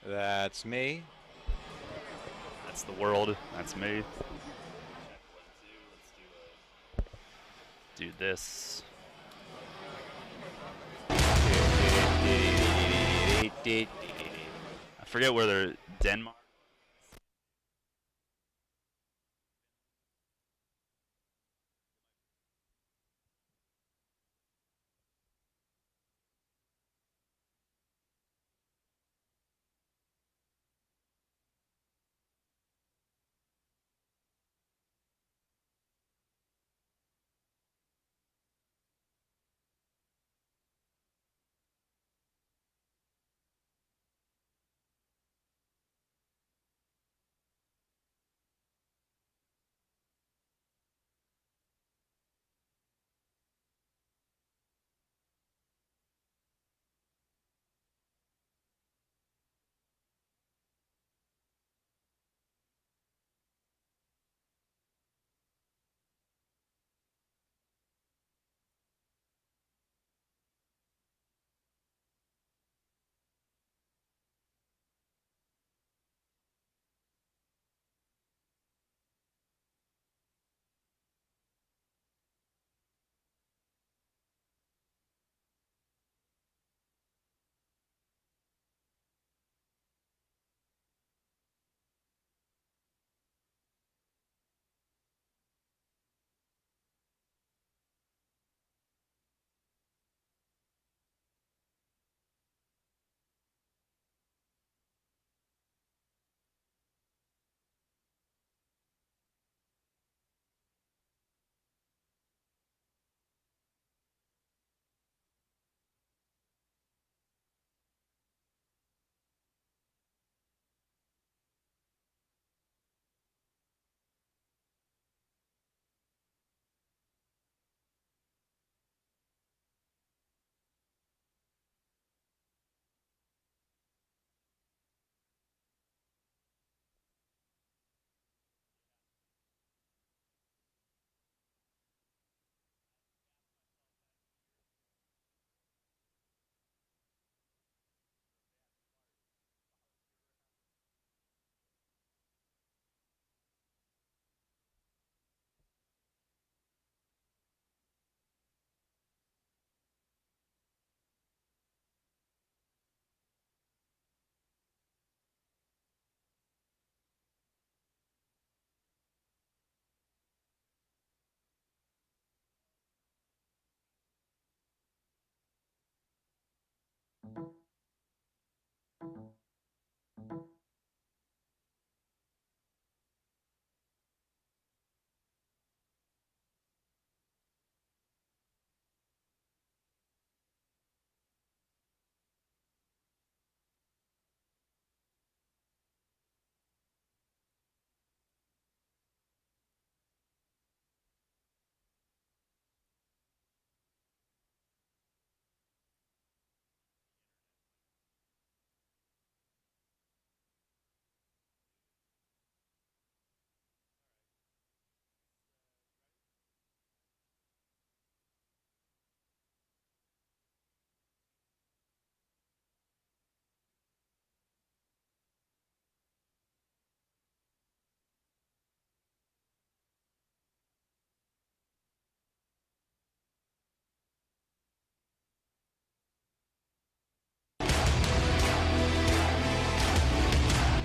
That's me. That's the world. That's me. Let's do this. I forget where they're. Denmark.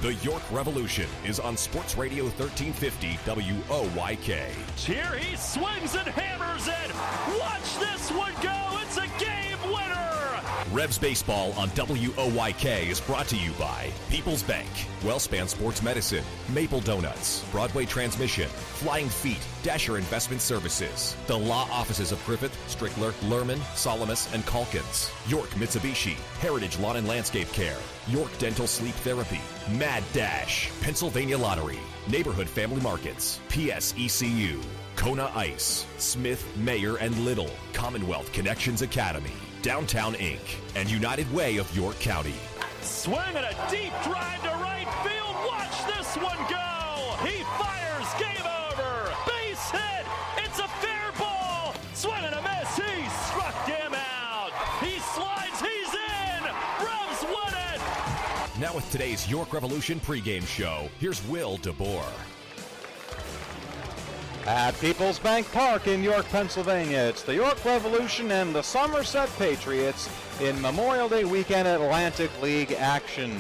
The York Revolution is on Sports Radio 1350 WOYK. Here he swings and hammers it. Watch this one go. It's a game winner. Revs Baseball on WOYK is brought to you by People's Bank, Wellspan Sports Medicine, Maple Donuts, Broadway Transmission, Flying Feet, Dasher Investment Services, the law offices of Griffith, Strickler, Lerman, Solomus, and Calkins, York Mitsubishi, Heritage Lawn and Landscape Care, York Dental Sleep Therapy, Mad Dash, Pennsylvania Lottery, Neighborhood Family Markets, PSECU, Kona Ice, Smith, Mayer and Little, Commonwealth Connections Academy, Downtown Inc., and United Way of York County. Swing and a deep drive to right field. Watch this one go. He fires. Game over. Base hit. It's a fair ball. Swing and a miss. He struck him out. He slides. He's in. Revs win it. Now Now with today's York Revolution pregame show, here's Will DeBoer. At People's Bank Park in York, Pennsylvania, it's the York Revolution and the Somerset Patriots in Memorial Day weekend Atlantic League action.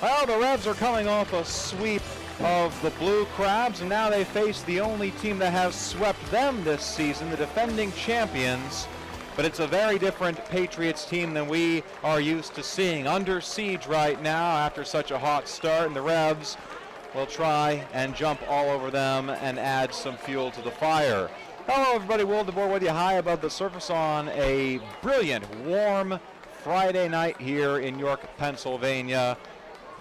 Well, the Revs are coming off a sweep of the Blue Crabs, and now they face the only team that has swept them this season, the defending champions. But it's a very different Patriots team than we are used to seeing. Under siege right now after such a hot start, and the Revs will try and jump all over them and add some fuel to the fire. Hello everybody, Will DeBoer with you high above the surface on a brilliant, warm Friday night here in York, Pennsylvania.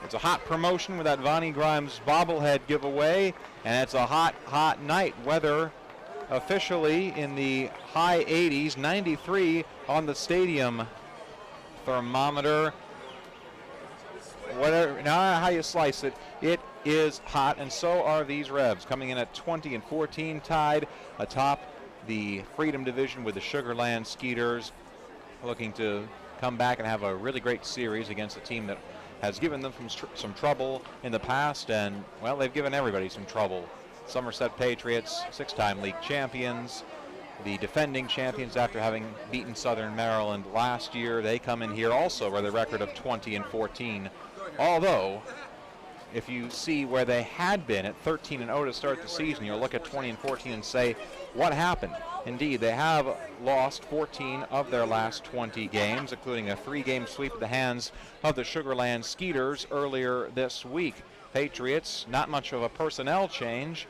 It's a hot promotion with that Vonnie Grimes bobblehead giveaway, and it's a hot, hot night. Weather officially in the high 80s, 93 on the stadium thermometer. Whatever, now how you slice it, it is hot, and so are these Revs, coming in at 20-14 tied atop the Freedom Division with the Sugarland Skeeters, looking to come back and have a really great series against a team that has given them some trouble in the past, and, well, they've given everybody some trouble. Somerset Patriots, six-time league champions, the defending champions after having beaten Southern Maryland last year. They come in here also with a record of 20-14, although if you see where they had been at 13-0 to start the season, you'll look at 20-14 and say, what happened? Indeed, they have lost 14 of their last 20 games, including a 3-game sweep at the hands of the Sugarland Skeeters earlier this week. Patriots, not much of a personnel change.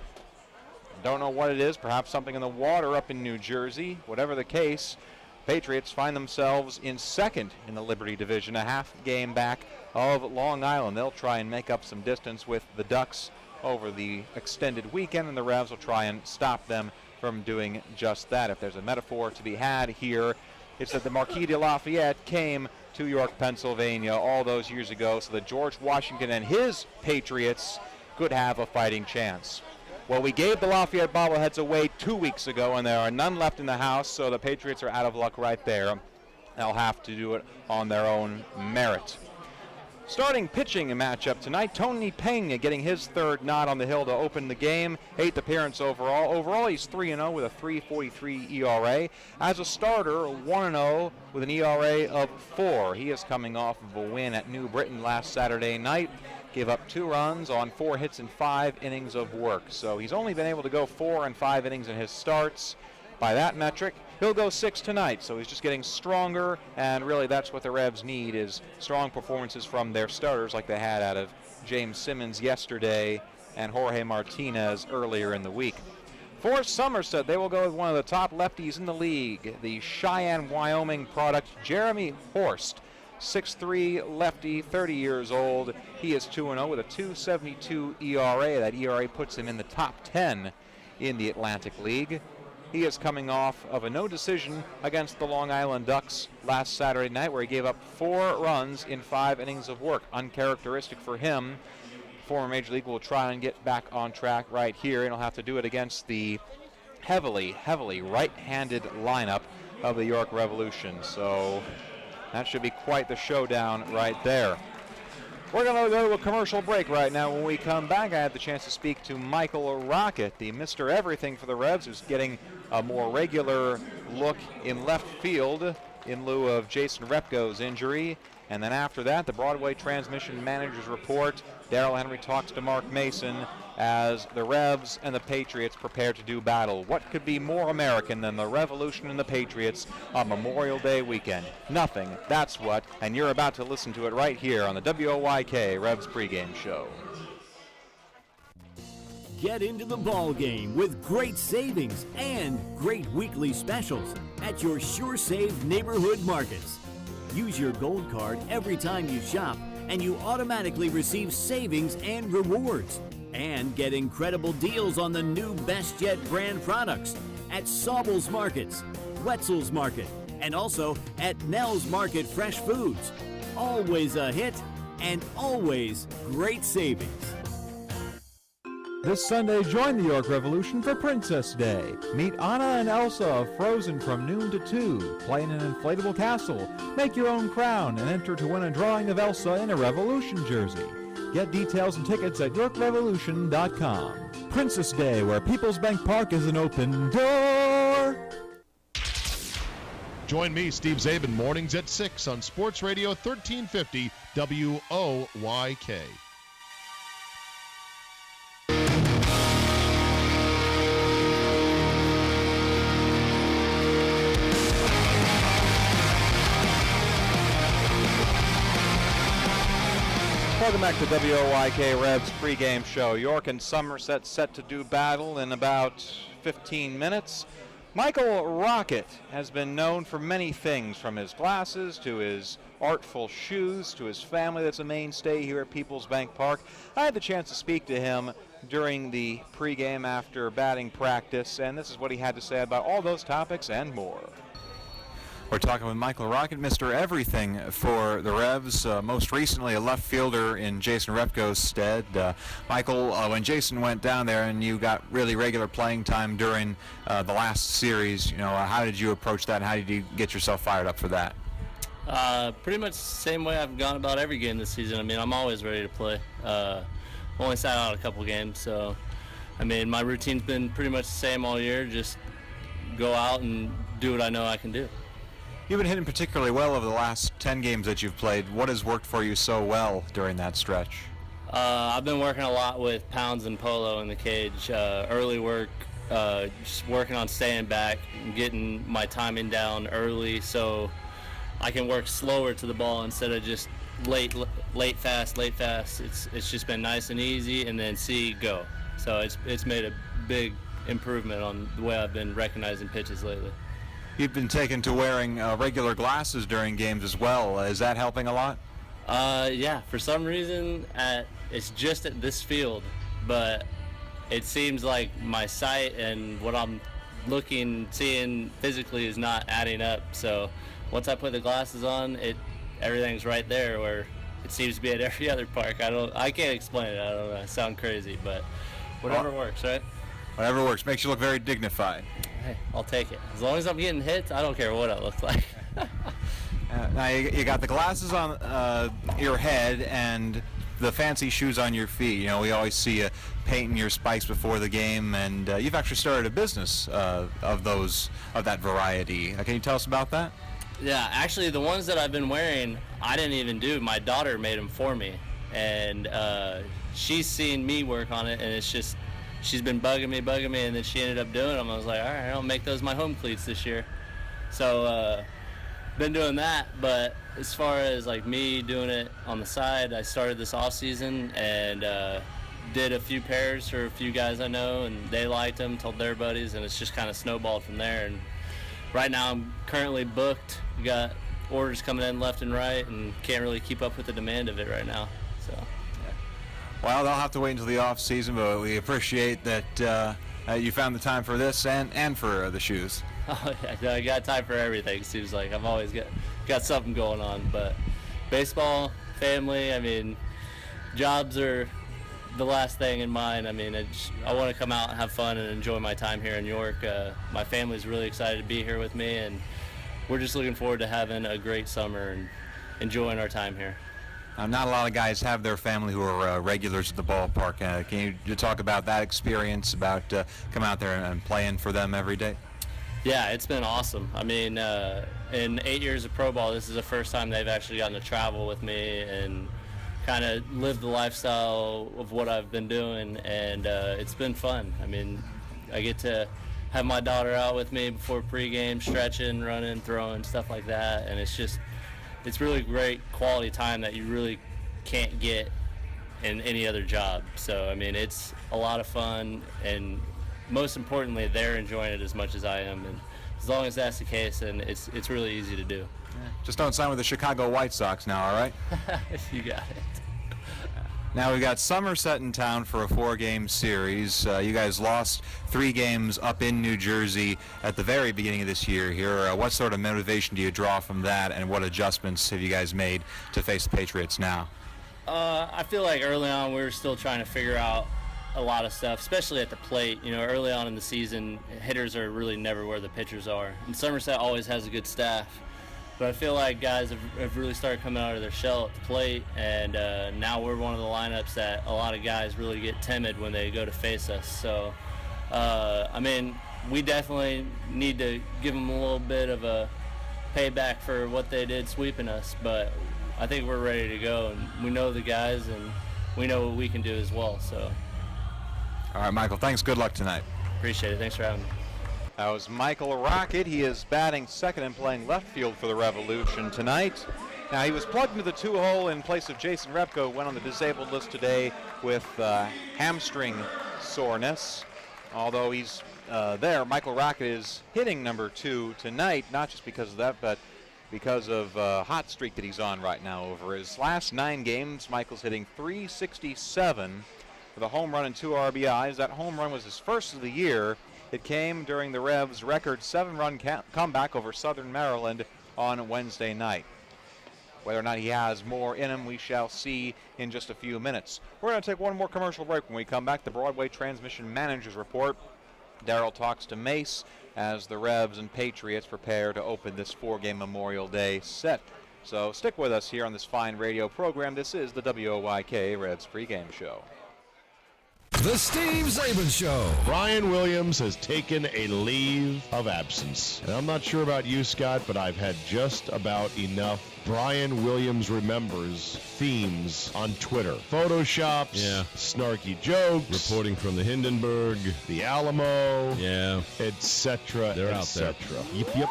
Don't know what it is, perhaps something in the water up in New Jersey. Whatever the case, Patriots find themselves in second in the Liberty Division, a half game back of Long Island. They'll try and make up some distance with the Ducks over the extended weekend, and the Revs will try and stop them from doing just that. If there's a metaphor to be had here, it's that the Marquis de Lafayette came to York, Pennsylvania all those years ago so that George Washington and his Patriots could have a fighting chance. Well, we gave the Lafayette bobbleheads away 2 weeks ago, and there are none left in the house, so the Patriots are out of luck right there. They'll have to do it on their own merit. Starting pitching a matchup tonight, Tony Pena getting his third nod on the hill to open the game. 8th appearance overall. Overall, he's 3-0 with a 3.43 ERA. As a starter, 1-0 with an ERA of 4. He is coming off of a win at New Britain last Saturday night. Gave up 2 runs on 4 hits and 5 innings of work. So he's only been able to go 4 and 5 innings in his starts. By that metric, he'll go 6 tonight, so he's just getting stronger, and really that's what the Revs need, is strong performances from their starters like they had out of James Simmons yesterday and Jorge Martinez earlier in the week. For Somerset, they will go with one of the top lefties in the league, the Cheyenne, Wyoming product, Jeremy Horst. 6'3", lefty, 30 years old. He is 2-0 with a 2.72 ERA. That ERA puts him in the top 10 in the Atlantic League. He is coming off of a no decision against the Long Island Ducks last Saturday night, where he gave up 4 runs in 5 innings of work. Uncharacteristic for him. Former Major League will try and get back on track right here, and he'll have to do it against the heavily right-handed lineup of the York Revolution. So that should be quite the showdown right there. We're going to go to a commercial break right now. When we come back, I had the chance to speak to Michael Rocket, the Mr. Everything for the Revs, who's getting a more regular look in left field in lieu of Jason Repko's injury. And then after that, the Broadway Transmission Manager's Report. Darrell Henry talks to Mark Mason as the Revs and the Patriots prepare to do battle. What could be more American than the Revolution and the Patriots on Memorial Day weekend? Nothing, that's what, and you're about to listen to it right here on the WOYK Revs pregame show. Get into the ball game with great savings and great weekly specials at your Sure Save neighborhood markets. Use your gold card every time you shop, and you automatically receive savings and rewards. And get incredible deals on the new Best Yet brand products at Sobel's Markets, Wetzel's Market, and also at Nell's Market Fresh Foods. Always a hit and always great savings. This Sunday, join the York Revolution for Princess Day. Meet Anna and Elsa of Frozen from noon to 2. Play in an inflatable castle. Make your own crown and enter to win a drawing of Elsa in a Revolution jersey. Get details and tickets at YorkRevolution.com. Princess Day, where People's Bank Park is an open door. Join me, Steve Zabin, mornings at 6 on Sports Radio 1350 WOYK. Welcome back to WOYK Revs pregame show. York and Somerset set to do battle in about 15 minutes. Michael Rocket has been known for many things, from his glasses to his artful shoes to his family that's a mainstay here at People's Bank Park. I had the chance to speak to him during the pregame after batting practice, and this is what he had to say about all those topics and more. We're talking with Michael Rocket, Mr. Everything for the Revs, most recently a left fielder in Jason Repko's stead. Michael, when Jason went down there and you got really regular playing time during the last series, how did you approach that and how did you get yourself fired up for that? Pretty much the same way I've gone about every game this season. I mean, I'm always ready to play. Only sat out a couple games, so I mean, my routine's been pretty much the same all year. Just go out and do what I know I can do. You've been hitting particularly well over the last 10 games that you've played. What has worked for you so well during that stretch? I've been working a lot with pounds and polo in the cage. Early work, just working on staying back and getting my timing down early so I can work slower to the ball instead of just late fast. It's just been nice and easy, and then go. So it's made a big improvement on the way I've been recognizing pitches lately. You've been taken to wearing regular glasses during games as well. Is that helping a lot? Yeah, for some reason, it's just at this field, but it seems like my sight and what I'm seeing physically is not adding up. So once I put the glasses on, everything's right there, where it seems to be at every other park. I can't explain it. I don't know. I sound crazy, but whatever works, right? Whatever works. Makes you look very dignified. Hey, I'll take it. As long as I'm getting hits, I don't care what it looks like. Now you got the glasses on your head and the fancy shoes on your feet. We always see you painting your spikes before the game, and you've actually started a business of that variety. Can you tell us about that? Yeah, actually, the ones that I've been wearing, I didn't even do. My daughter made them for me, and she's seen me work on it, and it's just, she's been bugging me, and then she ended up doing them. I was like, all right, I'll make those my home cleats this year. So, been doing that, but as far as like me doing it on the side, I started this off season and did a few pairs for a few guys I know, and they liked them, told their buddies, and it's just kind of snowballed from there. And right now I'm currently booked. We got orders coming in left and right, and can't really keep up with the demand of it right now. So. Well, they'll have to wait until the off season, but we appreciate that you found the time for this and for the shoes. Oh yeah, I got time for everything. Seems like I've always got something going on. But baseball, family, I mean, jobs are the last thing in mind. I mean, I want to come out and have fun and enjoy my time here in York. My family's really excited to be here with me, and we're just looking forward to having a great summer and enjoying our time here. Not a lot of guys have their family who are regulars at the ballpark. Can you talk about that experience, about coming out there and playing for them every day? Yeah, it's been awesome. I mean, in 8 years of pro ball, this is the first time they've actually gotten to travel with me and kind of live the lifestyle of what I've been doing, and it's been fun. I mean, I get to have my daughter out with me before pregame, stretching, running, throwing, stuff like that, and it's really great quality time that you really can't get in any other job. So, I mean, it's a lot of fun, and most importantly, they're enjoying it as much as I am. And as long as that's the case, then it's really easy to do. Just don't sign with the Chicago White Sox now, all right? You got it. Now we've got Somerset in town for a 4-game series. You guys lost 3 games up in New Jersey at the very beginning of this year here. What sort of motivation do you draw from that, and what adjustments have you guys made to face the Patriots now? I feel like early on we were still trying to figure out a lot of stuff, especially at the plate. You know, early on in the season, hitters are really never where the pitchers are. And Somerset always has a good staff. But I feel like guys have really started coming out of their shell at the plate, and now we're one of the lineups that a lot of guys really get timid when they go to face us. So, I mean, we definitely need to give them a little bit of a payback for what they did sweeping us, but I think we're ready to go, and we know the guys, and we know what we can do as well. So, All right, Michael, thanks. Good luck tonight. appreciate it. Thanks for having me. That was Michael Rocket. He is batting second and playing left field for the Revolution tonight. Now, he was plugged into the 2-hole in place of Jason Repko, went on the disabled list today with hamstring soreness. Although he's there, Michael Rocket is hitting number 2 tonight, not just because of that, but because of a hot streak that he's on right now. Over his last 9 games, Michael's hitting .367 with a home run and 2 RBIs. That home run was his first of the year. It came during the Revs' record 7-run comeback over Southern Maryland on Wednesday night. Whether or not he has more in him, we shall see in just a few minutes. We're going to take one more commercial break. When we come back, the Broadway Transmission Managers Report. Darryl talks to Mace as the Revs and Patriots prepare to open this 4-game Memorial Day set. So stick with us here on this fine radio program. This is the WOYK Revs pregame show. The Steve Zabin Show. Brian Williams has taken a leave of absence. And I'm not sure about you, Scott, but I've had just about enough Brian Williams remembers themes on Twitter. Photoshops, snarky jokes, reporting from the Hindenburg, the Alamo, etc. They're out there. Yep.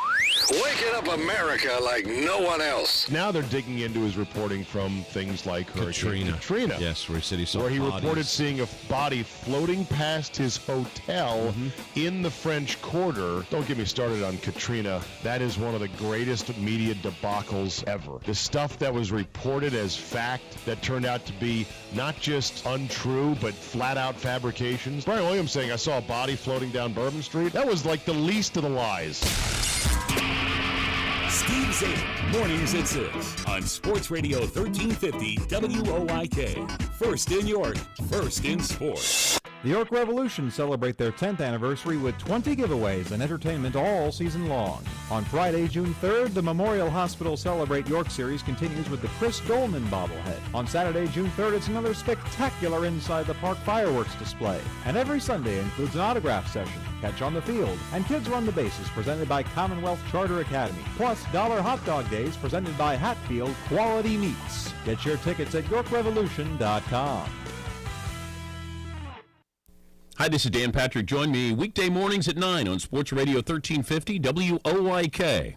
Waking up America like no one else. Now they're digging into his reporting from things like Hurricane Katrina. Yes, where he saw where he bodies. reported seeing a body floating past his hotel in the French Quarter. Don't get me started on Katrina. That is one of the greatest media debacles ever. The stuff that was reported as fact that turned out to be not just untrue, but flat-out fabrications. Brian Williams saying, I saw a body floating down Bourbon Street. That was like the least of the lies. Steve Zabin, mornings at 6 on Sports Radio 1350 WOYK. First in York, first in sports. The York Revolution celebrate their 10th anniversary with 20 giveaways and entertainment all season long. On Friday, June 3rd, the Memorial Hospital Celebrate York series continues with the Chris Dolman bobblehead. On Saturday, June 3rd, it's another spectacular Inside the Park fireworks display. And every Sunday includes an autograph session, Catch on the Field, and Kids Run the Bases presented by Commonwealth Charter Academy. Plus, Dollar Hot Dog Days presented by Hatfield Quality Meats. Get your tickets at YorkRevolution.com. Hi, this is Dan Patrick. Join me weekday mornings at 9 on Sports Radio 1350 WOYK.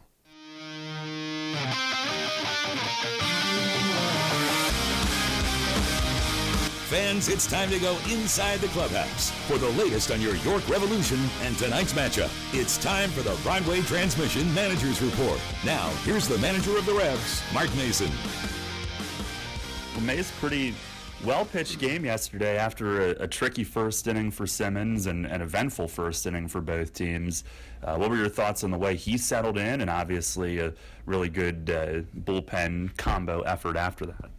Fans, it's time to go inside the clubhouse for the latest on your York Revolution and tonight's matchup. It's time for the Broadway Transmission Managers Report. Now, here's the manager of the Revs, Mark Mason. Well, May's pretty well-pitched game yesterday after a tricky first inning for Simmons and an eventful first inning for both teams. What were your thoughts on the way he settled in, and obviously a really good bullpen combo effort after that?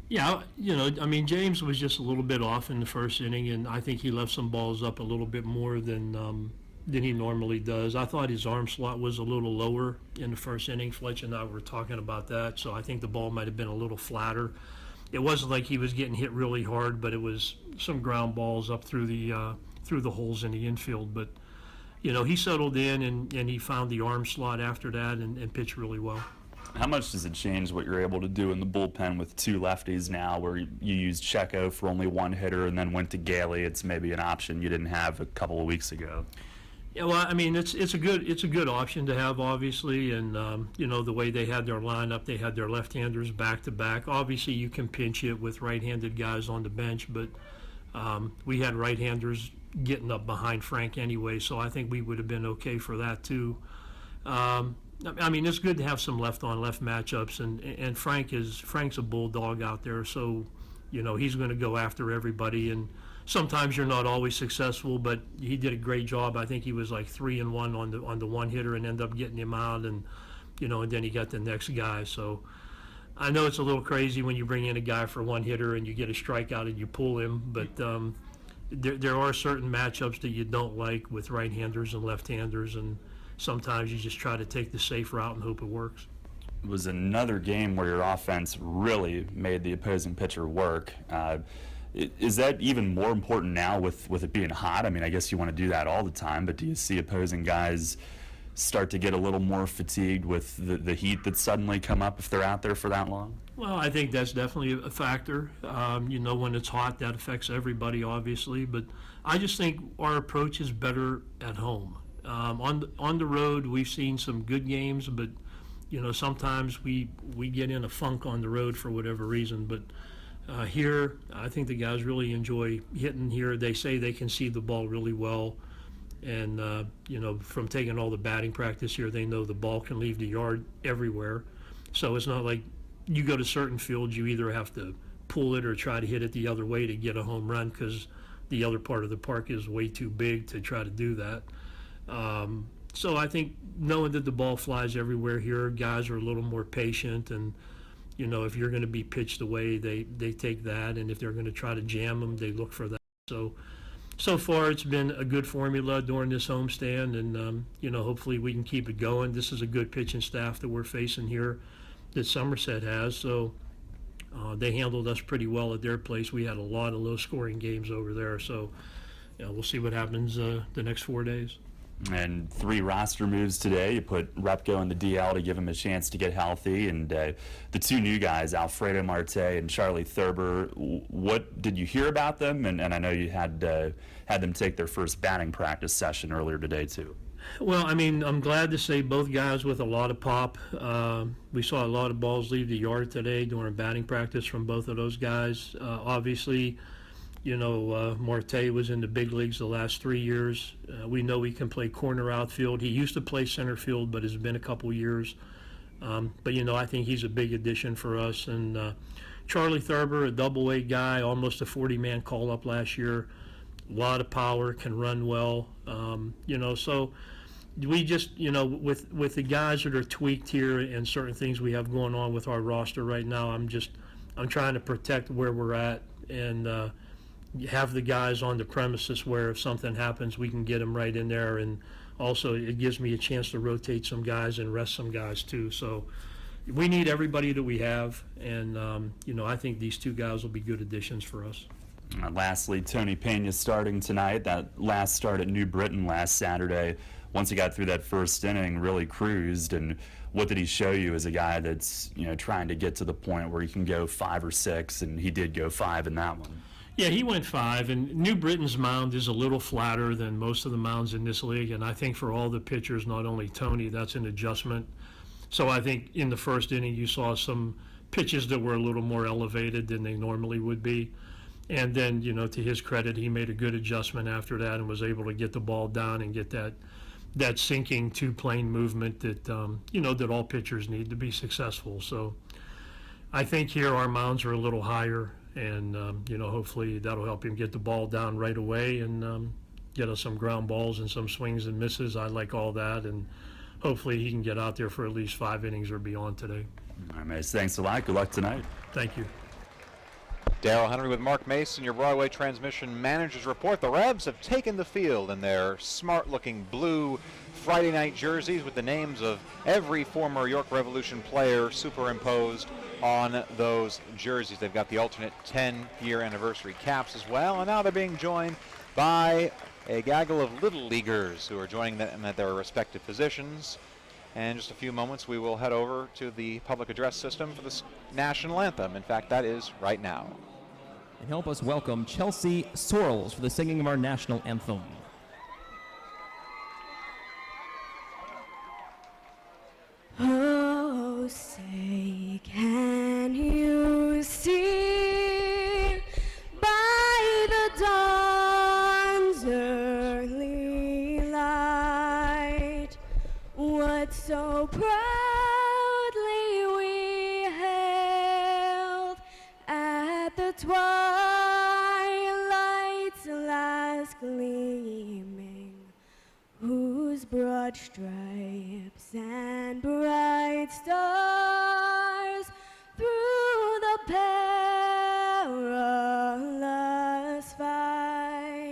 Yeah, James was just a little bit off in the first inning, and I think he left some balls up a little bit more than he normally does. I thought his arm slot was a little lower in the first inning. Fletch and I were talking about that, so I think the ball might have been a little flatter. It wasn't like he was getting hit really hard, but it was some ground balls up through the holes in the infield. But, he settled in and he found the arm slot after that and pitched really well. How much does it change what you're able to do in the bullpen with two lefties now, where you used Checo for only one hitter and then went to Gailey? It's maybe an option you didn't have a couple of weeks ago. Yeah, well, it's a good option to have, obviously, and the way they had their lineup, they had their left-handers back to back. Obviously, you can pinch it with right-handed guys on the bench, but we had right-handers getting up behind Frank anyway, so I think we would have been okay for that too. It's good to have some left-on-left matchups, and Frank's a bulldog out there, so he's going to go after everybody, and sometimes you're not always successful, but he did a great job. I think he was like 3-1 on the one hitter and ended up getting him out, and and then he got the next guy. So I know it's a little crazy when you bring in a guy for one hitter and you get a strikeout and you pull him, but there are certain matchups that you don't like with right-handers and left-handers, and sometimes you just try to take the safe route and hope it works. It was another game where your offense really made the opposing pitcher work. Is that even more important now with it being hot? I mean, I guess you want to do that all the time, but do you see opposing guys start to get a little more fatigued with the heat that's suddenly come up if they're out there for that long? Well, I think that's definitely a factor. When it's hot, that affects everybody, obviously. But I just think our approach is better at home. On the road, we've seen some good games, but sometimes we get in a funk on the road for whatever reason. But here, I think the guys really enjoy hitting here. They say they can see the ball really well. And, from taking all the batting practice here, they know the ball can leave the yard everywhere. So it's not like you go to certain fields, you either have to pull it or try to hit it the other way to get a home run because the other part of the park is way too big to try to do that. So I think knowing that the ball flies everywhere here, guys are a little more patient. And, if you're going to be pitched away, they take that. And if they're going to try to jam them, they look for that. So far, it's been a good formula during this homestand, and hopefully we can keep it going. This is a good pitching staff that we're facing here that Somerset has, so they handled us pretty well at their place. We had a lot of low-scoring games over there, so we'll see what happens the next 4 days. And 3 roster moves today. You put Repko in the DL to give him a chance to get healthy, and the 2 new guys, Alfredo Marte and Charlie Thurber. What did you hear about them? And I know you had them take their first batting practice session earlier today too. Well, I mean, I'm glad to say both guys with a lot of pop. We saw a lot of balls leave the yard today during batting practice from both of those guys. Obviously, Marte was in the big leagues the last 3 years. We know he can play corner outfield. He used to play center field, but it's been a couple years. But I think he's a big addition for us. And Charlie Thurber, a double-A guy, almost a 40-man call-up last year. A lot of power, can run well. So we just, with the guys that are tweaked here and certain things we have going on with our roster right now, I'm trying to protect where we're at and have the guys on the premises where if something happens, we can get them right in there. And also it gives me a chance to rotate some guys and rest some guys too. So we need everybody that we have. And, I think these 2 guys will be good additions for us. Lastly, Tony Pena starting tonight. That last start at New Britain last Saturday, once he got through that first inning, really cruised. And what did he show you as a guy that's, trying to get to the point where he can go 5 or 6, and he did go 5 in that one? Yeah, he went 5, and New Britain's mound is a little flatter than most of the mounds in this league, and I think for all the pitchers, not only Tony, that's an adjustment. So I think in the first inning you saw some pitches that were a little more elevated than they normally would be. And then, to his credit, he made a good adjustment after that and was able to get the ball down and get that sinking 2-plane movement that, that all pitchers need to be successful. So I think here our mounds are a little higher. And, hopefully that'll help him get the ball down right away and get us some ground balls and some swings and misses. I like all that. And hopefully he can get out there for at least 5 innings or beyond today. All right, Mace. Thanks a lot. Good luck tonight. Thank you. Darryl Henry with Mark Mason, your Broadway Transmission Managers Report. The Revs have taken the field in their smart-looking blue Friday night jerseys with the names of every former York Revolution player superimposed on those jerseys. They've got the alternate 10-year anniversary caps as well, and now they're being joined by a gaggle of little leaguers who are joining them at their respective positions. And in just a few moments, we will head over to the public address system for the national anthem. In fact, that is right now. And help us welcome Chelsea Sorrells for the singing of our national anthem. Oh, say, can you see by the dawn's early light what so proudly we hailed at the twilight's last gleaming, whose broad stripes and bright stars through the perilous fight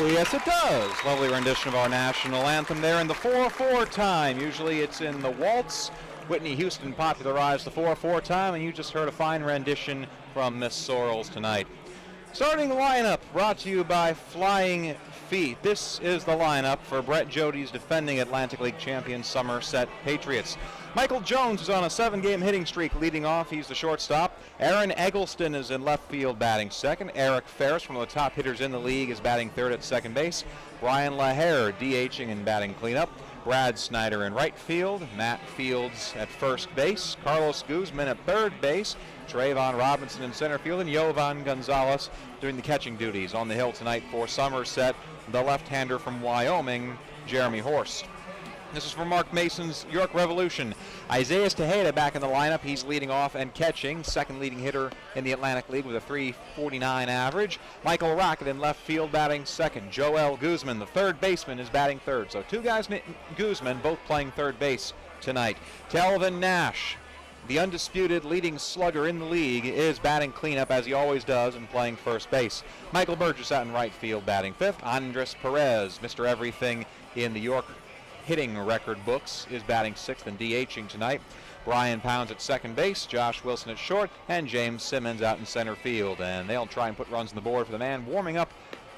Yes, it does. Lovely rendition of our national anthem there in the 4/4 time. Usually it's in the waltz. Whitney Houston popularized the 4/4 time, and you just heard a fine rendition from Miss Sorrells tonight. Starting the lineup, brought to you by Flying Feet. This is the lineup for Brett Jody's defending Atlantic League champion Somerset Patriots. Michael Jones is on a 7-game hitting streak leading off. He's the shortstop. Aaron Eggleston is in left field batting second. Eric Ferris, one of the top hitters in the league, is batting third at second base. Brian LaHare DHing and batting cleanup. Brad Snyder in right field. Matt Fields at first base. Carlos Guzman at third base. Trayvon Robinson in center field, and Jovan Gonzalez doing the catching duties. On the hill tonight for Somerset, the left-hander from Wyoming, Jeremy Horst. This is from Mark Mason's York Revolution. Isaiah Tejeda back in the lineup. He's leading off and catching. Second leading hitter in the Atlantic League with a .349 average. Michael Rocket in left field batting second. Joel Guzman, the third baseman, is batting third. So two guys, Guzman, both playing third base tonight. Telvin Nash, the undisputed leading slugger in the league, is batting cleanup as he always does and playing first base. Michael Burgess out in right field batting fifth. Andres Perez, Mr. Everything in the York hitting record books, is batting sixth and DHing tonight. Brian Pounds at second base, Josh Wilson at short, and James Simmons out in center field. And they'll try and put runs on the board for the man warming up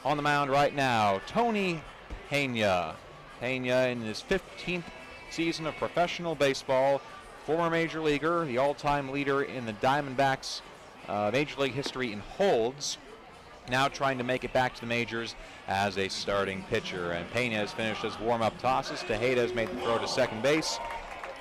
on the mound right now, Tony Pena. Pena in his 15th season of professional baseball, former major leaguer, the all-time leader in the Diamondbacks major league history in holds, now trying to make it back to the majors as a starting pitcher. And Pena has finished his warm-up tosses. Tejeda has made the throw to second base.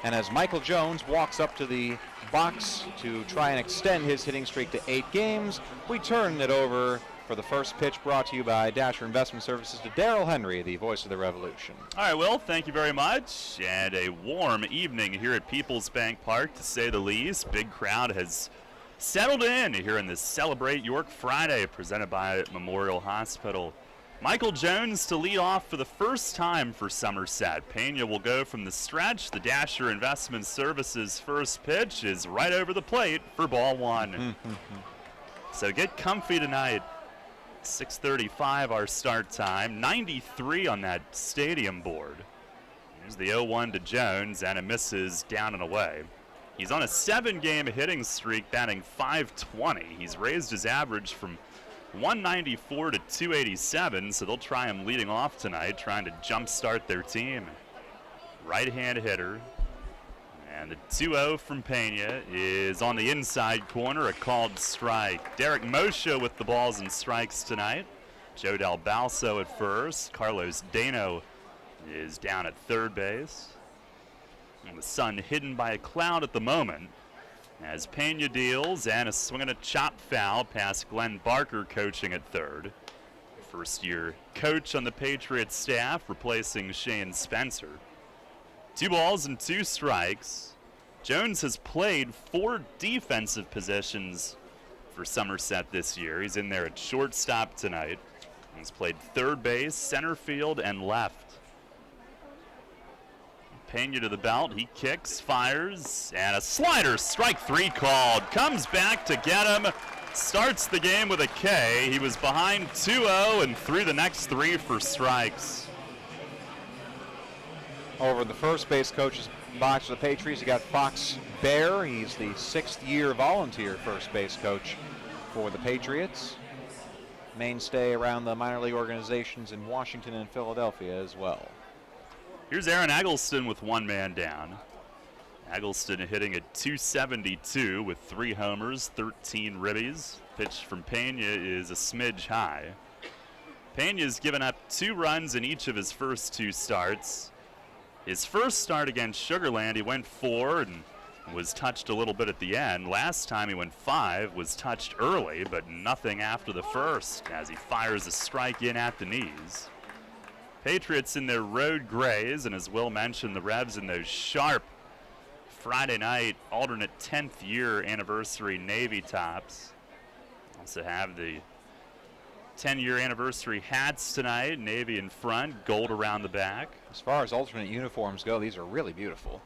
And as Michael Jones walks up to the box to try and extend his hitting streak to 8 games, we turn it over for the first pitch, brought to you by Dasher Investment Services, to Darrell Henry, the voice of the Revolution. All right, Will, thank you very much. And a warm evening here at People's Bank Park, to say the least. Big crowd has settled in here in this Celebrate York Friday presented by Memorial Hospital. Michael Jones to lead off for the first time for Somerset. Pena will go from the stretch. The Dasher Investment Services first pitch is right over the plate for ball one. So get comfy tonight. 6:35 our start time. 93 on that stadium board. Here's the 0-1 to Jones, and it misses down and away. He's on a 7-game hitting streak, batting .520. He's raised his average from 194 to 287, so they'll try him leading off tonight, trying to jumpstart their team. Right-hand hitter. And the 2-0 from Pena is on the inside corner, a called strike. Derek Moshe with the balls and strikes tonight. Joe Del Balso at first. Carlos Dano is down at third base. And the sun hidden by a cloud at the moment as Pena deals, and a swing and a chop foul past Glenn Barker coaching at third. First-year coach on the Patriots staff, replacing Shane Spencer. 2 balls and 2 strikes. Jones has played 4 defensive positions for Somerset this year. He's in there at shortstop tonight. He's played third base, center field, and left. Pena to the belt, he kicks, fires, and a slider, strike 3 called. Comes back to get him, starts the game with a K. He was behind 2-0 and threw the next 3 for strikes. Over the first base coach's box for the Patriots, you got Fox Bear. He's the 6th-year volunteer first base coach for the Patriots. Mainstay around the minor league organizations in Washington and Philadelphia as well. Here's Aaron Eggleston with 1 man down. Eggleston hitting at .272 with 3 homers, 13 ribbies. Pitch from Pena is a smidge high. Pena's given up 2 runs in each of his first 2 starts. His first start against Sugar Land, he went 4 and was touched a little bit at the end. Last time he went 5, was touched early, but nothing after the first as he fires a strike in at the knees. Patriots in their road grays, and as Will mentioned, the Revs in those sharp Friday night alternate 10th year anniversary navy tops. Also have the 10-year anniversary hats tonight, navy in front, gold around the back. As far as alternate uniforms go, these are really beautiful.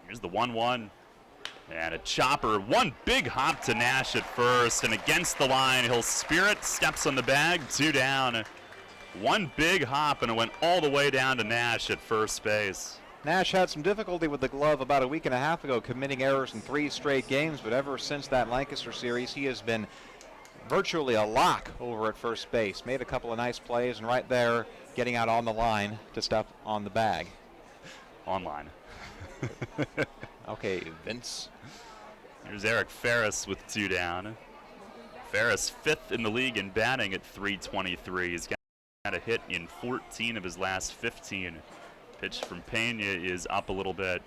Here's the 1-1. And a chopper, 1 big hop to Nash at first, and against the line, he'll spear it, steps on the bag, 2 down. One big hop, and it went all the way down to Nash at first base. Nash had some difficulty with the glove about a week and a half ago, committing errors in 3 straight games, but ever since that Lancaster series, he has been virtually a lock over at first base. Made a couple of nice plays, and right there, getting out on the line to step on the bag. Online. Okay, Vince. Here's Eric Ferris with 2 down. Ferris 5th in the league in batting at .323. He's got a hit in 14 of his last 15. Pitch from Pena is up a little bit.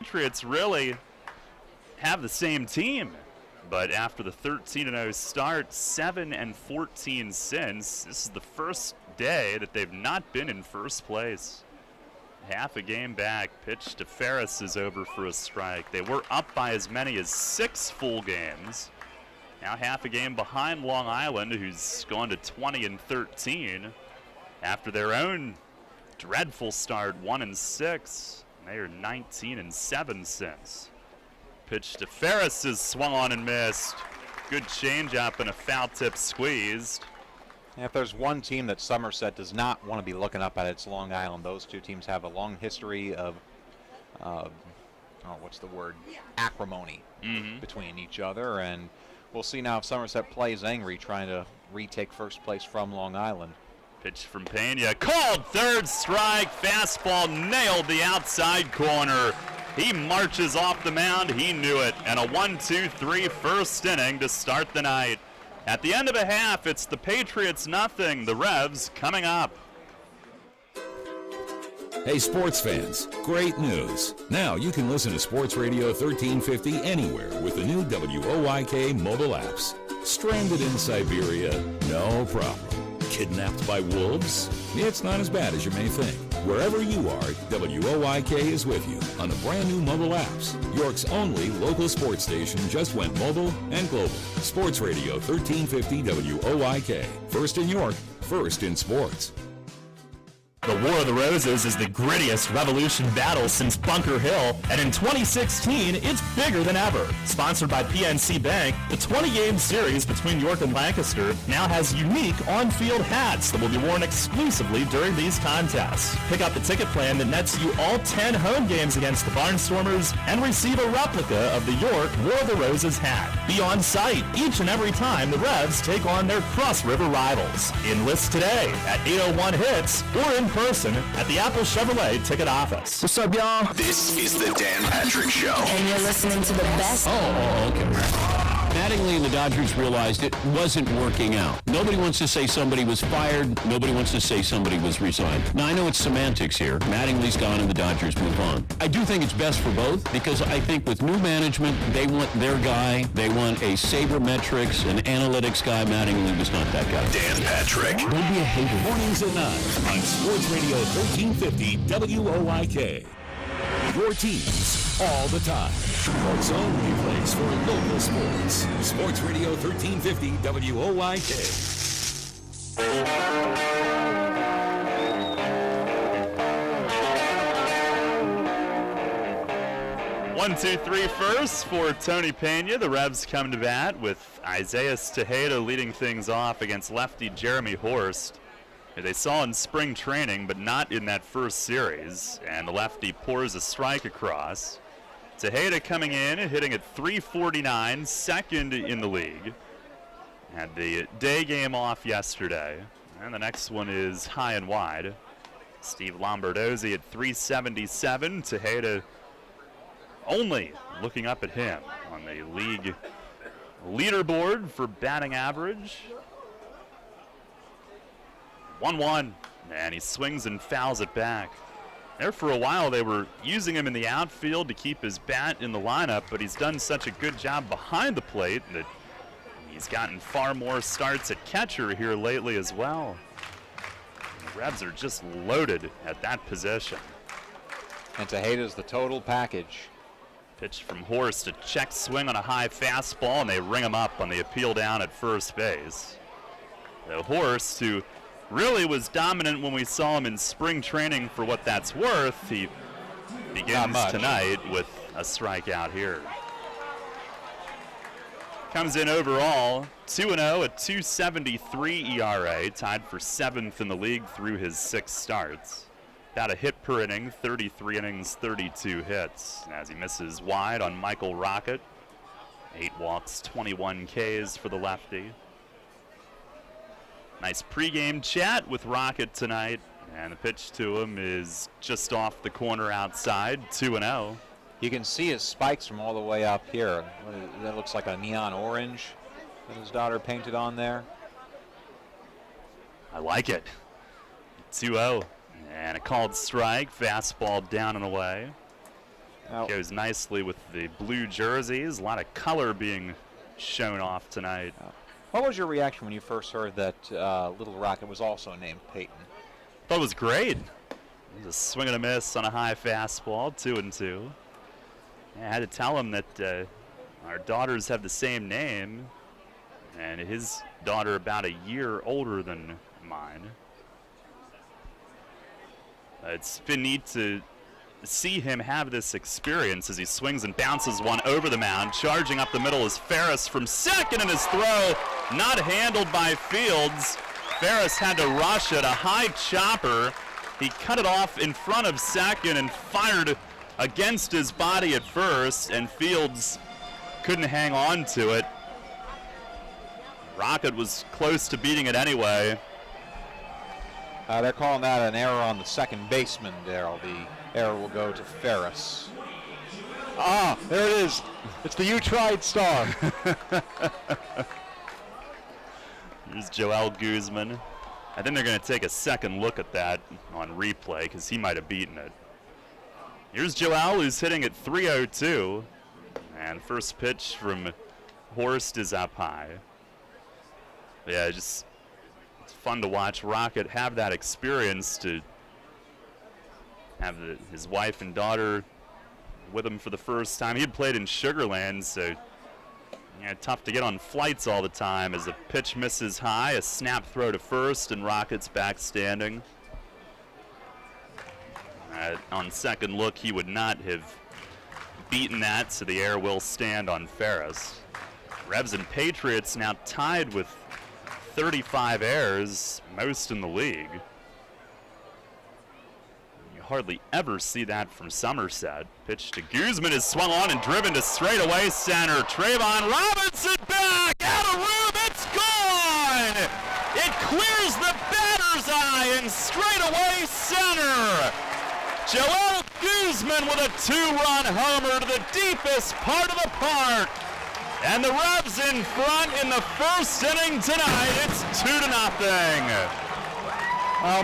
Patriots really have the same team, but after the 13-0 start, 7-14 since, this is the first day that they've not been in first place. Half a game back. Pitch to Ferris is over for a strike. They were up by as many as 6 full games. Now half a game behind Long Island, who's gone to 20-13 after their own dreadful start, 1-6. They are 19-7 since. Pitch to Ferris is swung on and missed. Good changeup and a foul tip squeezed. And if there's one team that Somerset does not want to be looking up at, it's Long Island. Those two teams have a long history of, acrimony between each other. And we'll see now if Somerset plays angry, trying to retake first place from Long Island. Pitch from Pena, called third strike, fastball nailed the outside corner. He marches off the mound, he knew it, and a 1-2-3 first inning to start the night. At the end of a half, it's the Patriots nothing, the Revs coming up. Hey sports fans, great news. Now you can listen to Sports Radio 1350 anywhere with the new WOYK mobile apps. Stranded in Siberia? No problem. Kidnapped by wolves? It's not as bad as you may think. Wherever you are, WOYK is with you on the brand new mobile apps. York's only local sports station just went mobile and global. Sports Radio 1350 WOYK. First in York, first in sports. The War of the Roses is the grittiest Revolution battle since Bunker Hill, and in 2016, it's bigger than ever. Sponsored by PNC Bank, the 20-game series between York and Lancaster now has unique on-field hats that will be worn exclusively during these contests. Pick up the ticket plan that nets you all 10 home games against the Barnstormers and receive a replica of the York War of the Roses hat. Be on site each and every time the Revs take on their Cross River rivals. Enlist today at 801-HITS or in person at the Apple Chevrolet ticket office. What's up, y'all? This is the Dan Patrick Show. And you're listening to the best. Oh, okay. Mattingly and the Dodgers realized it wasn't working out. Nobody wants to say somebody was fired. Nobody wants to say somebody was resigned. Now, I know it's semantics here. Mattingly's gone and the Dodgers move on. I do think it's best for both because I think with new management, they want their guy. They want a sabermetrics and analytics guy. Mattingly was not that guy. Dan Patrick. Don't be a hater. Mornings at 9 on Sports Radio 1350 WOYK. Your teams all the time. York's only place for local sports. Sports Radio 1350 WOYK. 1-2-3 first for Tony Pena. The Revs come to bat with Isaiah Tejeda leading things off against lefty Jeremy Horst. They saw in spring training, but not in that first series. And the lefty pours a strike across. Tejeda coming in and hitting at .349, second in the league. Had the day game off yesterday. And the next one is high and wide. Steve Lombardozzi at .377. Tejeda only looking up at him on the league leaderboard for batting average. 1-1, and he swings and fouls it back. There for a while they were using him in the outfield to keep his bat in the lineup, but he's done such a good job behind the plate that he's gotten far more starts at catcher here lately as well. The Revs are just loaded at that position. And Tejeda's the total package. Pitch from Horst, a check swing on a high fastball, and they ring him up on the appeal down at first base. The Horst, who really was dominant when we saw him in spring training for what that's worth, he begins tonight with a strikeout here. Comes in overall 2-0, a 2.73 ERA, tied for 7th in the league through his 6 starts. About a hit per inning, 33 innings, 32 hits. As he misses wide on Michael Rocket. 8 walks, 21 Ks for the lefty. Nice pregame chat with Rocket tonight. And the pitch to him is just off the corner outside, 2-0. You can see his spikes from all the way up here. That looks like a neon orange that his daughter painted on there. I like it. 2-0. And a called strike. Fastball down and away. Goes nicely with the blue jerseys. A lot of color being shown off tonight. What was your reaction when you first heard that Little Rocket was also named Peyton? Thought it was great. It was a swing and a miss on a high fastball, 2-2. I had to tell him that our daughters have the same name, and his daughter about a year older than mine. It's been neat to see him have this experience as he swings and bounces one over the mound. Charging up the middle is Ferris from second, and his throw not handled by Fields. Ferris had to rush it, a high chopper. He cut it off in front of second and fired against his body at first, and Fields couldn't hang on to it. Rocket was close to beating it anyway. They're calling that an error on the second baseman, Daryl. The error will go to Ferris. Ah, there it is. It's the You Tried star. Here's Joel Guzman. I think they're going to take a second look at that on replay because he might have beaten it. Here's Joel, who's hitting at 302. And first pitch from Horst is up high. Yeah, it's fun to watch Rocket have that experience, to have his wife and daughter with him for the first time. He had played in Sugar Land, so tough to get on flights all the time. As the pitch misses high, a snap throw to first, and Rocket's back standing. On second look, he would not have beaten that, so the error will stand on Ferris. Revs and Patriots now tied with 35 errors, most in the league. You hardly ever see that from Somerset. Pitch to Guzman is swung on and driven to straightaway center. Trayvon Robinson back, out of room, it's gone! It clears the batter's eye in straightaway center. Joel Guzman with a 2-run homer to the deepest part of the park. And the Revs in front in the first inning tonight. It's 2-0.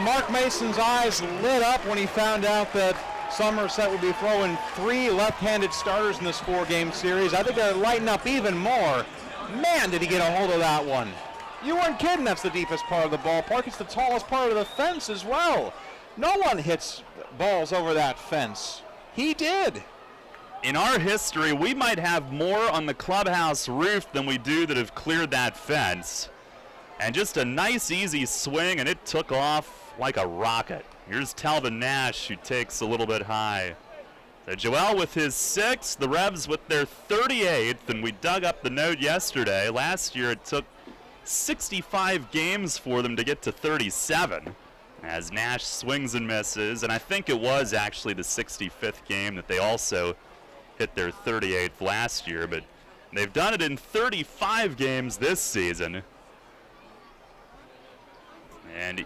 Mark Mason's eyes lit up when he found out that Somerset would be throwing 3 left-handed starters in this 4-game series. I think they're lighting up even more. Man, did he get a hold of that one. You weren't kidding, that's the deepest part of the ballpark. It's the tallest part of the fence as well. No one hits balls over that fence. He did. In our history, we might have more on the clubhouse roof than we do that have cleared that fence. And just a nice, easy swing, and it took off like a rocket. Here's Talvin Nash, who takes a little bit high. So Joel with his 6th, the Revs with their 38th, and we dug up the note yesterday. Last year, it took 65 games for them to get to 37. As Nash swings and misses, and I think it was actually the 65th game that they also hit their 38th last year, but they've done it in 35 games this season. And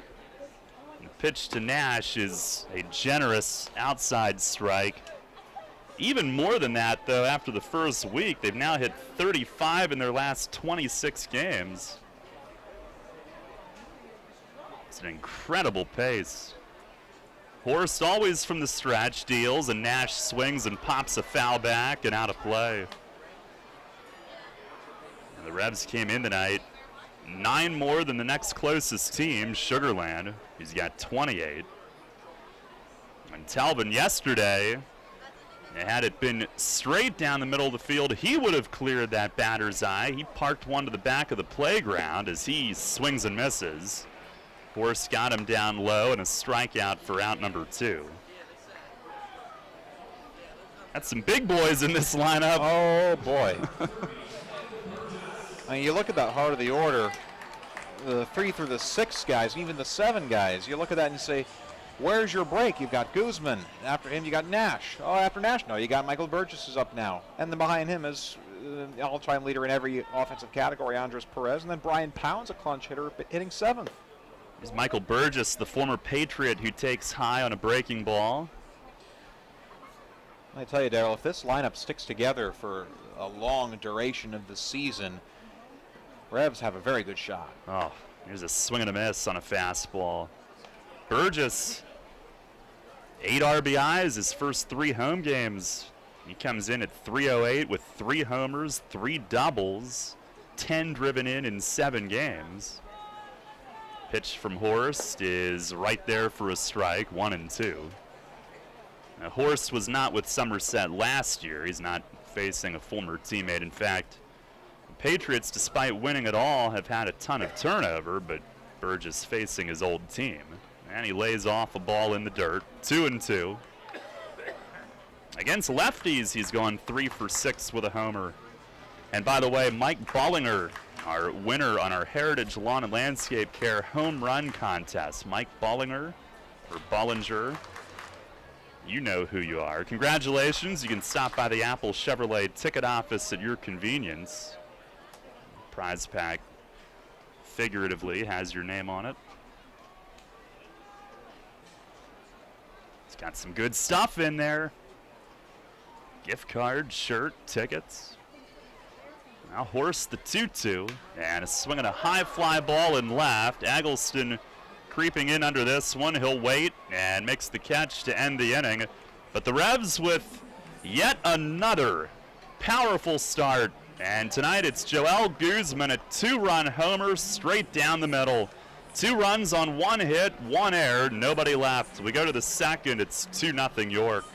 the pitch to Nash is a generous outside strike. Even more than that, though, after the first week, they've now hit 35 in their last 26 games. It's an incredible pace. Horst always from the stretch deals, and Nash swings and pops a foul back and out of play. And the Revs came in tonight 9 more than the next closest team, Sugar Land, who's got 28. And Talvin yesterday, had it been straight down the middle of the field, he would have cleared that batter's eye. He parked one to the back of the playground as he swings and misses. Horst got him down low, and a strikeout for out number 2. That's some big boys in this lineup. Oh, boy. I mean, you look at that heart of the order, the 3 through the 6 guys, even the 7 guys. You look at that and you say, where's your break? You've got Guzman. After him, you got Nash. Oh, after Nash, no, you got Michael Burgess is up now. And then behind him is all-time leader in every offensive category, Andres Perez. And then Brian Pound's a clutch hitter, hitting 7th. Here's Michael Burgess, the former Patriot who takes high on a breaking ball. I tell you, Darryl, if this lineup sticks together for a long duration of the season, Revs have a very good shot. Oh, here's a swing and a miss on a fastball. Burgess, 8 RBIs his first 3 home games. He comes in at .308 with 3 homers, 3 doubles, 10 driven in 7 games. Pitch from Horst is right there for a strike, 1-2. Now, Horst was not with Somerset last year. He's not facing a former teammate. In fact, the Patriots, despite winning it all, have had a ton of turnover, but Burgess facing his old team. And he lays off a ball in the dirt, 2-2. Against lefties, he's gone 3 for 6 with a homer. And by the way, Mike Bollinger, our winner on our Heritage Lawn and Landscape Care home run contest. Mike Bollinger, or Bollinger, you know who you are. Congratulations. You can stop by the Apple Chevrolet ticket office at your convenience. Prize pack, figuratively, has your name on it. It's got some good stuff in there. Gift card, shirt, tickets. Now Horst the 2-2, and a swing and a high fly ball in left. Eggleston creeping in under this one. He'll wait and makes the catch to end the inning. But the Revs with yet another powerful start. And tonight it's Joel Guzman, a 2-run homer straight down the middle. 2 runs on 1 hit, 1 error, nobody left. We go to the second, it's 2-0 York.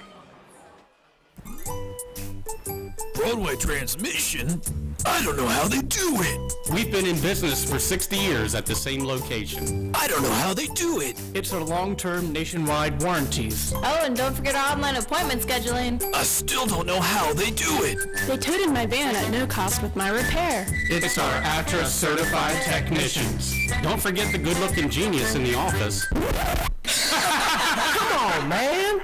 Broadway Transmission? I don't know how they do it. We've been in business for 60 years at the same location. I don't know how they do it. It's our long-term nationwide warranties. Oh, and don't forget our online appointment scheduling. I still don't know how they do it. They towed in my van at no cost with my repair. It's our ATRA certified technicians. Don't forget the good-looking genius in the office. Come on, man.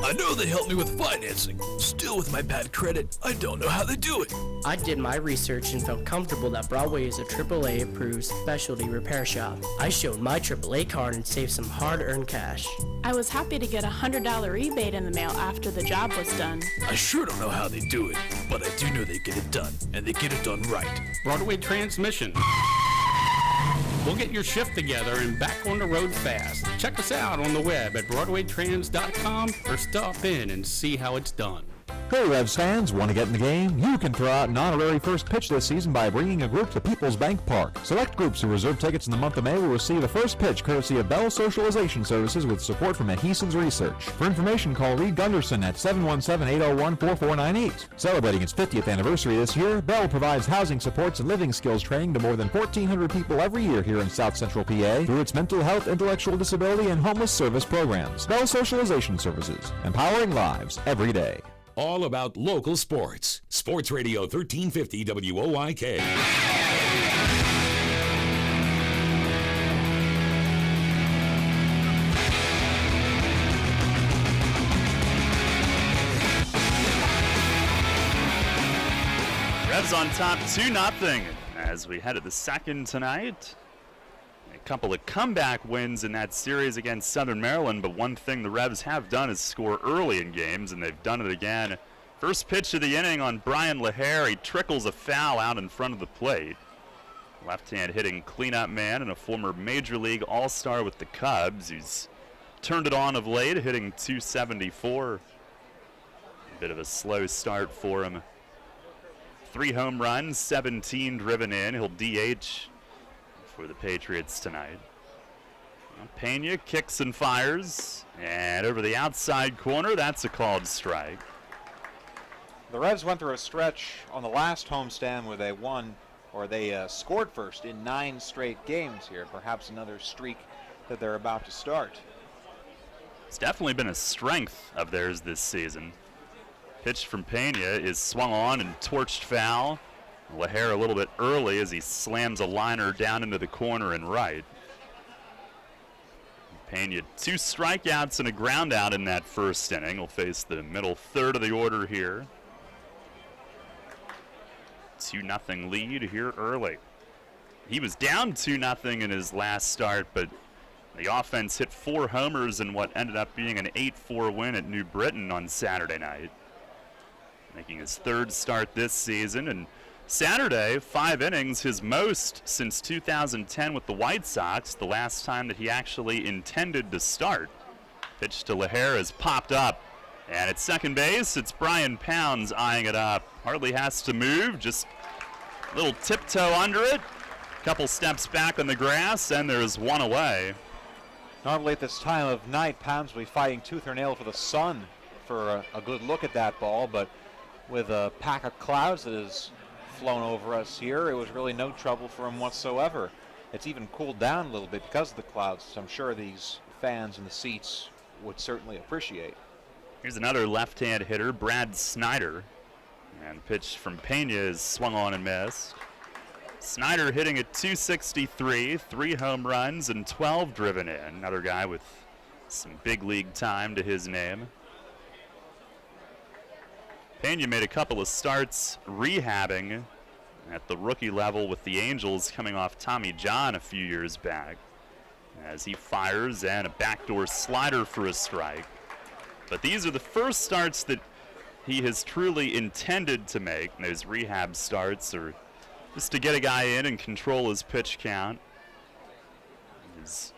I know they helped me with financing. Still, with my bad credit, I don't know how they do it. I did my research and felt comfortable that Broadway is a AAA approved specialty repair shop. I showed my AAA card and saved some hard-earned cash. I was happy to get a $100 rebate in the mail after the job was done. I sure don't know how they do it, but I do know they get it done, and they get it done right. Broadway Transmission. We'll get your shift together and back on the road fast. Check us out on the web at BroadwayTrans.com or stop in and see how it's done. Hey Revs fans, want to get in the game? You can throw out an honorary first pitch this season by bringing a group to People's Bank Park. Select groups who reserve tickets in the month of May will receive a first pitch courtesy of Bell Socialization Services with support from Adheson's Research. For information, call Reed Gunderson at 717-801-4498. Celebrating its 50th anniversary this year, Bell provides housing supports and living skills training to more than 1,400 people every year here in South Central PA through its mental health, intellectual disability, and homeless service programs. Bell Socialization Services, empowering lives every day. All about local sports. Sports Radio 1350 WOIK. Revs on top 2-0 as we head to the second tonight. A couple of comeback wins in that series against Southern Maryland, but one thing the Revs have done is score early in games, and they've done it again. First pitch of the inning on Brian LaHare. He trickles a foul out in front of the plate. Left-hand hitting cleanup man and a former Major League All-Star with the Cubs. He's turned it on of late, hitting .274. A bit of a slow start for him. 3 home runs, 17 driven in. He'll DH for the Patriots tonight. Pena kicks and fires, and over the outside corner, that's a called strike. The Revs went through a stretch on the last homestand where they scored first in 9 straight games here. Perhaps another streak that they're about to start. It's definitely been a strength of theirs this season. Pitch from Pena is swung on and torched foul. LaHare a little bit early as he slams a liner down into the corner and right. Pena 2 strikeouts and a ground out in that first inning. Will face the middle third of the order here. 2-0 lead here early. He was down 2-0 in his last start, but the offense hit 4 homers in what ended up being an 8-4 win at New Britain on Saturday night. Making his 3rd start this season, and Saturday, 5 innings, his most since 2010 with the White Sox, the last time that he actually intended to start. Pitch to LaHare has popped up, and at second base, it's Brian Pounds eyeing it up. Hardly has to move, just a little tiptoe under it, couple steps back on the grass, and there's one away. Normally at this time of night, Pounds will be fighting tooth or nail for the sun for a good look at that ball, but with a pack of clouds that has flown over us here, it was really no trouble for him whatsoever. It's even cooled down a little bit because of the clouds, so I'm sure these fans in the seats would certainly appreciate. Here's another left-hand hitter, Brad Snyder. And pitch from Pena is swung on and missed. Snyder hitting at .263, 3 home runs and 12 driven in. Another guy with some big league time to his name. Pena made a couple of starts rehabbing at the rookie level with the Angels, coming off Tommy John a few years back, as he fires and a backdoor slider for a strike. But these are the first starts that he has truly intended to make. And those rehab starts are just to get a guy in and control his pitch count. His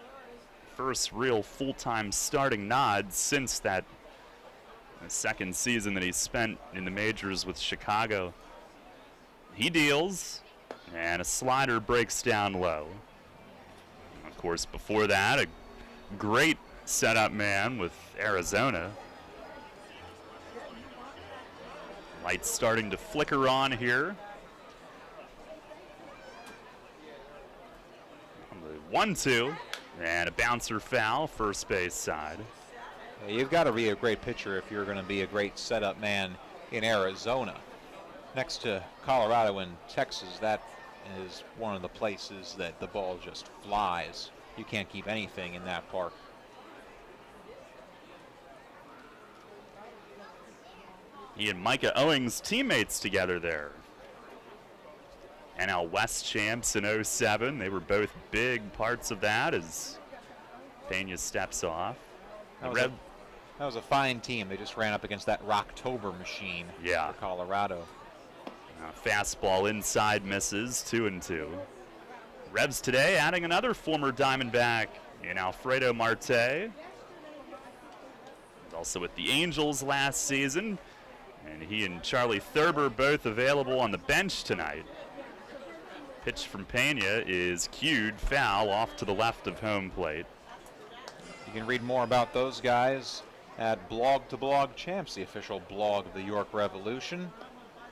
first real full-time starting nod since that second season that he spent in the majors with Chicago. He deals, and a slider breaks down low. Of course, before that, a great setup man with Arizona. Lights starting to flicker on here. 1-2, and a bouncer foul, first base side. You've got to be a great pitcher if you're going to be a great setup man in Arizona. Next to Colorado and Texas, that is one of the places that the ball just flies. You can't keep anything in that park. He and Micah Owings teammates together there. NL West champs in 07. They were both big parts of that as Pena steps off. That was a fine team. They just ran up against that Rocktober machine for Colorado. Fastball inside misses, 2-2. Revs today adding another former Diamondback in Alfredo Marte. Also with the Angels last season. And he and Charlie Thurber both available on the bench tonight. Pitch from Pena is cued, foul off to the left of home plate. You can read more about those guys at Blog to Blog Champs, the official blog of the York Revolution.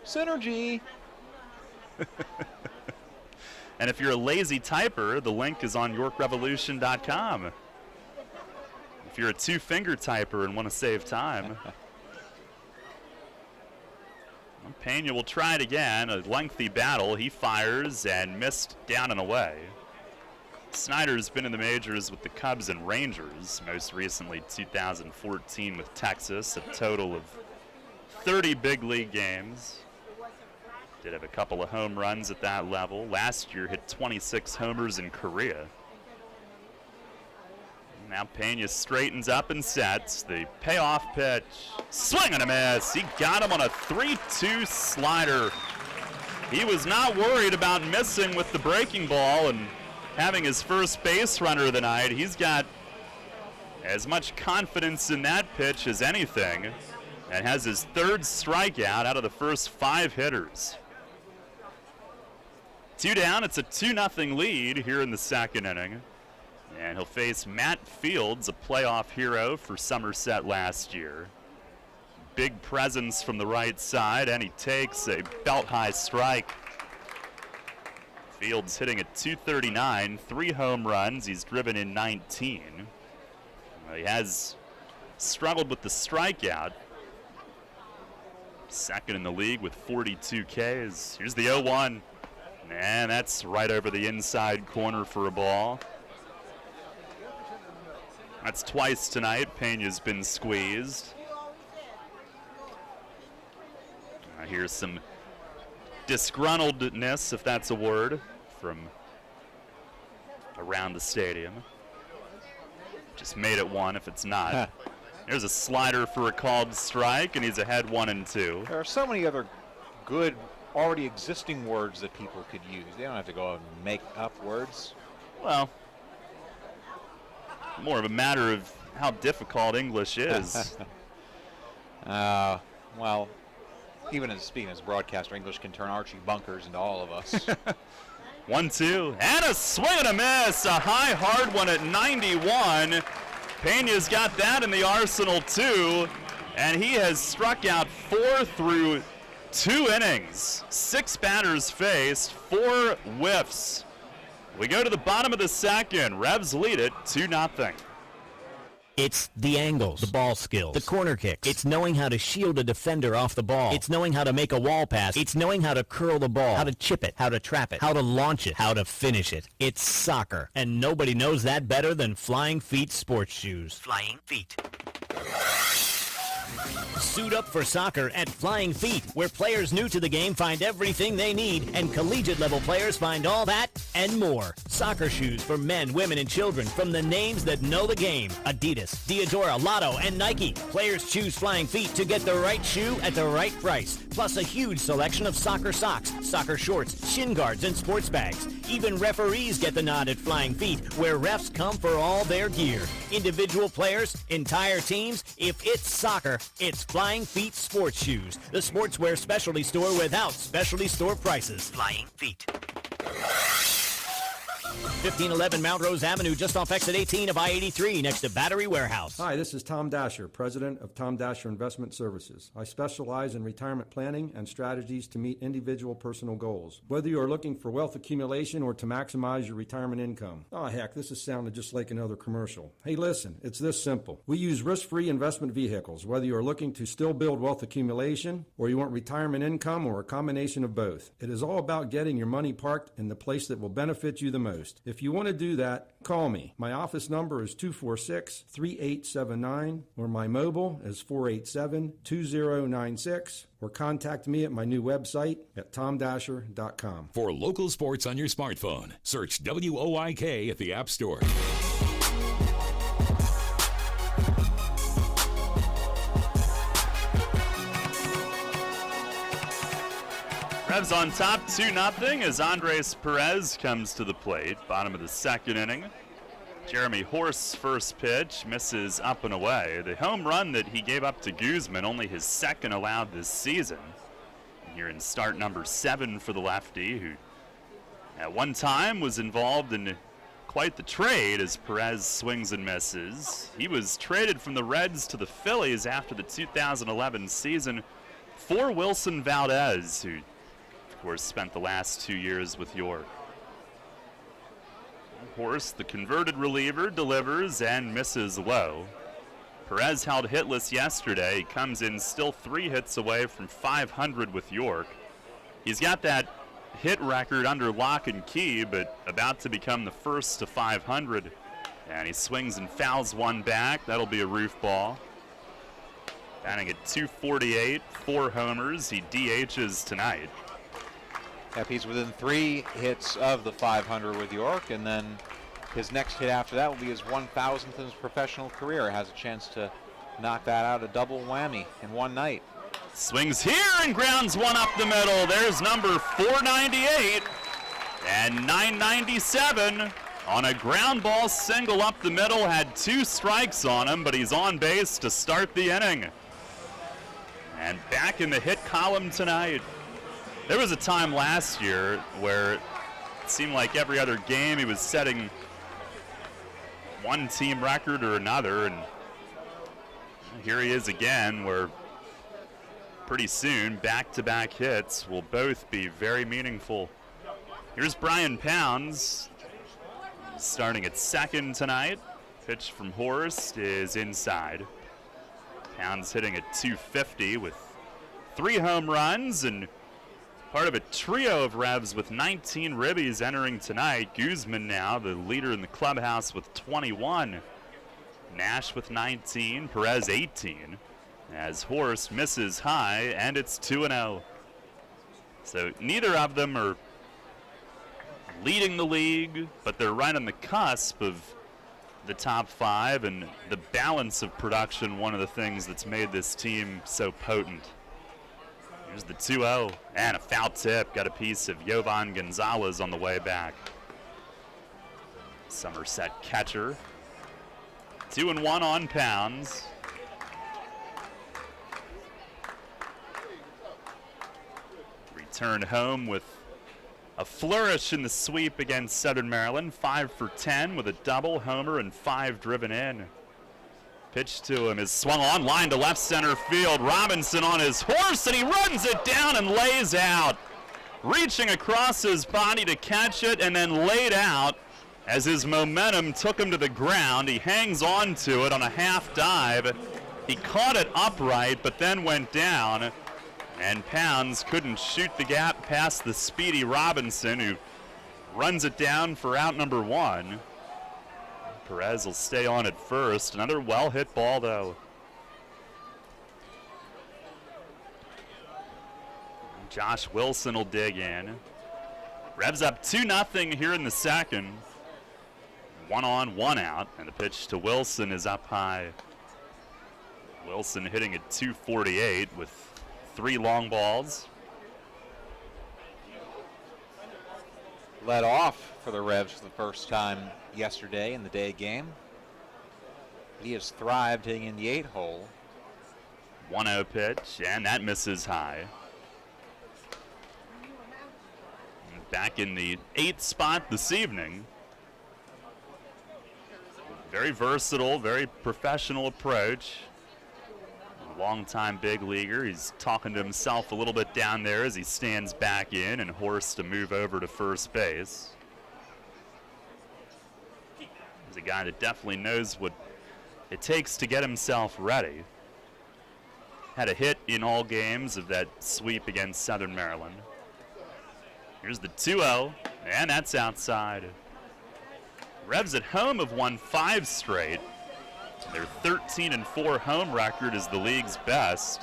Synergy! And if you're a lazy typer, the link is on YorkRevolution.com. If you're a 2-finger typer and want to save time. Pena will try it again, a lengthy battle. He fires and missed down and away. Snyder's been in the majors with the Cubs and Rangers, most recently 2014 with Texas, a total of 30 big league games. Did have a couple of home runs at that level. Last year hit 26 homers in Korea. Now Pena straightens up and sets. The payoff pitch. Swing and a miss. He got him on a 3-2 slider. He was not worried about missing with the breaking ball and having his first base runner of the night. He's got as much confidence in that pitch as anything and has his 3rd strikeout out of the first 5 hitters. 2 down. It's a 2-0 lead here in the second inning. And he'll face Matt Fields, a playoff hero for Somerset last year. Big presence from the right side, and he takes a belt-high strike. Fields hitting at .239, 3 home runs. He's driven in 19. He has struggled with the strikeout. Second in the league with 42 Ks. Here's the 0-1. And that's right over the inside corner for a ball. That's twice tonight. Pena's been squeezed. I hear some disgruntledness, if that's a word, from around the stadium. Just made it one if it's not. There's a slider for a called strike, and he's ahead 1-2. There are so many other good, already existing words that people could use. They don't have to go out and make up words. Well, more of a matter of how difficult English is. Well, even as speaking as a broadcaster, English can turn Archie Bunkers into all of us. 1-2, and a swing and a miss. A high, hard one at 91. Pena's got that in the arsenal, too, and he has struck out 4 through 2 innings. 6 batters faced, 4 whiffs. We go to the bottom of the second. Revs lead it 2-0. It's the angles, the ball skills, the corner kicks. It's knowing how to shield a defender off the ball. It's knowing how to make a wall pass. It's knowing how to curl the ball, how to chip it, how to trap it, how to launch it, how to finish it. It's soccer, and nobody knows that better than Flying Feet sports shoes. Flying Feet. Suit up for soccer at Flying Feet, where players new to the game find everything they need, and collegiate-level players find all that and more. Soccer shoes for men, women, and children from the names that know the game. Adidas, Diadora, Lotto, and Nike. Players choose Flying Feet to get the right shoe at the right price, plus a huge selection of soccer socks, soccer shorts, shin guards, and sports bags. Even referees get the nod at Flying Feet, where refs come for all their gear. Individual players, entire teams, if it's soccer, it's Flying Feet sports shoes, the sportswear specialty store without specialty store prices. Flying Feet. 1511 Mount Rose Avenue, just off exit 18 of I-83, next to Battery Warehouse. Hi, this is Tom Dasher, president of Tom Dasher Investment Services. I specialize in retirement planning and strategies to meet individual personal goals. Whether you are looking for wealth accumulation or to maximize your retirement income. Oh, heck, this is sounding just like another commercial. Hey, listen, it's this simple. We use risk-free investment vehicles, whether you are looking to still build wealth accumulation or you want retirement income or a combination of both. It is all about getting your money parked in the place that will benefit you the most. If you want to do that, call me. My office number is 246-3879, or my mobile is 487-2096, or contact me at my new website at tomdasher.com. For local sports on your smartphone, search WOIK at the App Store. Revs on top 2-0 as Andres Perez comes to the plate. Bottom of the second inning. Jeremy Horst's first pitch misses up and away. The home run that he gave up to Guzman, only his second allowed this season. Here in start number 7 for the lefty, who at one time was involved in quite the trade as Perez swings and misses. He was traded from the Reds to the Phillies after the 2011 season for Wilson Valdez, who of course spent the last 2 years with York. Horst, the converted reliever, delivers and misses low. Perez held hitless yesterday. He comes in still 3 hits away from 500 with York. He's got that hit record under lock and key, but about to become the first to 500. And he swings and fouls one back. That'll be a roof ball. Batting at .248, 4 homers. He DHs tonight. Yep, he's within 3 hits of the 500 with York, and then his next hit after that will be his 1,000th in his professional career. Has a chance to knock that out, a double whammy in one night. Swings here and grounds one up the middle. There's number 498 and 997 on a ground ball single up the middle. Had 2 strikes on him, but he's on base to start the inning. And back in the hit column tonight. There was a time last year where it seemed like every other game he was setting one team record or another, and here he is again, where pretty soon back-to-back hits will both be very meaningful. Here's Brian Pounds starting at second tonight. Pitch from Horst is inside. Pounds hitting at .250 with 3 home runs and part of a trio of Revs with 19 ribbies entering tonight. Guzman now the leader in the clubhouse with 21. Nash with 19, Perez 18. As Horst misses high, and it's 2-0. So neither of them are leading the league, but they're right on the cusp of the top 5, and the balance of production, one of the things that's made this team so potent. Here's the 2-0, and a foul tip. Got a piece of Jovan Gonzalez on the way back. Somerset catcher. 2-1 on Pounds. Returned home with a flourish in the sweep against Southern Maryland. 5 for 10 with a double, homer, and 5 driven in. Pitch to him is swung on, line to left center field. Robinson on his horse, and he runs it down and lays out. Reaching across his body to catch it, and then laid out as his momentum took him to the ground. He hangs on to it on a half dive. He caught it upright, but then went down. And Pounds couldn't shoot the gap past the speedy Robinson, who runs it down for out number 1. Perez will stay on at first. Another well-hit ball, though. Josh Wilson will dig in. Revs up 2-0 here in the second. 1 on, 1 out, and the pitch to Wilson is up high. Wilson hitting at 248 with 3 long balls. Led off for the Revs for the first time yesterday in the day game. He has thrived hitting in the 8-hole. 1-0 pitch, and that misses high. Back in the 8th spot this evening. Very versatile, very professional approach. Longtime big leaguer. He's talking to himself a little bit down there as he stands back in, and Horst to move over to first base. He's a guy that definitely knows what it takes to get himself ready. Had a hit in all games of that sweep against Southern Maryland. Here's the 2-0, and that's outside. Revs at home have won 5 straight. Their 13-4 home record is the league's best,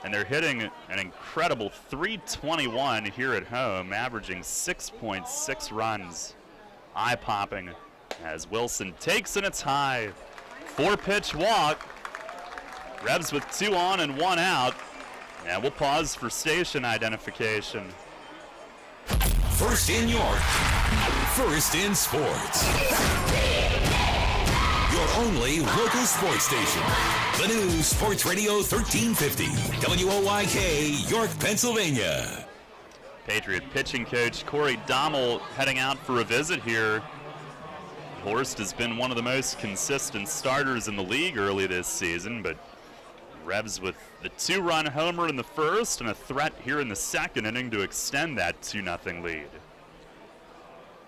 and they're hitting an incredible .321 here at home, averaging 6.6 runs. Eye-popping as Wilson takes, and it's high. 4-pitch walk. Revs with 2 on and 1 out, and we'll pause for station identification. First in York, first in sports. Your only local sports station. The new Sports Radio 1350, WOYK, York, Pennsylvania. Patriot pitching coach Corey Dommel heading out for a visit here. Horst has been one of the most consistent starters in the league early this season, but Revs with the 2-run homer in the first and a threat here in the second inning to extend that 2-0 lead.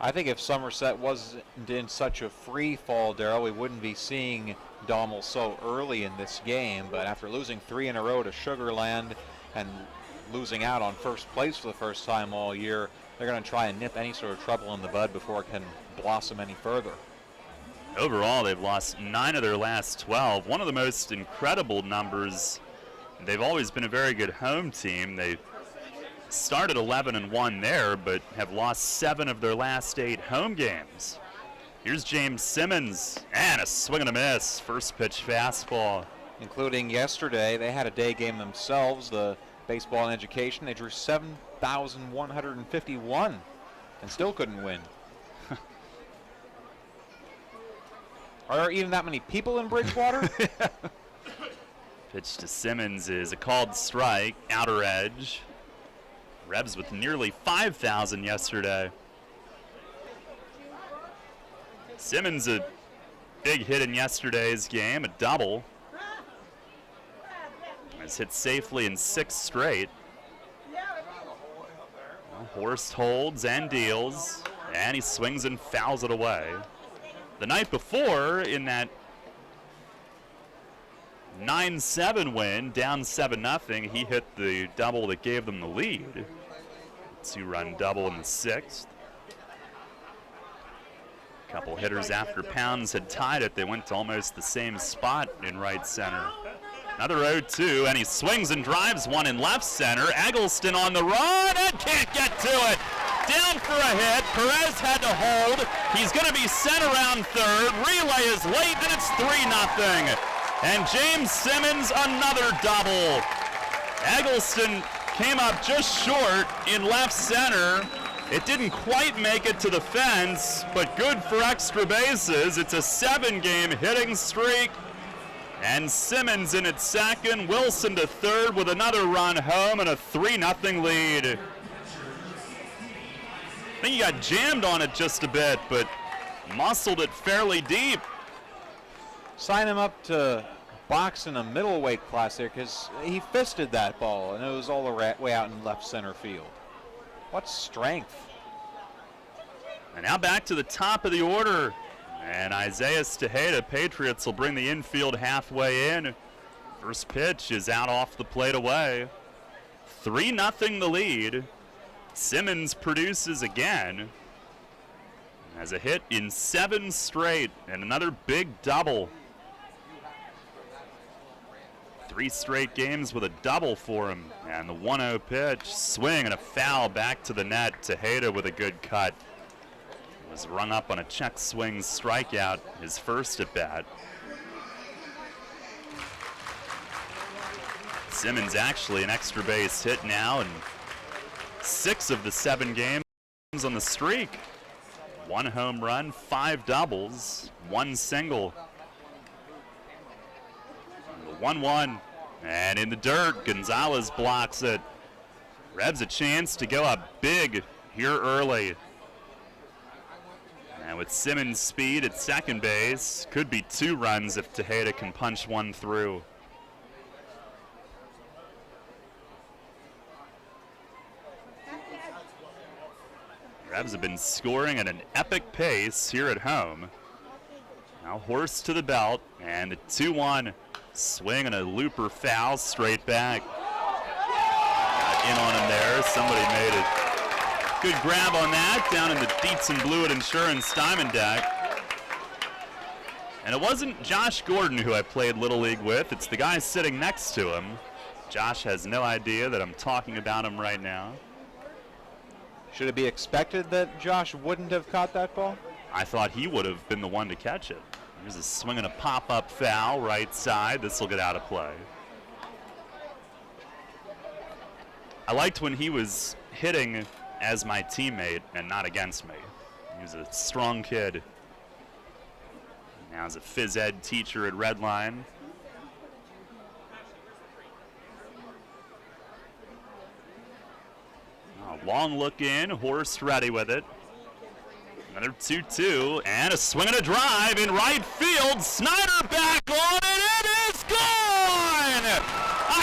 I think if Somerset wasn't in such a free fall, Darryl, we wouldn't be seeing Dommel so early in this game. But after losing 3 in a row to Sugar Land and losing out on first place for the first time all year, they're going to try and nip any sort of trouble in the bud before it can blossom any further. Overall, they've lost 9 of their last 12. One of the most incredible numbers. They've always been a very good home team. They started 11-1 there, but have lost 7 of their last 8 home games. Here's James Simmons, and a swing and a miss. First pitch fastball. Including yesterday, they had a day game themselves, the baseball and education. They drew 7,151 and still couldn't win. Are there even that many people in Bridgewater? Pitch to Simmons is a called strike, outer edge. Revs with nearly 5,000 yesterday. Simmons a big hit in yesterday's game, a double. Has hit safely in 6 straight. Well, Horst holds and deals, and he swings and fouls it away. The night before, in that 9-7 win, down 7-0. He hit the double that gave them the lead. 2-run double in the 6th. Couple hitters after Pounds had tied it. They went to almost the same spot in right center. Another 0-2, and he swings and drives one in left center. Eggleston on the run and can't get to it. Down for a hit. Perez had to hold. He's going to be sent around third. Relay is late, and it's 3-0. And James Simmons, another double. Eggleston came up just short in left center. It didn't quite make it to the fence, but good for extra bases. It's a 7-game hitting streak. And Simmons in at second, Wilson to third with another run home and a 3-0 lead. I think he got jammed on it just a bit, but muscled it fairly deep. Sign him up to box in a middleweight class there, because he fisted that ball, and it was all the way out in left center field. What strength. And now back to the top of the order. And Isaiah Tejeda, Patriots will bring the infield halfway in. First pitch is out off the plate away. 3-0 the lead. Simmons produces again. Has a hit in 7 straight and another big double. 3 straight games with a double for him. And the 1-0 pitch, swing and a foul back to the net. Tejeda with a good cut. Was rung up on a check swing strikeout, his first at bat. Simmons actually an extra base hit now, and 6 of the 7 games on the streak. 1 home run, 5 doubles, 1 single. The 1-1, and in the dirt, Gonzalez blocks it. Revs a chance to go up big here early. And with Simmons' speed at second base, could be 2 runs if Tejeda can punch one through. Revs have been scoring at an epic pace here at home. Now Horst to the belt, and the 2-1 swing and a looper foul straight back. Got in on him there. Somebody made it. Good grab on that down in the Dietz and Blewett Insurance Diamond deck. And it wasn't Josh Gordon who I played Little League with. It's the guy sitting next to him. Josh has no idea that I'm talking about him right now. Should it be expected that Josh wouldn't have caught that ball? I thought he would have been the one to catch it. Here's a swing and a pop-up foul right side. This will get out of play. I liked when he was hitting as my teammate and not against me. He was a strong kid. Now he's a phys ed teacher at Redline. Long look in, Horst ready with it. Another 2-2, and a swing and a drive in right field. Snyder back on it, it is gone!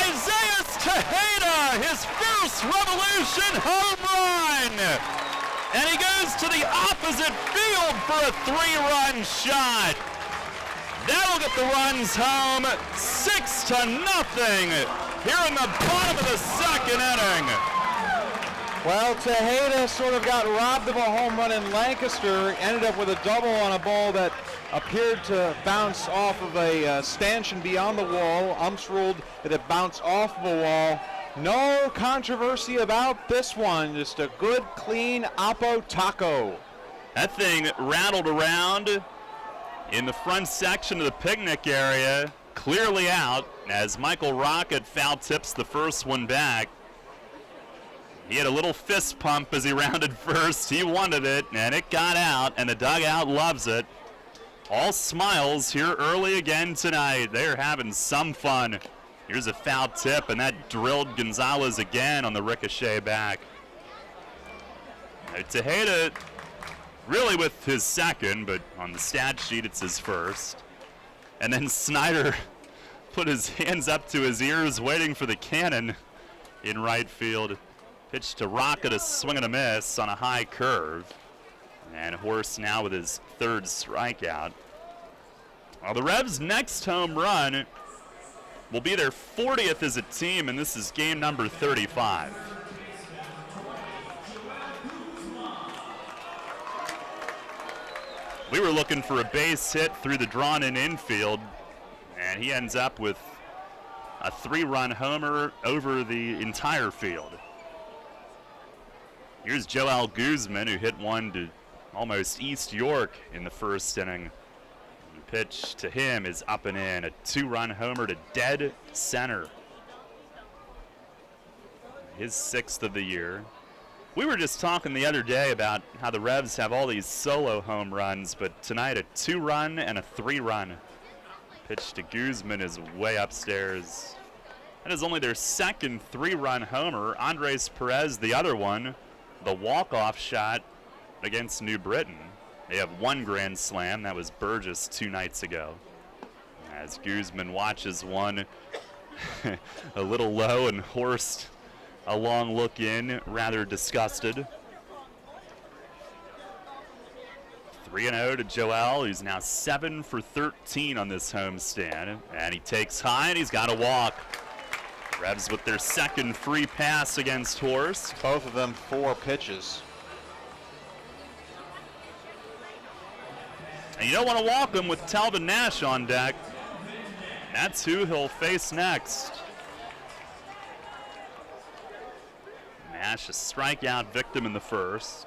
Isaiah Tejeda, his first Revolution home run! And he goes to the opposite field for a 3-run shot. That'll get the runs home, 6-0 here in the bottom of the second inning. Well, Tejeda sort of got robbed of a home run in Lancaster, ended up with a double on a ball that appeared to bounce off of a stanchion beyond the wall. Umps ruled that it bounced off of a wall. No controversy about this one, just a good, clean Oppo taco. That thing rattled around in the front section of the picnic area, clearly out, as Michael Rocket foul tips the first one back. He had a little fist pump as he rounded first. He wanted it, and it got out, and the dugout loves it. All smiles here early again tonight. They're having some fun. Here's a foul tip, and that drilled Gonzalez again on the ricochet back. Tejeda really with his second, but on the stat sheet it's his first. And then Snyder put his hands up to his ears waiting for the cannon in right field. Pitch to Rocket, a swing and a miss on a high curve. And Horst now with his 3rd strikeout. Well, the Revs' next home run will be their 40th as a team, and this is game number 35. We were looking for a base hit through the drawn-in infield, and he ends up with a 3-run homer over the entire field. Here's Joel Guzman, who hit one to almost East York in the first inning. The pitch to him is up and in, a 2-run homer to dead center. His 6th of the year. We were just talking the other day about how the Revs have all these solo home runs, but tonight a 2-run and a 3-run. Pitch to Guzman is way upstairs. That is only their second 3-run homer. Andres Perez, the other one, the walk-off shot against New Britain. They have one grand slam. That was Burgess 2 nights ago. As Guzman watches one a little low and Horst a long look in, rather disgusted. 3-0 to Joel, who's now 7 for 13 on this homestand. And he takes high, and he's got a walk. Revs with their second free pass against Horst. Both of them 4 pitches. And you don't want to walk him with Talvin Nash on deck. That's who he'll face next. Nash, a strikeout victim in the first.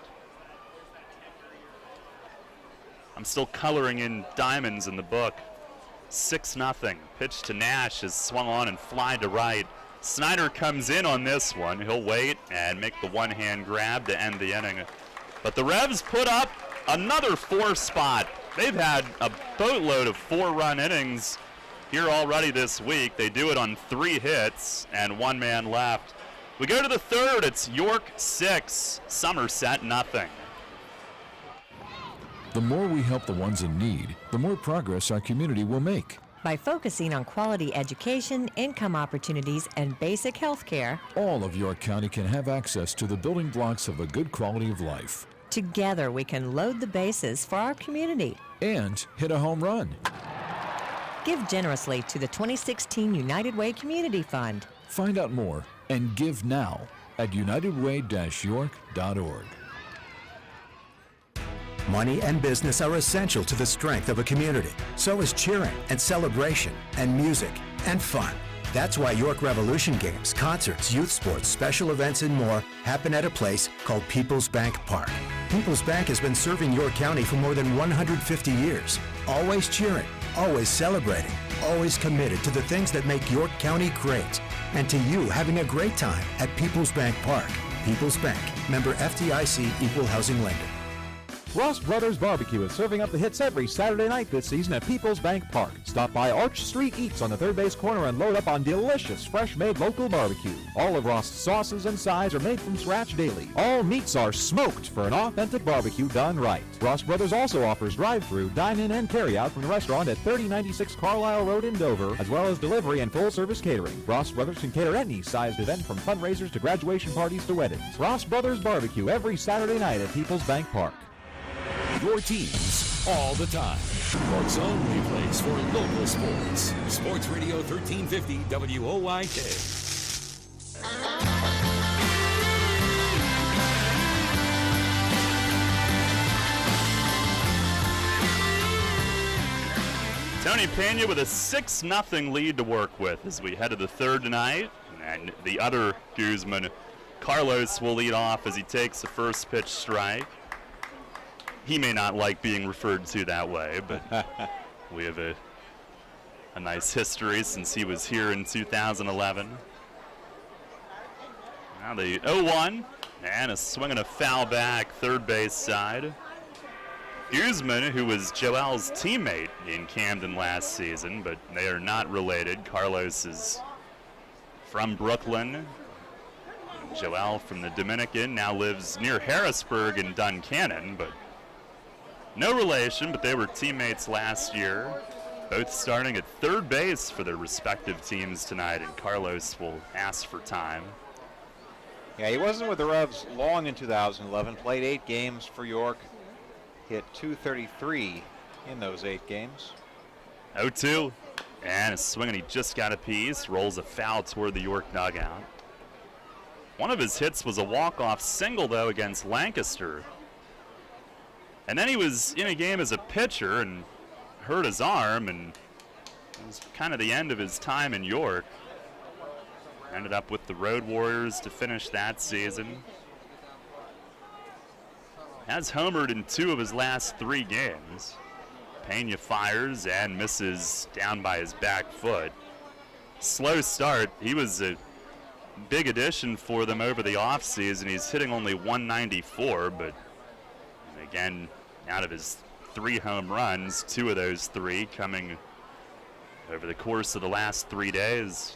I'm still coloring in diamonds in the book. 6-0. Pitch to Nash is swung on and fly to right. Snyder comes in on this one. He'll wait and make the one-hand grab to end the inning. But the Revs put up another 4 spot. They've had a boatload of 4-run innings here already this week. They do it on 3 hits and 1 man left. We go to the third. It's York 6, Somerset nothing. The more we help the ones in need, the more progress our community will make. By focusing on quality education, income opportunities, and basic health care, all of York County can have access to the building blocks of a good quality of life. Together we can load the bases for our community. And hit a home run. Give generously to the 2016 United Way Community Fund. Find out more and give now at unitedway-york.org. Money and business are essential to the strength of a community. So is cheering and celebration and music and fun. That's why York Revolution games, concerts, youth sports, special events, and more happen at a place called People's Bank Park. People's Bank has been serving York County for more than 150 years. Always cheering, always celebrating, always committed to the things that make York County great. And to you having a great time at People's Bank Park. People's Bank, member FDIC, equal housing lender. Ross Brothers Barbecue is serving up the hits every Saturday night this season at People's Bank Park. Stop by Arch Street Eats on the third base corner and load up on delicious, fresh-made local barbecue. All of Ross' sauces and sides are made from scratch daily. All meats are smoked for an authentic barbecue done right. Ross Brothers also offers drive-through, dine-in, and carry-out from the restaurant at 3096 Carlisle Road in Dover, as well as delivery and full-service catering. Ross Brothers can cater any sized event from fundraisers to graduation parties to weddings. Ross Brothers Barbecue every Saturday night at People's Bank Park. Your teams all the time. York's only place for local sports. Sports Radio 1350 WOYK. Tony Pena with a 6-0 lead to work with as we head to the third tonight. And the other Guzman, Carlos, will lead off as he takes the first pitch strike. He may not like being referred to that way, but we have a nice history since he was here in 2011. Now the 0-1, and a swing and a foul back, third base side. Guzman, who was Joel's teammate in Camden last season, but they are not related. Carlos is from Brooklyn. Joel from the Dominican, now lives near Harrisburg in Duncannon, but no relation, but they were teammates last year, both starting at third base for their respective teams tonight, and Carlos will ask for time. Yeah, he wasn't with the Revs long in 2011, played 8 games for York, hit .233 in those 8 games. 0-2. And a swing, and he just got a piece. Rolls a foul toward the York dugout. One of his hits was a walk-off single, though, against Lancaster. And then he was in a game as a pitcher and hurt his arm, and it was kind of the end of his time in York. Ended up with the Road Warriors to finish that season. Has homered in 2 of his last 3 games. Pena fires and misses down by his back foot. Slow start. He was a big addition for them over the offseason. He's hitting only 194, but again, out of his 3 home runs, 2 of those 3 coming over the course of the last 3 days.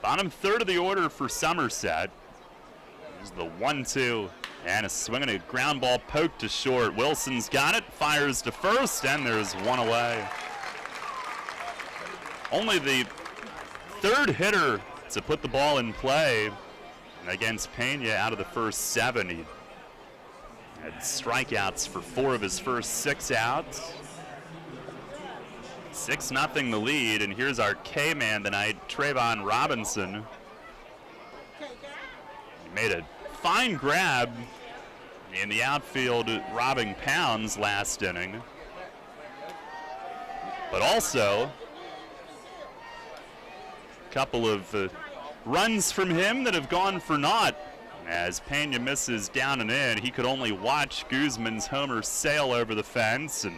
Bottom third of the order for Somerset. There's the 1-2. And a swing and a ground ball poked to short. Wilson's got it, fires to first, and there's one away. Only the 3rd hitter to put the ball in play against Pena out of the first 7. He had strikeouts for 4 of his first 6 outs. 6-0 the lead, and here's our K-man tonight, Trayvon Robinson. He made a fine grab in the outfield, robbing Pounds last inning. But also, a couple of runs from him that have gone for naught. As Pena misses down and in, he could only watch Guzman's homer sail over the fence, and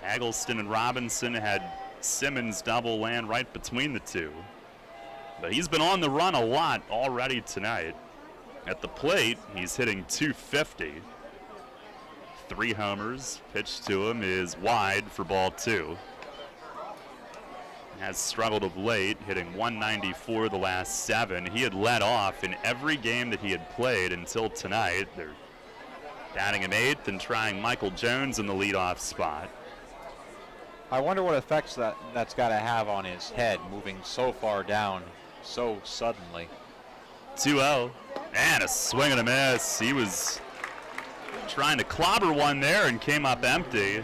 Eggleston and Robinson had Simmons double land right between the two. But he's been on the run a lot already tonight. At the plate, he's hitting .250. 3 homers. Pitch to him is wide for ball 2. Has struggled of late, hitting .194 the last 7. He had led off in every game that he had played until tonight. They're batting him 8th and trying Michael Jones in the leadoff spot. I wonder what effects that's got to have on his head, moving so far down so suddenly. 2-0, and a swing and a miss. He was trying to clobber one there and came up empty.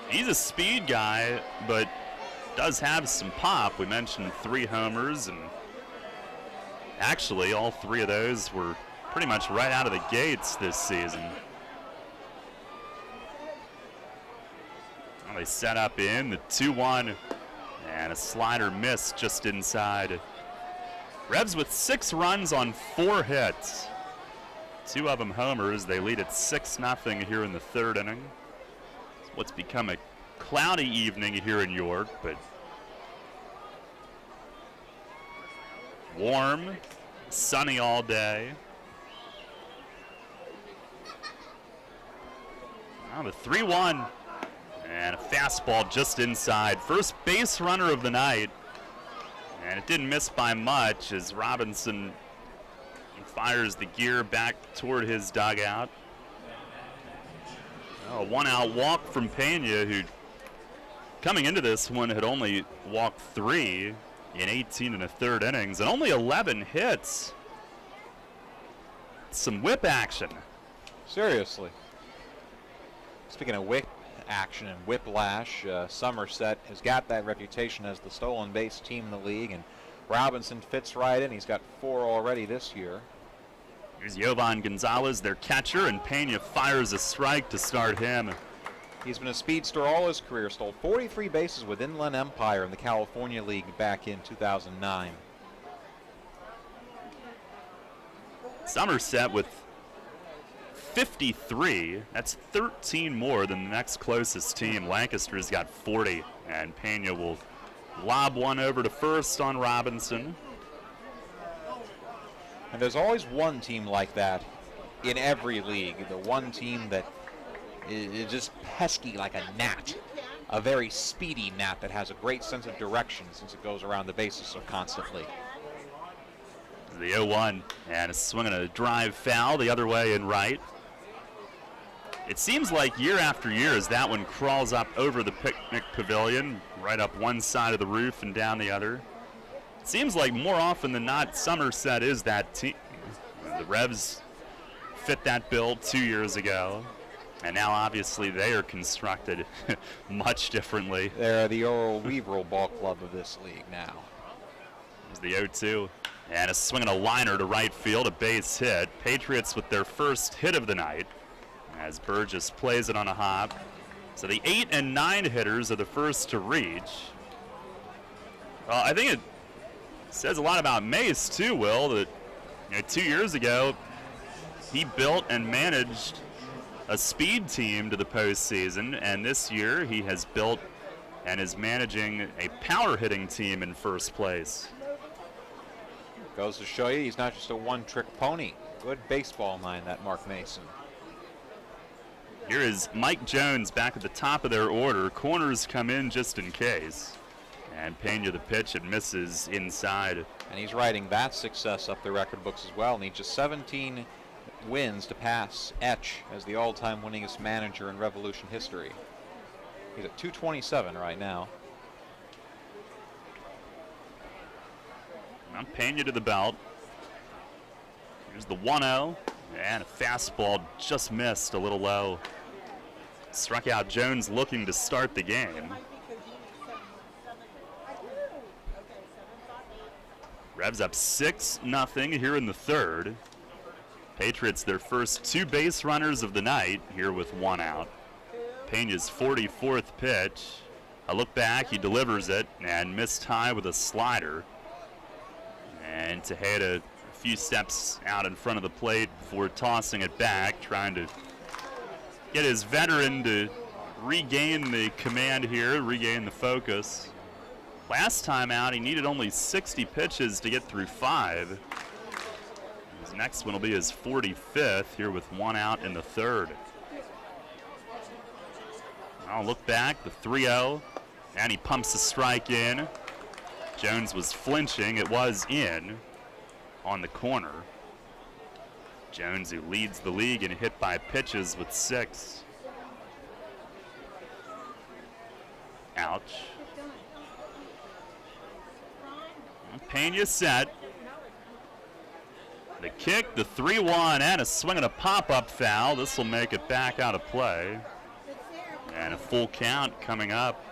He's a speed guy, but does have some pop. We mentioned 3 homers, and actually all 3 of those were pretty much right out of the gates this season. Well, they set up in the 2-1, and a slider missed just inside. Revs with 6 runs on 4 hits. 2 of them homers. They lead at 6-0 here in the 3rd inning. It's what's become a cloudy evening here in York, but warm, sunny all day. Now the 3-1. And a fastball just inside. First base runner of the night. And it didn't miss by much as Robinson fires the gear back toward his dugout. A 1-out walk from Pena, who coming into this one had only walked 3 in 18 1/3 innings and only 11 hits. Some whip action. Seriously. Speaking of whip action and whiplash, Somerset has got that reputation as the stolen base team in the league, and Robinson fits right in. He's got 4 already this year. Here's Jovan Gonzalez, their catcher, and Pena fires a strike to start him. He's been a speedster all his career, stole 43 bases with Inland Empire in the California League back in 2009. Somerset with 53. That's 13 more than the next closest team. Lancaster's got 40, and Pena will lob one over to first on Robinson. And there's always one team like that in every league. The one team that is just pesky like a gnat. A very speedy gnat that has a great sense of direction since it goes around the bases so constantly. The 0-1, and a swing and a drive foul the other way in right. It seems like year after year as that one crawls up over the picnic pavilion, right up one side of the roof and down the other. It seems like more often than not, Somerset is that team. The Revs fit that bill 2 years ago. And now, obviously, they are constructed much differently. They're the Oral Weaverall Ball Club of this league now. There's the 0-2. And a swing and a liner to right field, a base hit. Patriots with their first hit of the night as Burgess plays it on a hop. So the 8 and 9 hitters are the first to reach. Well, I think it says a lot about Mace, too, Will, that 2 years ago he built and managed a speed team to the postseason, and this year he has built and is managing a power hitting team in first place. Goes to show you he's not just a one-trick pony. Good baseball mind, that Mark Mason. Here is Mike Jones back at the top of their order. Corners come in just in case. And Pena the pitch, it misses inside. And he's writing that success up the record books as well. Needs just 17 wins to pass Etch as the all-time winningest manager in Revolution history. He's at 227 right now. Now Pena to the belt. Here's the 1-0. And a fastball just missed a little low. Struck out Jones looking to start the game. Revs up 6-0 here in the third. Patriots their first 2 base runners of the night here with 1 out. Pena's 44th pitch. A look back, he delivers it and missed high with a slider. And Tejeda a few steps out in front of the plate before tossing it back, trying to get his veteran to regain the command here, regain the focus. Last time out, he needed only 60 pitches to get through 5. His next one will be his 45th here with 1 out in the third. I'll look back, the 3-0, and he pumps a strike in. Jones was flinching, it was in on the corner. Jones, who leads the league in hit by pitches with 6. Ouch. Pena set. The kick, the 3-1, and a swing and a pop-up foul. This will make it back out of play. And a full count coming up.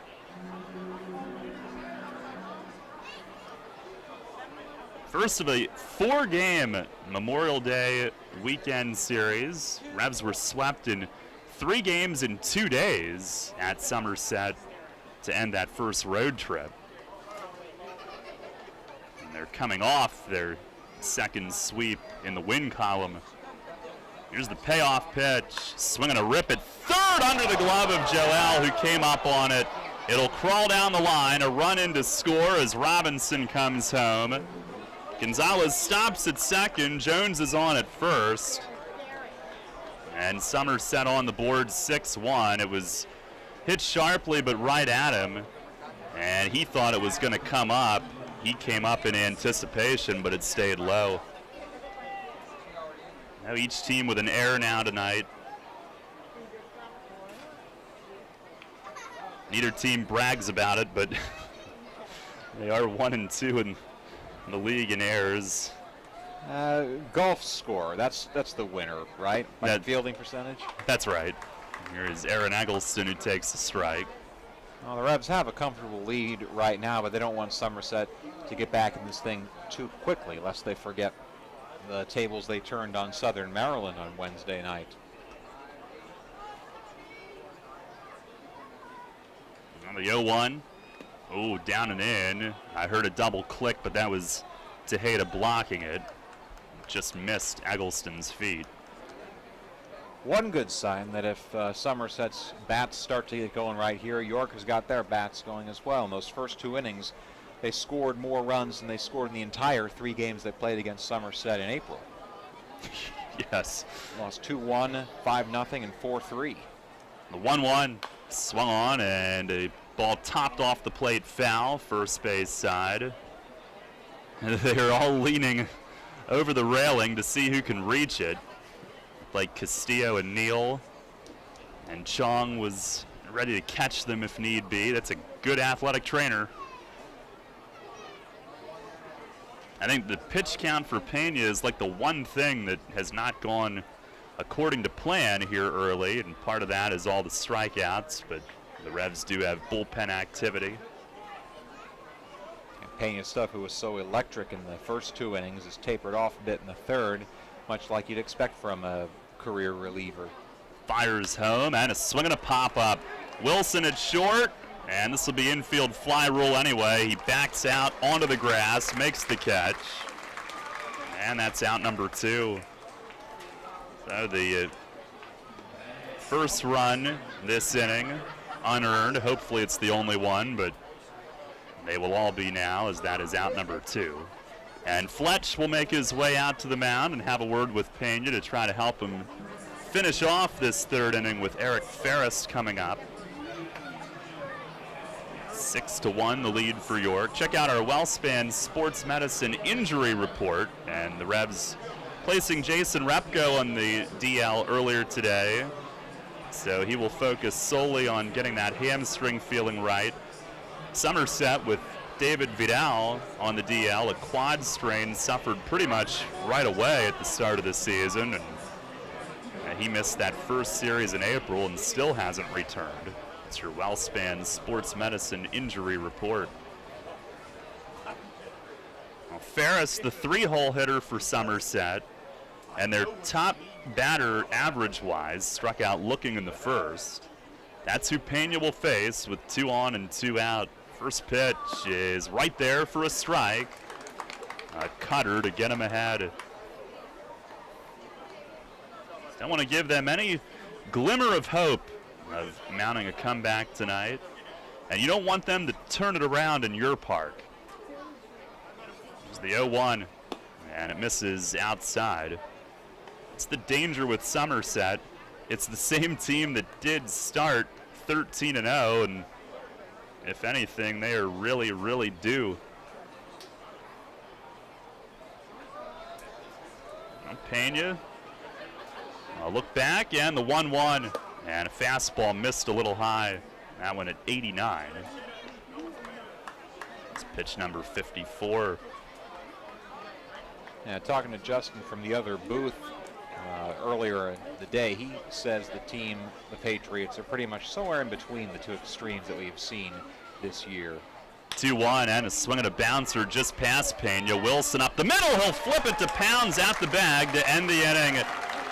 First of a 4-game Memorial Day weekend series. Revs were swept in 3 games in 2 days at Somerset to end that first road trip. And they're coming off their second sweep in the win column. Here's the payoff pitch. Swinging a rip at third under the glove of Joel, who came up on it. It'll crawl down the line, a run in to score as Robinson comes home. Gonzalez stops at second. Jones is on at first. And Somerset on the board 6-1. It was hit sharply but right at him. And he thought it was going to come up. He came up in anticipation, but it stayed low. Now each team with an error now tonight. Neither team brags about it, but they are 1-2 in the league in errors. Golf score, that's the winner, right? By fielding percentage? That's right. Here is Aaron Eggleston, who takes the strike. Well, the Revs have a comfortable lead right now, but they don't want Somerset to get back in this thing too quickly, lest they forget the tables they turned on Southern Maryland on Wednesday night. On the 0-1. Oh, down and in. I heard a double click, but that was Tejeda blocking it. Just missed Eggleston's feet. One good sign that if Somerset's bats start to get going right here, York has got their bats going as well. In those first 2 innings, they scored more runs than they scored in the entire 3 games they played against Somerset in April. Yes. Lost 2-1, 5-0, and 4-3. The 1-1 swung on, and a ball topped off the plate foul, first base side. And they're all leaning over the railing to see who can reach it. Like Castillo and Neal. And Chong was ready to catch them if need be. That's a good athletic trainer. I think the pitch count for Pena is like the one thing that has not gone according to plan here early, and part of that is all the strikeouts, but the Revs do have bullpen activity. And Pena Stuff, who was so electric in the first 2 innings, has tapered off a bit in the third, much like you'd expect from a career reliever. Fires home, and a swing and a pop-up. Wilson at short, and this will be infield fly rule anyway. He backs out onto the grass, makes the catch, and that's out number 2. So the first run this inning, unearned. Hopefully it's the only one, but they will all be now, as that is out number 2. And Fletch will make his way out to the mound and have a word with Pena to try to help him finish off this third inning, with Eric Ferris coming up. 6-1 the lead for York. Check out our WellSpan Sports Medicine injury report, and the Revs placing Jason Repko on the DL earlier today. So he will focus solely on getting that hamstring feeling right. Somerset with David Vidal on the DL, a quad strain suffered pretty much right away at the start of the season, and he missed that first series in April and still hasn't returned. It's your WellSpan Sports Medicine injury report. Well, Ferris, the 3-hole hitter for Somerset, and their top batter average-wise, struck out looking in the first. That's who Pena will face with 2 on and 2 out. First pitch is right there for a strike. A cutter to get him ahead. Don't want to give them any glimmer of hope of mounting a comeback tonight. And you don't want them to turn it around in your park. It's the 0-1, and it misses outside. It's the danger with Somerset. It's the same team that did start 13-0, and if anything, they are really, really due. Pena. I'll look back, and the 1-1. And a fastball missed a little high. That one at 89. It's pitch number 54. Yeah, talking to Justin from the other booth earlier in the day, he says the team, the Patriots, are pretty much somewhere in between the 2 extremes that we've seen this year. 2-1, and a swing and a bouncer just past Pena. Wilson up the middle. He'll flip it to Pounds at the bag to end the inning.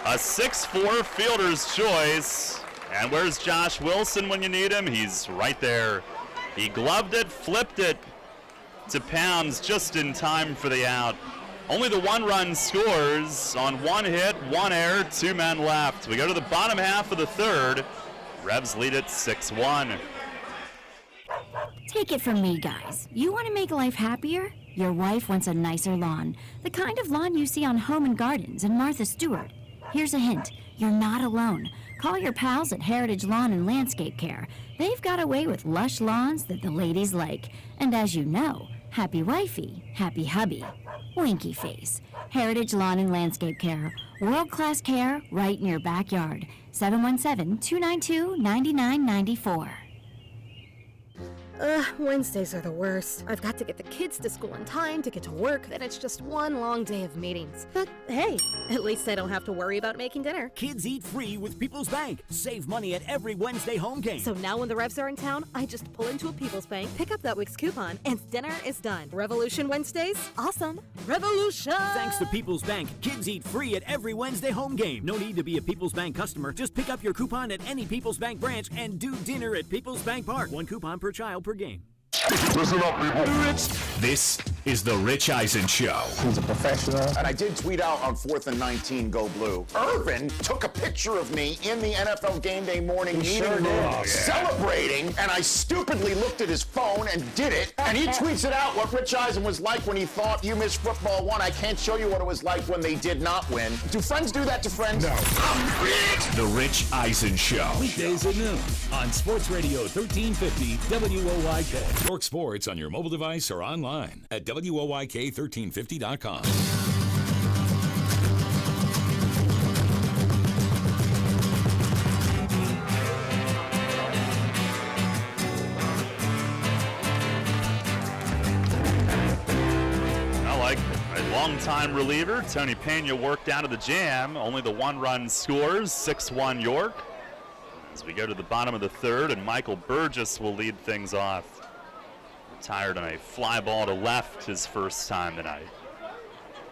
A 6-4 fielder's choice. And where's Josh Wilson when you need him? He's right there. He gloved it, flipped it to Pounds just in time for the out. Only the 1 run scores on 1 hit, 1 error, 2 men left. We go to the bottom half of the third. Revs lead it 6-1. Take it from me, guys. You want to make life happier? Your wife wants a nicer lawn. The kind of lawn you see on Home & Gardens and Martha Stewart. Here's a hint. You're not alone. Call your pals at Heritage Lawn and Landscape Care. They've got a way with lush lawns that the ladies like. And as you know, happy wifey, happy hubby. Winky face. Heritage Lawn and Landscape Care. World-class care right in your backyard. 717-292-9994. Wednesdays are the worst. I've got to get the kids to school in time to get to work, then it's just one long day of meetings. But hey, at least I don't have to worry about making dinner. Kids eat free with People's Bank. Save money at every Wednesday home game. So now when the Revs are in town, I just pull into a People's Bank, pick up that week's coupon, and dinner is done. Revolution Wednesdays? Awesome. Revolution! Thanks to People's Bank, kids eat free at every Wednesday home game. No need to be a People's Bank customer. Just pick up your coupon at any People's Bank branch and do dinner at People's Bank Park. 1 coupon per child per game. Listen up, people. This is the Rich Eisen Show. He's a professional. And I did tweet out on 4th and 19, go blue. Irvin took a picture of me in the NFL Game Day morning meeting room celebrating, and I stupidly looked at his phone and did it. And he tweets it out what Rich Eisen was like when he thought You Miss Football won. I can't show you what it was like when they did not win. Do friends do that to friends? No. The Rich Eisen Show. Weekdays at noon on Sports Radio 1350 WOYK. York Sports on your mobile device or online at WOYK1350.com. Long-time reliever Tony Pena worked out of the jam. Only the 1-run scores, 6-1 York. As we go to the bottom of the third, and Michael Burgess will lead things off. Retired on a fly ball to left his first time tonight.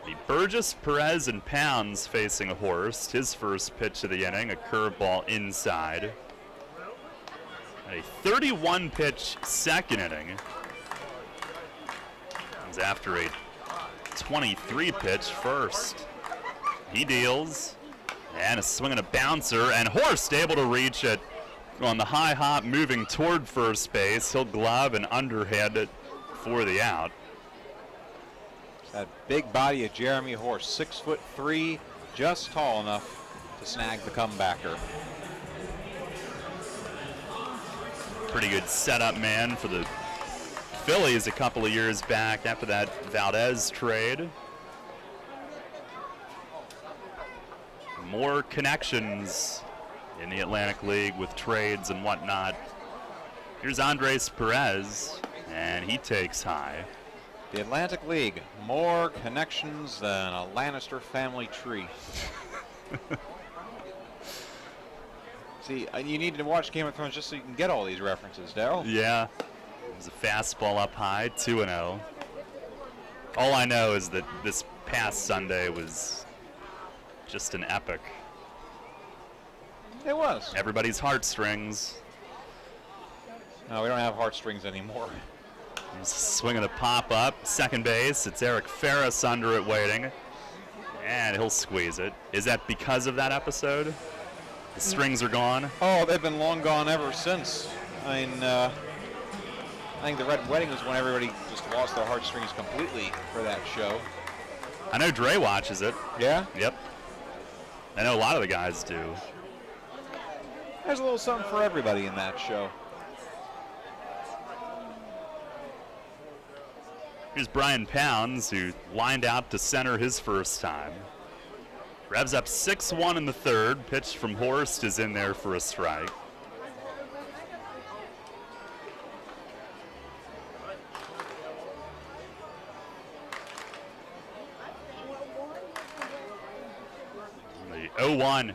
The Burgess, Perez, and Pounds facing Horst. His first pitch of the inning, a curveball inside. A 31-pitch second inning. Comes after a 23-pitch first. He deals, and a swing and a bouncer, and Horst able to reach it on the high hop, moving toward first base. He'll glove and underhand it for the out. That big body of Jeremy Horst, 6'3", just tall enough to snag the comebacker. Pretty good setup man for the Phillies a couple of years back after that Valdez trade. More connections in the Atlantic League with trades and whatnot. Here's Andres Perez, and he takes high. The Atlantic League, more connections than a Lannister family tree. See, you need to watch Game of Thrones just so you can get all these references, Daryl. Yeah. It was a fastball up high, 2-0. All I know is that this past Sunday was just an epic. It was. Everybody's heartstrings. No, we don't have heartstrings anymore. Swinging a pop up, second base. It's Eric Ferris under it waiting. And he'll squeeze it. Is that because of that episode? The strings are gone? Oh, they've been long gone ever since. I mean, I think the Red Wedding was when everybody just lost their heartstrings completely for that show. I know Dre watches it. Yeah? Yep. I know a lot of the guys do. There's a little something for everybody in that show. Here's Brian Pounds, who lined out to center his first time. Revs up 6-1 in the third. Pitch from Horst is in there for a strike. The 0-1.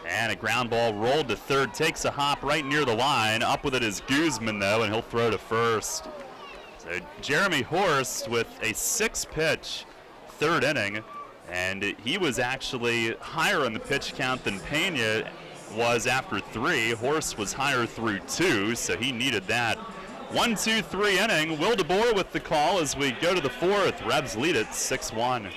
And a ground ball rolled to third. Takes a hop right near the line. Up with it is Guzman, though, and he'll throw to first. So Jeremy Horst with a 6-pitch third inning, and he was actually higher on the pitch count than Pena was after 3. Horst was higher through 2, so he needed that. 1-2-3 inning. Will DeBoer with the call as we go to the fourth. Revs lead it 6-1.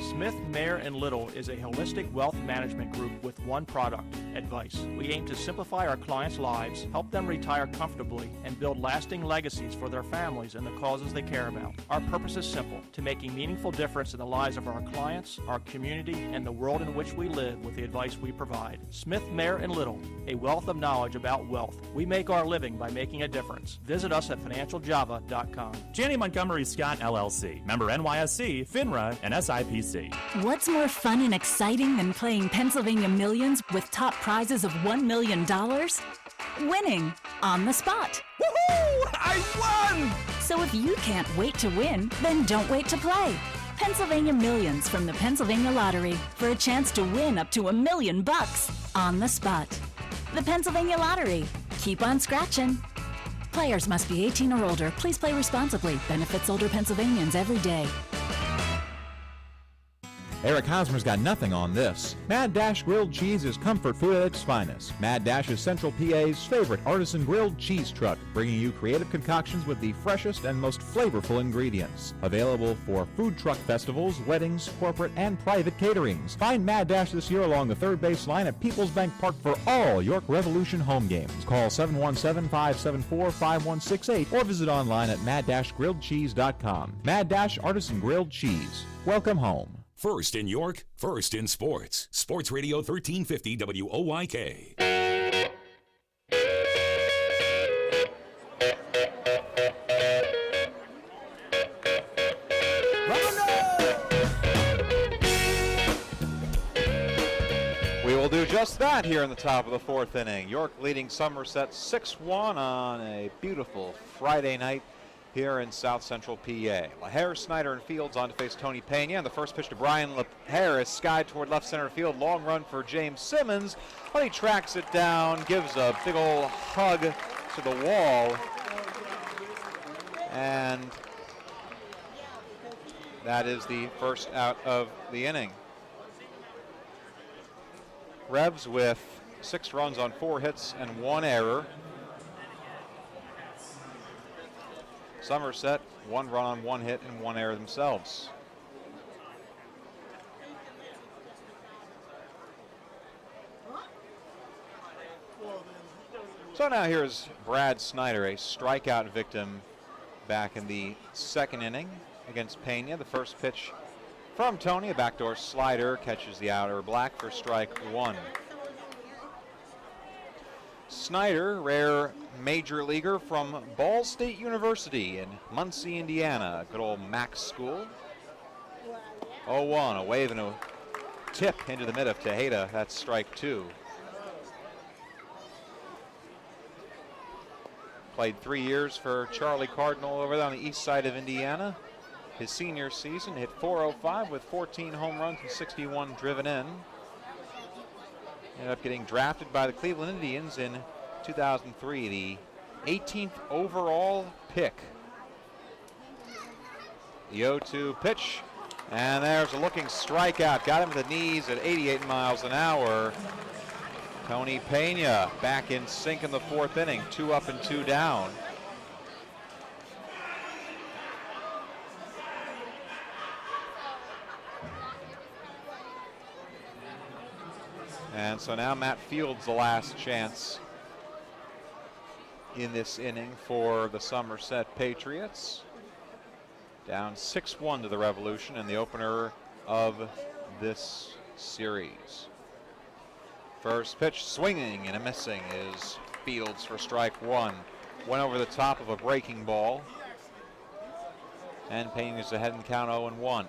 Smith, Mayer & Little is a holistic wealth management group with one product, advice. We aim to simplify our clients' lives, help them retire comfortably, and build lasting legacies for their families and the causes they care about. Our purpose is simple, to make a meaningful difference in the lives of our clients, our community, and the world in which we live with the advice we provide. Smith, Mayer & Little, a wealth of knowledge about wealth. We make our living by making a difference. Visit us at financialjava.com. Janney Montgomery Scott LLC, member NYSE, FINRA, and SIPC. What's more fun and exciting than playing Pennsylvania Millions with top prizes of $1 million? Winning on the spot. Woohoo! I won! So if you can't wait to win, then don't wait to play. Pennsylvania Millions from the Pennsylvania Lottery for a chance to win up to $1 million on the spot. The Pennsylvania Lottery. Keep on scratching. Players must be 18 or older. Please play responsibly. Benefits older Pennsylvanians every day. Eric Hosmer's got nothing on this. Mad Dash Grilled Cheese is comfort food at its finest. Mad Dash is Central PA's favorite artisan grilled cheese truck, bringing you creative concoctions with the freshest and most flavorful ingredients. Available for food truck festivals, weddings, corporate, and private caterings. Find Mad Dash this year along the third base line at Peoples Bank Park for all York Revolution home games. Call 717-574-5168 or visit online at mad-grilledcheese.com. Mad Dash Artisan Grilled Cheese. Welcome home. First in York, first in sports. Sports Radio 1350 WOYK. We will do just that here in the top of the fourth inning. York leading Somerset 6-1 on a beautiful Friday night here in South Central PA. LaHarris, Snyder, and Fields on to face Tony Pena. And the first pitch to Brian LaHarris, skied toward left center field. Long run for James Simmons, but he tracks it down, gives a big old hug to the wall. And that is the first out of the inning. Revs with 6 runs on 4 hits and 1 error. Somerset, 1 run on 1 hit and 1 error themselves. So now here's Brad Snyder, a strikeout victim back in the 2nd inning against Pena. The first pitch from Tony, a backdoor slider, catches the outer black for strike 1. Snyder, rare major leaguer from Ball State University in Muncie, Indiana. Good old Mac school. 0-1, a wave and a tip into the mid of Tejeda. That's strike 2. Played 3 years for Charlie Cardinal over there on the east side of Indiana. His senior season hit .405 with 14 home runs and 61 driven in. Ended up getting drafted by the Cleveland Indians in 2003, the 18th overall pick. The 0-2 pitch, and there's a looking strikeout. Got him to the knees at 88 miles an hour. Tony Pena back in sync in the 4th inning, 2 up and 2 down. And so now Matt Fields the last chance in this inning for the Somerset Patriots. Down 6-1 to the Revolution in the opener of this series. First pitch swinging and a missing is Fields for strike 1. Went over the top of a breaking ball. And Payne is ahead in count 0-1.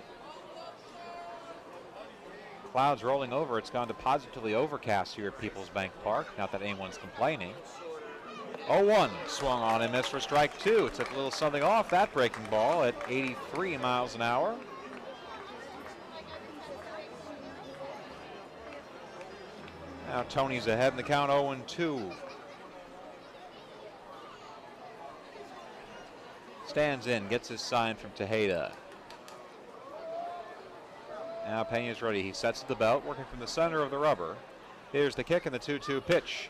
Clouds rolling over. It's gone to positively overcast here at Peoples Bank Park. Not that anyone's complaining. 0-1 swung on and missed for strike 2. Took a little something off that breaking ball at 83 miles an hour. Now Tony's ahead in the count 0-2. Stands in, gets his sign from Tejeda. Now Pena's ready. He sets the belt, working from the center of the rubber. Here's the kick and the 2-2 pitch.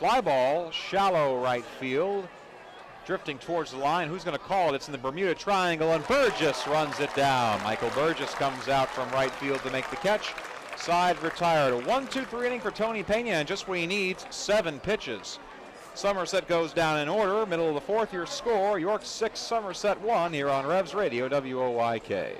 Fly ball, shallow right field. Drifting towards the line. Who's going to call it? It's in the Bermuda Triangle, and Burgess runs it down. Michael Burgess comes out from right field to make the catch. Side retired. A 1-2-3 inning for Tony Pena, and just what he needs, 7 pitches. Somerset goes down in order. Middle of the 4th, your score, York 6, Somerset 1, here on Revs Radio, WOYK.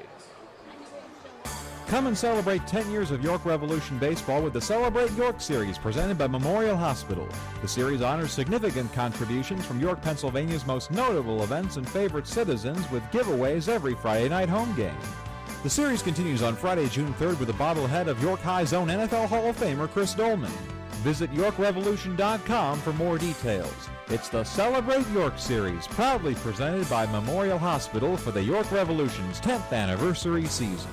Come and celebrate 10 years of York Revolution baseball with the Celebrate York Series presented by Memorial Hospital. The series honors significant contributions from York, Pennsylvania's most notable events and favorite citizens with giveaways every Friday night home game. The series continues on Friday, June 3rd with a bobblehead of York High Zone NFL Hall of Famer Chris Dolman. Visit YorkRevolution.com for more details. It's the Celebrate York Series, proudly presented by Memorial Hospital for the York Revolution's 10th anniversary season.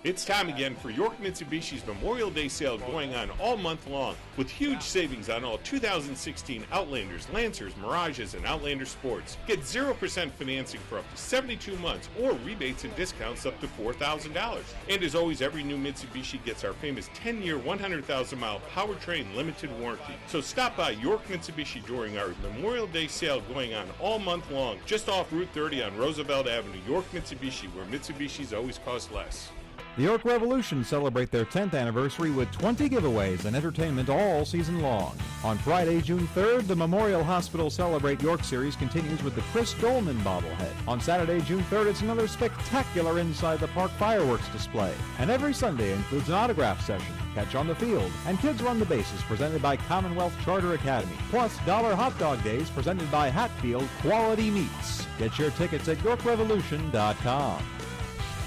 It's time again for York Mitsubishi's Memorial Day sale going on all month long with huge savings on all 2016 Outlanders, Lancers, Mirages, and Outlander Sports. Get 0% financing for up to 72 months or rebates and discounts up to $4,000. And as always, every new Mitsubishi gets our famous 10-year, 100,000-mile powertrain limited warranty. So stop by York Mitsubishi during our Memorial Day sale going on all month long just off Route 30 on Roosevelt Avenue, York Mitsubishi, where Mitsubishis always cost less. The York Revolution celebrate their 10th anniversary with 20 giveaways and entertainment all season long. On Friday, June 3rd, the Memorial Hospital Celebrate York Series continues with the Chris Dolman bobblehead. On Saturday, June 3rd, it's another spectacular Inside the Park fireworks display. And every Sunday includes an autograph session, Catch on the Field, and Kids Run the Bases presented by Commonwealth Charter Academy. Plus, Dollar Hot Dog Days presented by Hatfield Quality Meats. Get your tickets at YorkRevolution.com.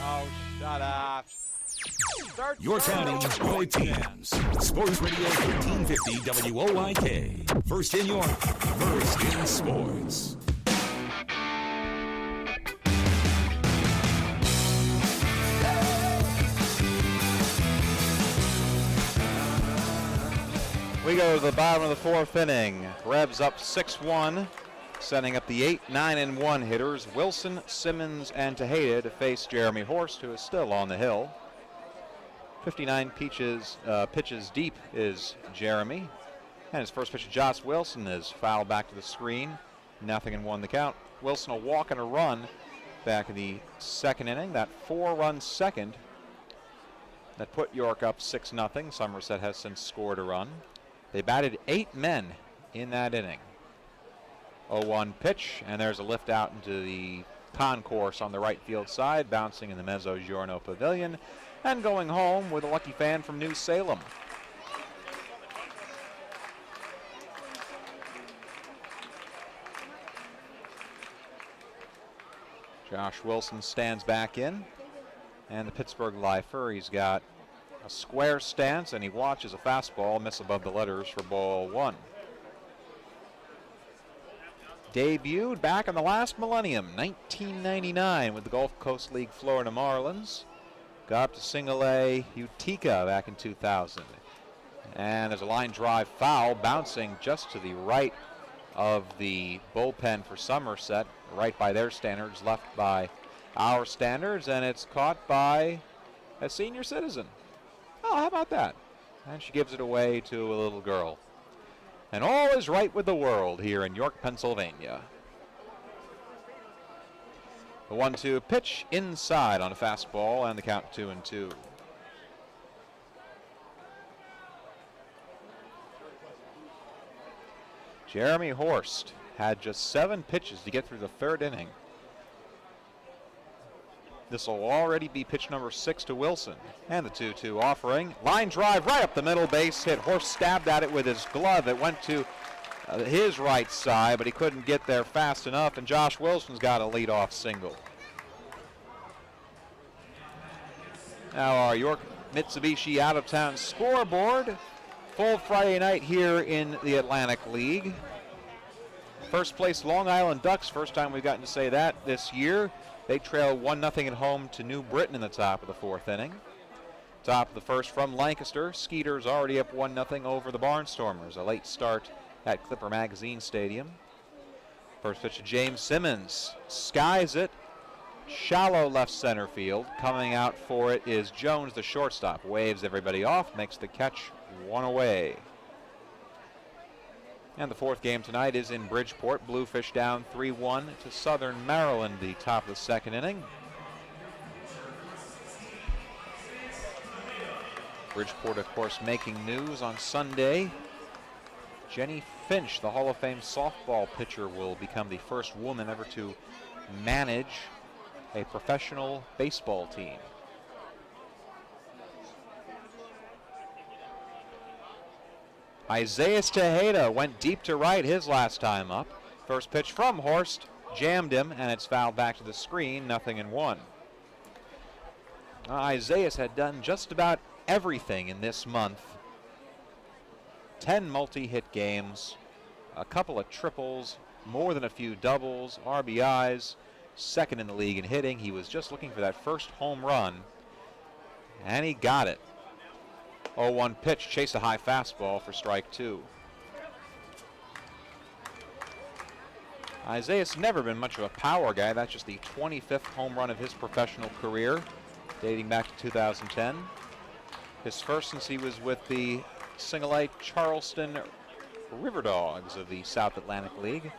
Oh, shut up. Your county, your teams. Sports Radio 1350 WOYK. First in York, first in sports. We go to the bottom of the fourth inning. Revs up 6-1, setting up the 8, 9, and 1 hitters, Wilson, Simmons, and Tejeda to face Jeremy Horst, who is still on the hill. 59 pitches deep is Jeremy. And his first pitch to Josh Wilson is fouled back to the screen. 0-1 the count. Wilson a walk and a run back in the second inning. That 4-run second that put York up 6-0. Somerset has since scored a run. They batted 8 men in that inning. 0-1 pitch, and there's a lift out into the concourse on the right field side, bouncing in the Mezzogiorno Pavilion, and going home with a lucky fan from New Salem. Josh Wilson stands back in, and the Pittsburgh lifer, he's got a square stance, and he watches a fastball miss above the letters for ball 1. Debuted back in the last millennium, 1999, with the Gulf Coast League Florida Marlins. Got up to single A Utica back in 2000. And there's a line drive foul bouncing just to the right of the bullpen for Somerset, right by their standards, left by our standards, and it's caught by a senior citizen. Oh, how about that? And she gives it away to a little girl. And all is right with the world here in York, Pennsylvania. The 1-2 pitch inside on a fastball, and the count 2-2. Jeremy Horst had just 7 pitches to get through the third inning. This will already be pitch number 6 to Wilson. And the 2-2 offering. Line drive right up the middle, base hit. Horst stabbed at it with his glove. It went to his right side, but he couldn't get there fast enough, and Josh Wilson's got a leadoff single. Now our York Mitsubishi out-of-town scoreboard. Full Friday night here in the Atlantic League. First place Long Island Ducks, first time we've gotten to say that this year. They trail 1-0 at home to New Britain in the top of the fourth inning. Top of the first from Lancaster. Skeeters already up 1-0 over the Barnstormers. A late start at Clipper Magazine Stadium. First pitch to James Simmons. Skies it. Shallow left center field. Coming out for it is Jones, the shortstop. Waves everybody off. Makes the catch, 1 away. And the fourth game tonight is in Bridgeport. Bluefish down 3-1 to Southern Maryland, the top of the second inning. Bridgeport, of course, making news on Sunday. Jenny Finch, the Hall of Fame softball pitcher, will become the first woman ever to manage a professional baseball team. Isaiah Tejeda went deep to right his last time up. First pitch from Horst, jammed him, and it's fouled back to the screen, 0-1. Isaiah had done just about everything in this month. 10 multi-hit games, a couple of triples, more than a few doubles, RBIs, second in the league in hitting. He was just looking for that first home run, and he got it. 0-1 pitch, chase a high fastball for strike 2. Isaiah's never been much of a power guy. That's just the 25th home run of his professional career, dating back to 2010. His first since he was with the single-A Charleston River Dogs of the South Atlantic League.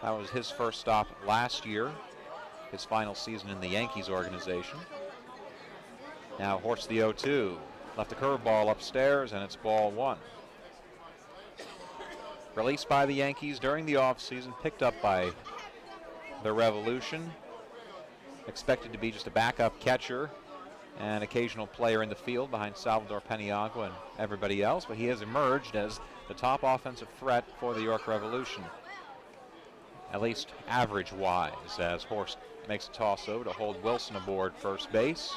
That was his first stop last year, his final season in the Yankees organization. Now Horst the 0-2. Left a curveball upstairs, and it's ball 1. Released by the Yankees during the offseason, picked up by the Revolution. Expected to be just a backup catcher and occasional player in the field behind Salvador Paniagua and everybody else, but he has emerged as the top offensive threat for the York Revolution, at least average-wise, as Horst makes a toss over to hold Wilson aboard first base.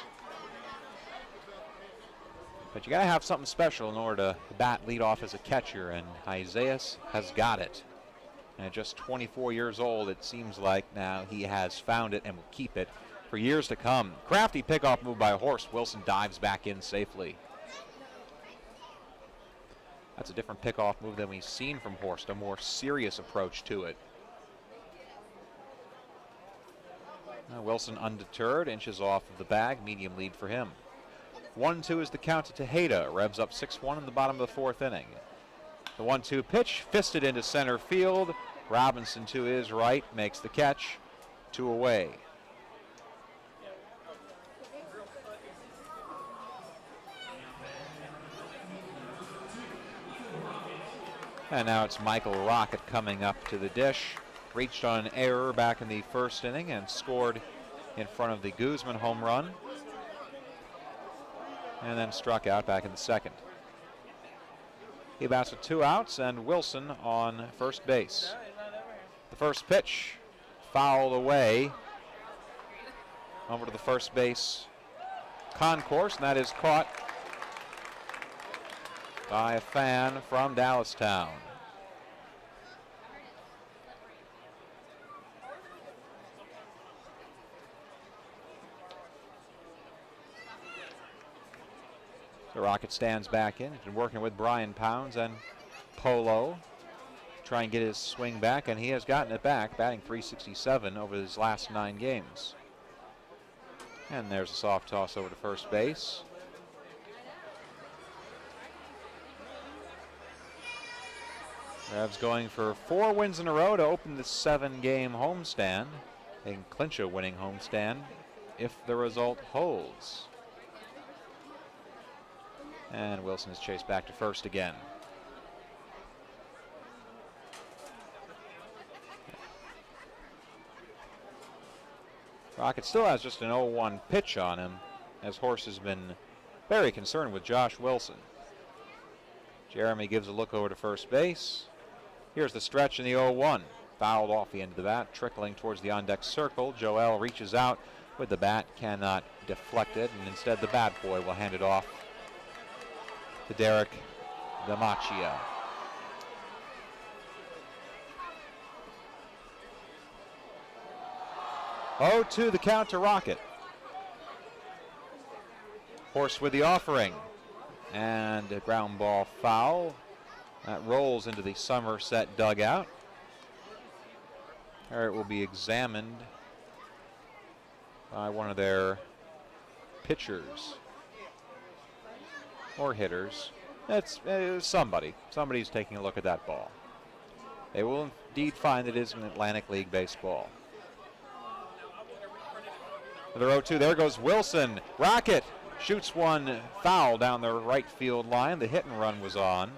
But you got to have something special in order to bat lead off as a catcher, and Isaiah has got it. And at just 24 years old, it seems like now he has found it and will keep it for years to come. Crafty pickoff move by Horst. Wilson dives back in safely. That's a different pickoff move than we've seen from Horst, a more serious approach to it. Wilson undeterred, inches off of the bag, medium lead for him. 1-2 is the count to Tejeda. Revs up 6-1 in the bottom of the fourth inning. The 1-2 pitch, fisted into center field. Robinson to his right, makes the catch. 2 away. And now it's Michael Rocket coming up to the dish. Reached on an error back in the first inning and scored in front of the Guzman home run. And then struck out back in the second. He bats with 2 outs and Wilson on first base. The first pitch fouled away over to the first base concourse, and that is caught by a fan from Dallastown. The Rocket stands back in. He's been working with Brian Pounds and Polo. Try and get his swing back, and he has gotten it back, batting .367 over his last 9 games. And there's a soft toss over to first base. Revs going for 4 wins in a row to open the 7-game homestand. They can clinch a winning homestand if the result holds. And Wilson is chased back to first again. Rocket still has just an 0-1 pitch on him, as Horst has been very concerned with Josh Wilson. Jeremy gives a look over to first base. Here's the stretch in the 0-1. Fouled off the end of the bat, trickling towards the on-deck circle. Joel reaches out with the bat, cannot deflect it, and instead the bat boy will hand it off to Derek Damachia. Oh, 2 the count to Rocket. Horst with the offering. And a ground ball foul. That rolls into the Somerset dugout. There it will be examined by one of their pitchers or hitters. It's somebody. Somebody's taking a look at that ball. They will indeed find that it is an Atlantic League baseball. The 0-2, there goes Wilson. Rocket shoots one foul down the right field line. The hit and run was on.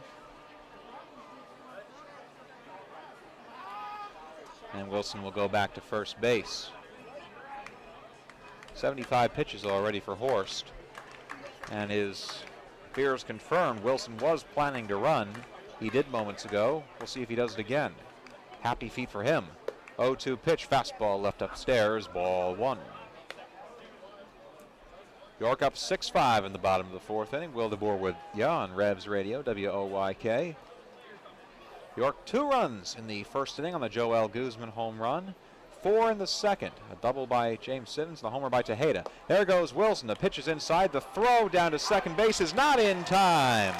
And Wilson will go back to first base. 75 pitches already for Horst. And his fears confirmed. Wilson was planning to run. He did moments ago. We'll see if he does it again. Happy feet for him. 0-2 pitch, fastball left upstairs, ball 1. York up 6-5 in the bottom of the fourth inning. Will DeBoer with you on Revs Radio, WOYK. York 2 runs in the first inning on the Joel Guzman home run. 4 in the second. A double by James Simmons, the homer by Tejeda. There goes Wilson. The pitch is inside. The throw down to second base is not in time.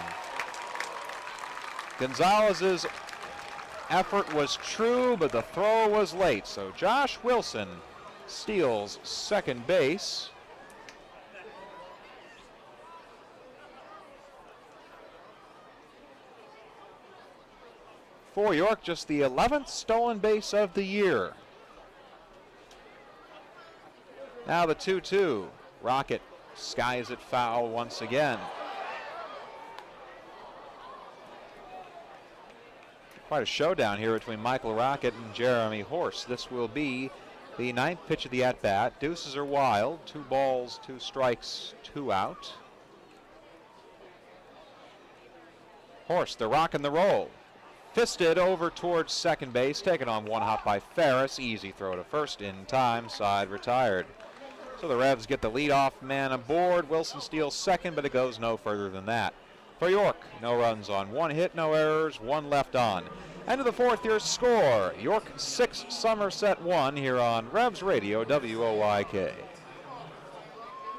Gonzalez's effort was true, but the throw was late. So Josh Wilson steals second base. For York, just the 11th stolen base of the year. Now the 2-2. Rocket skies it foul once again. Quite a showdown here between Michael Rocket and Jeremy Horst. This will be the 9th pitch of the at-bat. Deuces are wild. 2 balls, 2 strikes, 2 out. Horst, the rock and the roll. Fisted over towards second base, taken on one hop by Ferris. Easy throw to first in time, side retired. So the Revs get the leadoff man aboard. Wilson steals second, but it goes no further than that. For York, no runs on 1 hit, no errors, 1 left on. End of the fourth, your score. York 6, Somerset 1 here on Revs Radio, WOYK.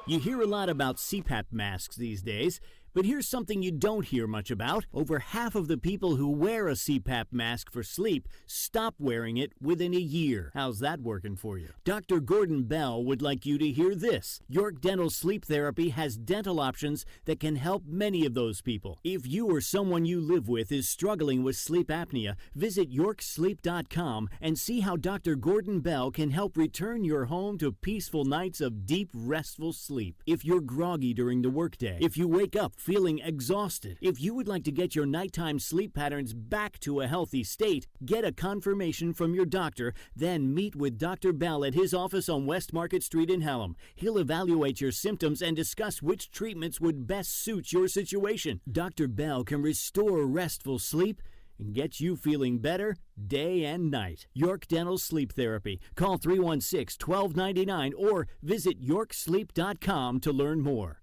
You hear a lot about CPAP masks these days, But here's something you don't hear much about. Over half of the people who wear a CPAP mask for sleep stop wearing it within a year. How's that working for you? Dr. Gordon Bell would like you to hear this. York Dental Sleep Therapy has dental options that can help many of those people. If you or someone you live with is struggling with sleep apnea, visit yorksleep.com and see how Dr. Gordon Bell can help return your home to peaceful nights of deep, restful sleep. If you're groggy during the workday, if you wake up feeling exhausted, if you would like to get your nighttime sleep patterns back to a healthy state, get a confirmation from your doctor, then meet with Dr. Bell at his office on West Market Street in Hallam. He'll evaluate your symptoms and discuss which treatments would best suit your situation. Dr. Bell can restore restful sleep and get you feeling better day and night. York Dental Sleep Therapy. Call 316-1299 or visit yorksleep.com to learn more.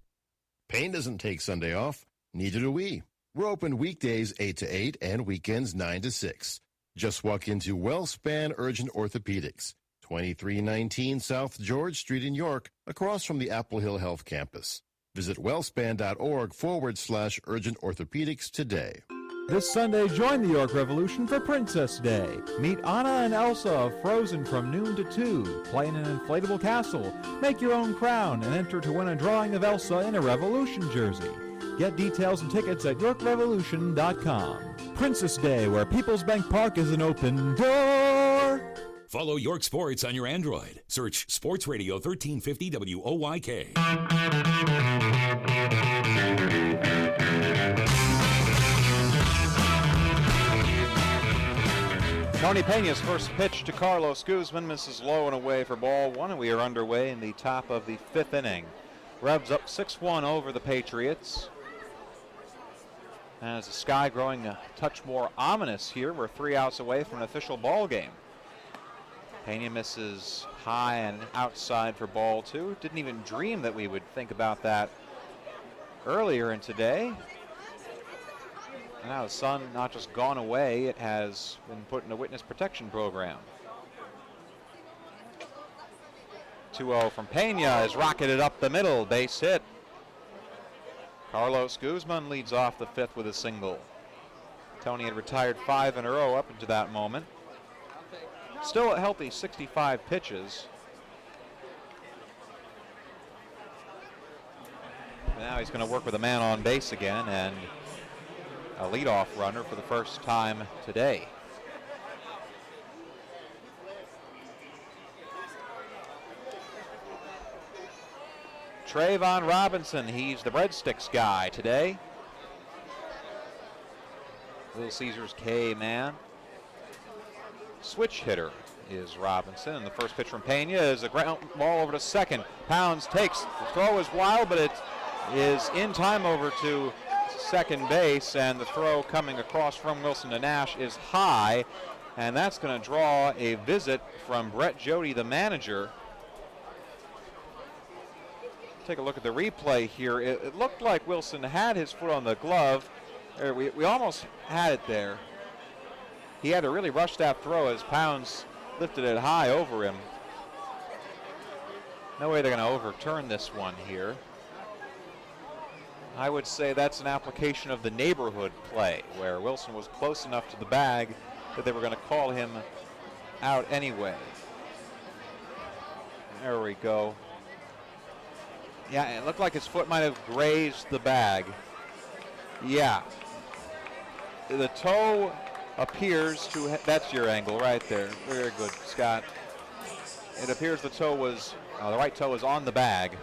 Payne doesn't take Sunday off. Neither do we. We're open weekdays 8 to 8 and weekends 9 to 6. Just walk into WellSpan Urgent Orthopedics, 2319 South George Street in York, across from the Apple Hill Health Campus. Visit wellspan.org/urgent orthopedics today. This Sunday, join the York Revolution for Princess Day. Meet Anna and Elsa of Frozen from noon to 2. Play in an inflatable castle. Make your own crown and enter to win a drawing of Elsa in a Revolution jersey. Get details and tickets at YorkRevolution.com. Princess Day, where People's Bank Park is an open door. Follow York Sports on your Android. Search Sports Radio 1350 WOYK. Tony Pena's first pitch to Carlos Guzman misses low and away for ball one, and we are underway in the top of the fifth inning. Revs up 6-1 over the Patriots. As the sky growing a touch more ominous here, we're 3 outs away from an official ball game. Pena misses high and outside for ball two. Didn't even dream that we would think about that earlier in today. And now the sun not just gone away, it has been put in a witness protection program. 2-0 from Pena is rocketed up the middle, base hit. Carlos Guzman leads off the fifth with a single. Tony had retired 5 in a row up into that moment. Still a healthy 65 pitches. Now he's going to work with a man on base again and a leadoff runner for the first time today. Trayvon Robinson, he's the breadsticks guy today. Little Caesars K-man. Switch hitter is Robinson, and the first pitch from Pena is a ground ball over to second. Pounds takes, the throw is wild, but it is in time over to second base, and the throw coming across from Wilson to Nash is high, and that's going to draw a visit from Brett Jody, the manager. Take a look at the replay here. It looked like Wilson had his foot on the glove. We almost had it there. He had to really rush that throw as Pounds lifted it high over him. No way they're going to overturn this one here. I would say that's an application of the neighborhood play, where Wilson was close enough to the bag that they were going to call him out anyway. There we go. Yeah, it looked like his foot might have grazed the bag. Yeah. The toe appears to, that's your angle right there. Very good, Scott. It appears the toe was, the right toe was on the bag.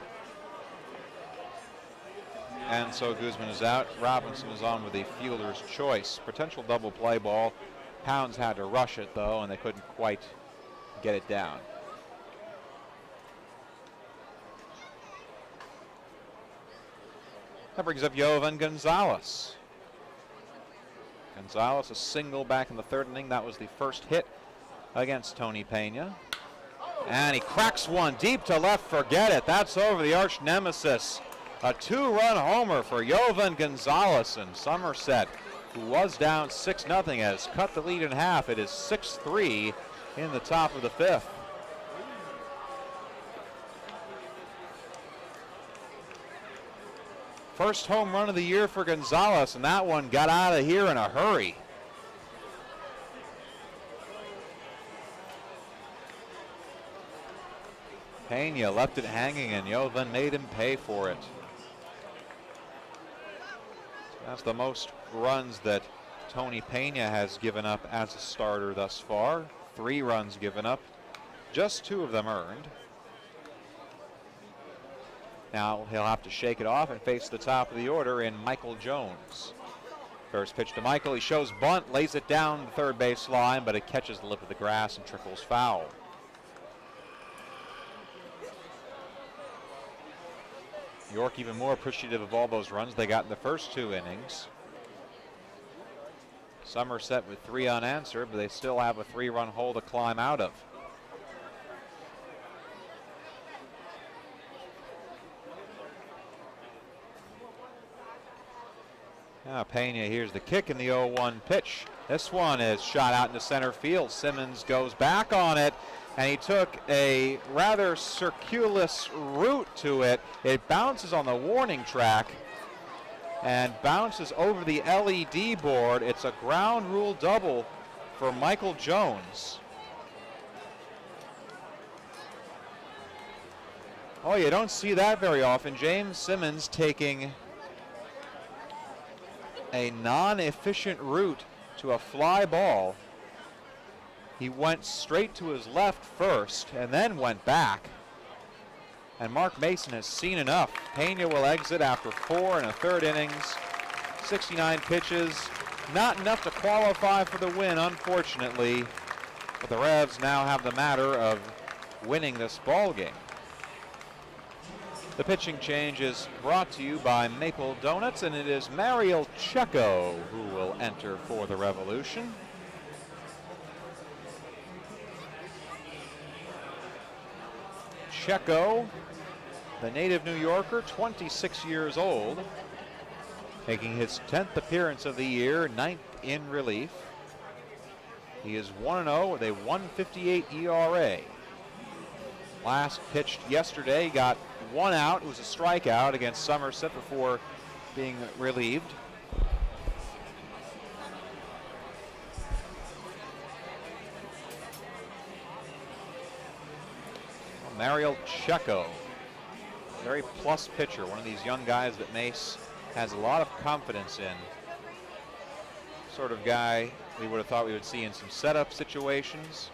And so Guzman is out. Robinson is on with a fielder's choice. Potential double play ball. Pounds had to rush it, though, and they couldn't quite get it down. That brings up Jovan Gonzalez. Gonzalez a single back in the third inning. That was the first hit against Tony Pena. And he cracks one deep to left. Forget it. That's over the arch nemesis. A 2-run homer for Jovan Gonzalez, and Somerset, who was down 6-0, has cut the lead in half. It is 6-3 in the top of the fifth. First home run of the year for Gonzalez, and that one got out of here in a hurry. Pena left it hanging, and Yovan made him pay for it. That's the most runs that Tony Pena has given up as a starter thus far. 3 runs given up, just 2 of them earned. Now he'll have to shake it off and face the top of the order in Michael Jones. First pitch to Michael, he shows bunt, lays it down the third base line, but it catches the lip of the grass and trickles foul. York even more appreciative of all those runs they got in the first 2 innings. Somerset with 3 unanswered, but they still have a 3-run hole to climb out of. Now Pena here's the kick in the 0-1 pitch. This one is shot out into center field. Simmons goes back on it, and he took a rather circuitous route to it. It bounces on the warning track and bounces over the LED board. It's a ground rule double for Michael Jones. Oh, you don't see that very often. James Simmons taking a non-efficient route to a fly ball. He went straight to his left first and then went back. And Mark Mason has seen enough. Pena will exit after 4 1/3 innings, 69 pitches. Not enough to qualify for the win, unfortunately. But the Revs now have the matter of winning this ball game. The pitching change is brought to you by Maple Donuts, and it is Mariel Checo who will enter for the Revolution. Checo, the native New Yorker, 26 years old, making his 10th appearance of the year, 9th in relief. He is 1-0 with a 1.58 ERA. Last pitched yesterday, got 1 out. It was a strikeout against Somerset before being relieved. Mariel Checo, very plus pitcher, one of these young guys that Mace has a lot of confidence in. Sort of guy we would have thought we would see in some setup situations.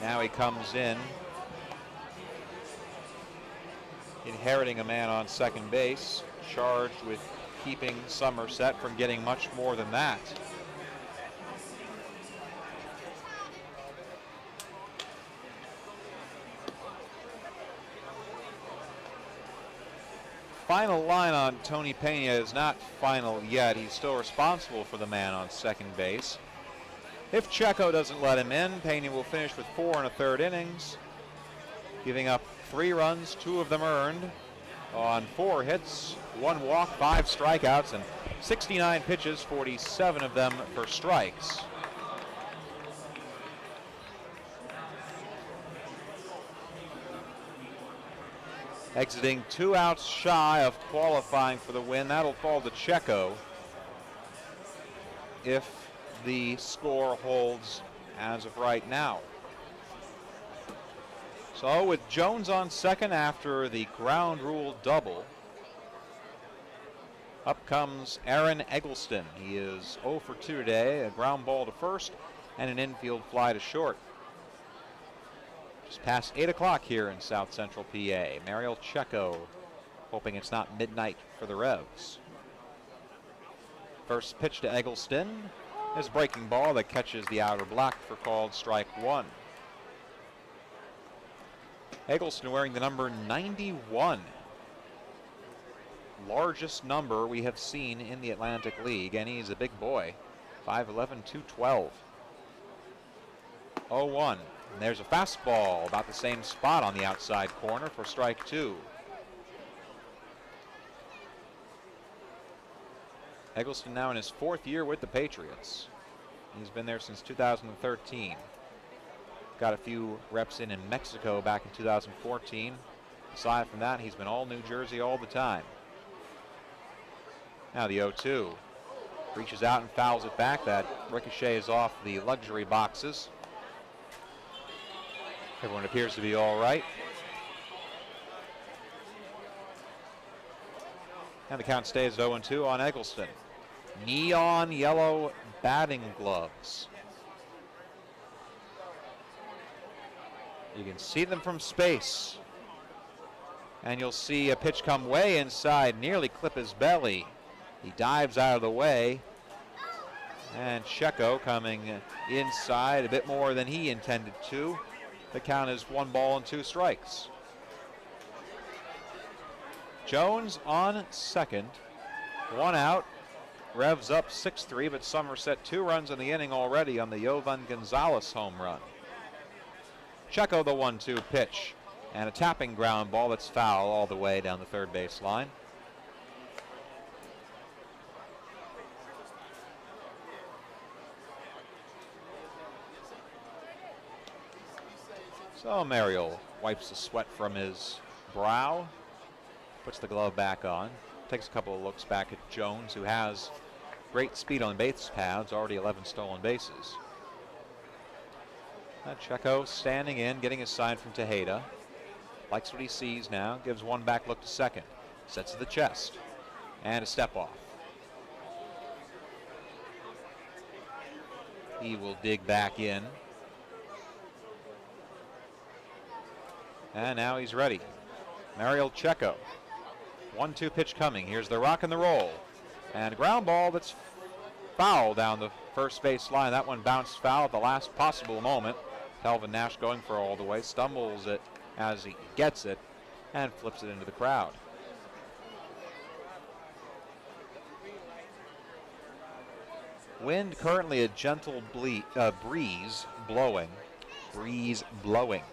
Now he comes in, inheriting a man on second base, charged with keeping Somerset from getting much more than that. Final line on Tony Pena is not final yet. He's still responsible for the man on second base. If Checo doesn't let him in, Pena will finish with 4 1/3 innings, giving up 3 runs, 2 of them earned, on 4 hits, 1 walk, 5 strikeouts, and 69 pitches, 47 of them for strikes. Exiting 2 outs shy of qualifying for the win. That'll fall to Checo if the score holds as of right now. So with Jones on second after the ground rule double, up comes Aaron Eggleston. He is 0 for 2 today, a ground ball to first and an infield fly to short. Just past 8 o'clock here in South Central PA. Mariel Checo hoping it's not midnight for the Revs. First pitch to Eggleston is a breaking ball that catches the outer block for called strike 1. Eggleston wearing the number 91. Largest number we have seen in the Atlantic League, and he's a big boy. 5'11", 212. 0-1. And there's a fastball about the same spot on the outside corner for strike 2. Eggleston now in his 4th year with the Patriots. He's been there since 2013. Got a few reps in Mexico back in 2014. Aside from that, he's been all New Jersey all the time. Now the 0-2. Reaches out and fouls it back. That ricochets off the luxury boxes. Everyone appears to be all right. And the count stays 0-2 on Eggleston. Neon yellow batting gloves. You can see them from space. And you'll see a pitch come way inside, nearly clip his belly. He dives out of the way. And Checo coming inside a bit more than he intended to. The count is 1 ball and 2 strikes. Jones on second. 1 out. Revs up 6-3, but Somerset 2 runs in the inning already on the Jovan Gonzalez home run. Checo the 1-2 pitch. And a tapping ground ball that's foul all the way down the third base line. So Mariel wipes the sweat from his brow, puts the glove back on, takes a couple of looks back at Jones, who has great speed on base paths, already 11 stolen bases. Checo standing in, getting a sign from Tejeda. Likes what he sees now, gives one back look to second. Sets to the chest, and a step off. He will dig back in. And now he's ready. Mariel Checo. 1-2 pitch coming. Here's the rock and the roll. And a ground ball that's foul down the first base line. That one bounced foul at the last possible moment. Calvin Nash going for all the way. Stumbles it as he gets it and flips it into the crowd. Wind currently a gentle breeze blowing. Breeze blowing.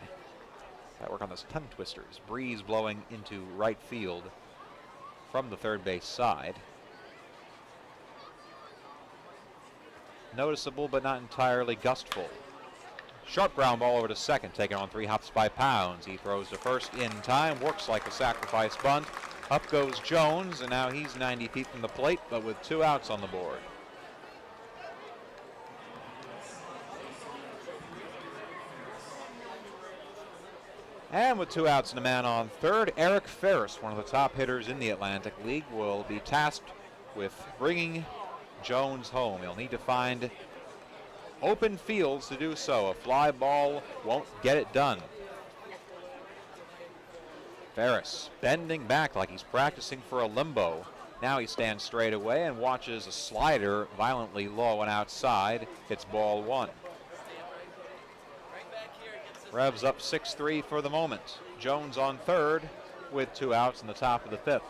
That work on those tongue twisters. Breeze blowing into right field from the third base side. Noticeable but not entirely gustful. Sharp ground ball over to second, taken on 3 hops by Pounds. He throws to first in time, works like a sacrifice bunt. Up goes Jones, and now he's 90 feet from the plate, but with 2 outs on the board. And with 2 outs and a man on third, Eric Ferris, one of the top hitters in the Atlantic League, will be tasked with bringing Jones home. He'll need to find open fields to do so. A fly ball won't get it done. Ferris bending back like he's practicing for a limbo. Now he stands straight away and watches a slider violently low and outside. It's ball 1. Revs up 6-3 for the moment. Jones on third with 2 outs in the top of the 5th.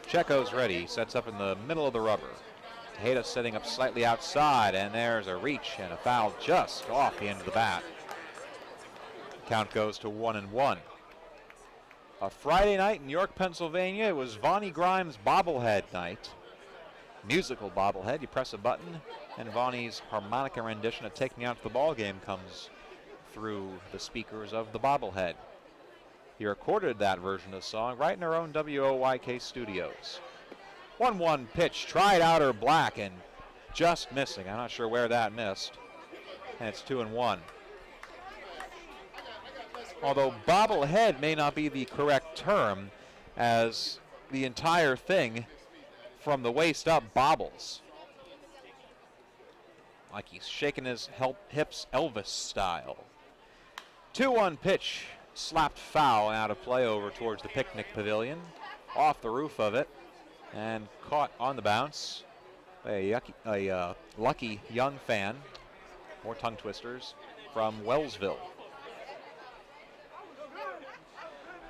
Checo's ready, sets up in the middle of the rubber. Tejeda setting up slightly outside, and there's a reach and a foul just off the end of the bat. Count goes to 1-1. A Friday night in York, Pennsylvania. It was Vonnie Grimes' bobblehead night. Musical bobblehead. You press a button, and Vonnie's harmonica rendition of Take Me Out to the Ball Game comes through the speakers of the bobblehead. He recorded that version of the song right in our own WOYK studios. 1-1 pitch, tried outer black and just missing. I'm not sure where that missed. And it's 2-1. Although bobblehead may not be the correct term, as the entire thing from the waist up bobbles. Like he's shaking his hips Elvis style. 2-1 pitch. Slapped foul out of play over towards the picnic pavilion, off the roof of it, and caught on the bounce by a lucky young fan. More tongue twisters from Wellsville.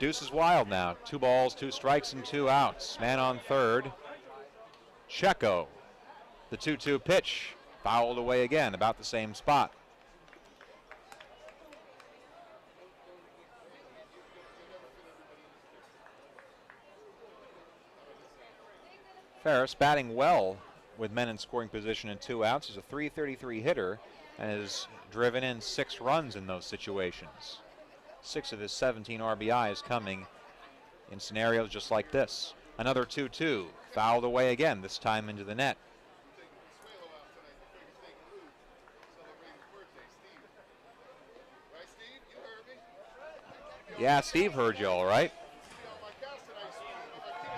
Deuce is wild now. 2 balls, 2 strikes, and 2 outs. Man on third. Checo. The 2-2 pitch. Fouled away again, about the same spot. Ferris batting well with men in scoring position and 2 outs. He's a .333 hitter and has driven in 6 runs in those situations. 6 of his 17 RBIs coming in scenarios just like this. Another 2-2, fouled away again, this time into the net. Yeah, Steve heard you all right.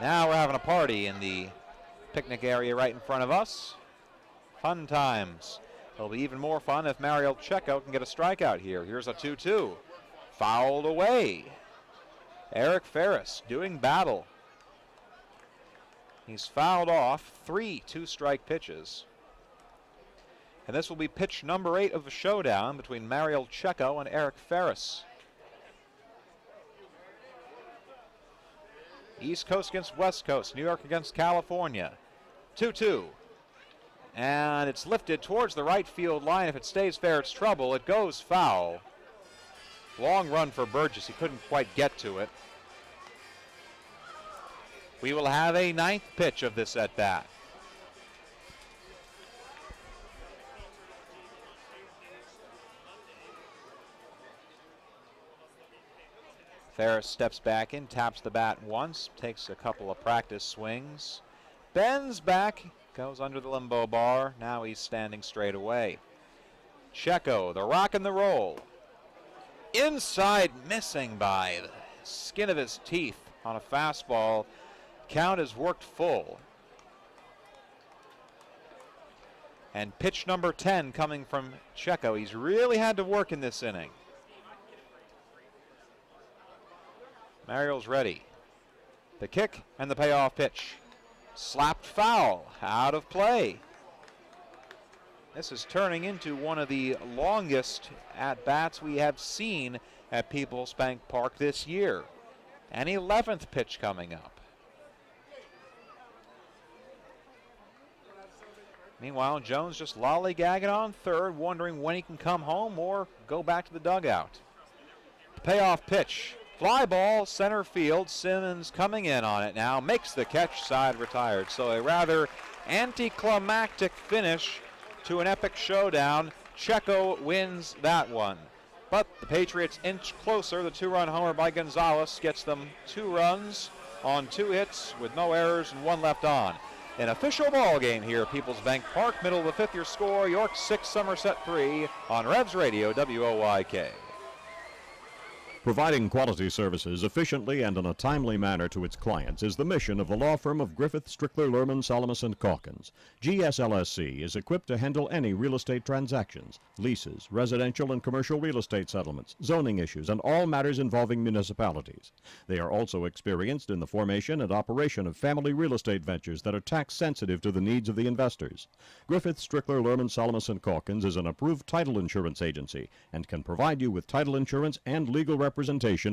Now we're having a party in the picnic area right in front of us. Fun times. It'll be even more fun if Mario Checo can get a strikeout here. Here's a 2-2. Fouled away. Eric Ferris doing battle. He's fouled off 3 2-strike pitches. And this will be pitch number 8 of the showdown between Mario Checo and Eric Ferris. East Coast against West Coast. New York against California. 2-2. And it's lifted towards the right field line. If it stays fair, it's trouble. It goes foul. Long run for Burgess. He couldn't quite get to it. We will have a 9th pitch of this at bat. Ferris steps back in, taps the bat once, takes a couple of practice swings, bends back, goes under the limbo bar. Now he's standing straight away. Checo, the rock and the roll. Inside, missing by the skin of his teeth on a fastball. Count has worked full. And pitch number 10 coming from Checo. He's really had to work in this inning. Mario's ready. The kick and the payoff pitch. Slapped foul, out of play. This is turning into one of the longest at-bats we have seen at Peoples Bank Park this year. An 11th pitch coming up. Meanwhile, Jones just lollygagging on third, wondering when he can come home or go back to the dugout. The payoff pitch. Fly ball, center field. Simmons coming in on it now. Makes the catch, side retired. So a rather anticlimactic finish to an epic showdown. Checo wins that one. But the Patriots inch closer. The 2-run homer by Gonzalez gets them 2 runs on 2 hits with no errors and 1 left on. An official ball game here at Peoples Bank Park. Middle of the 5th, your score, York 6, Somerset 3 on Revs Radio, WOYK. Providing quality services efficiently and in a timely manner to its clients is the mission of the law firm of Griffith, Strickler, Lerman, Salamis & Calkins. GSLSC is equipped to handle any real estate transactions, leases, residential and commercial real estate settlements, zoning issues, and all matters involving municipalities. They are also experienced in the formation and operation of family real estate ventures that are tax sensitive to the needs of the investors. Griffith, Strickler, Lerman, Salamis & Calkins is an approved title insurance agency and can provide you with title insurance and legal representation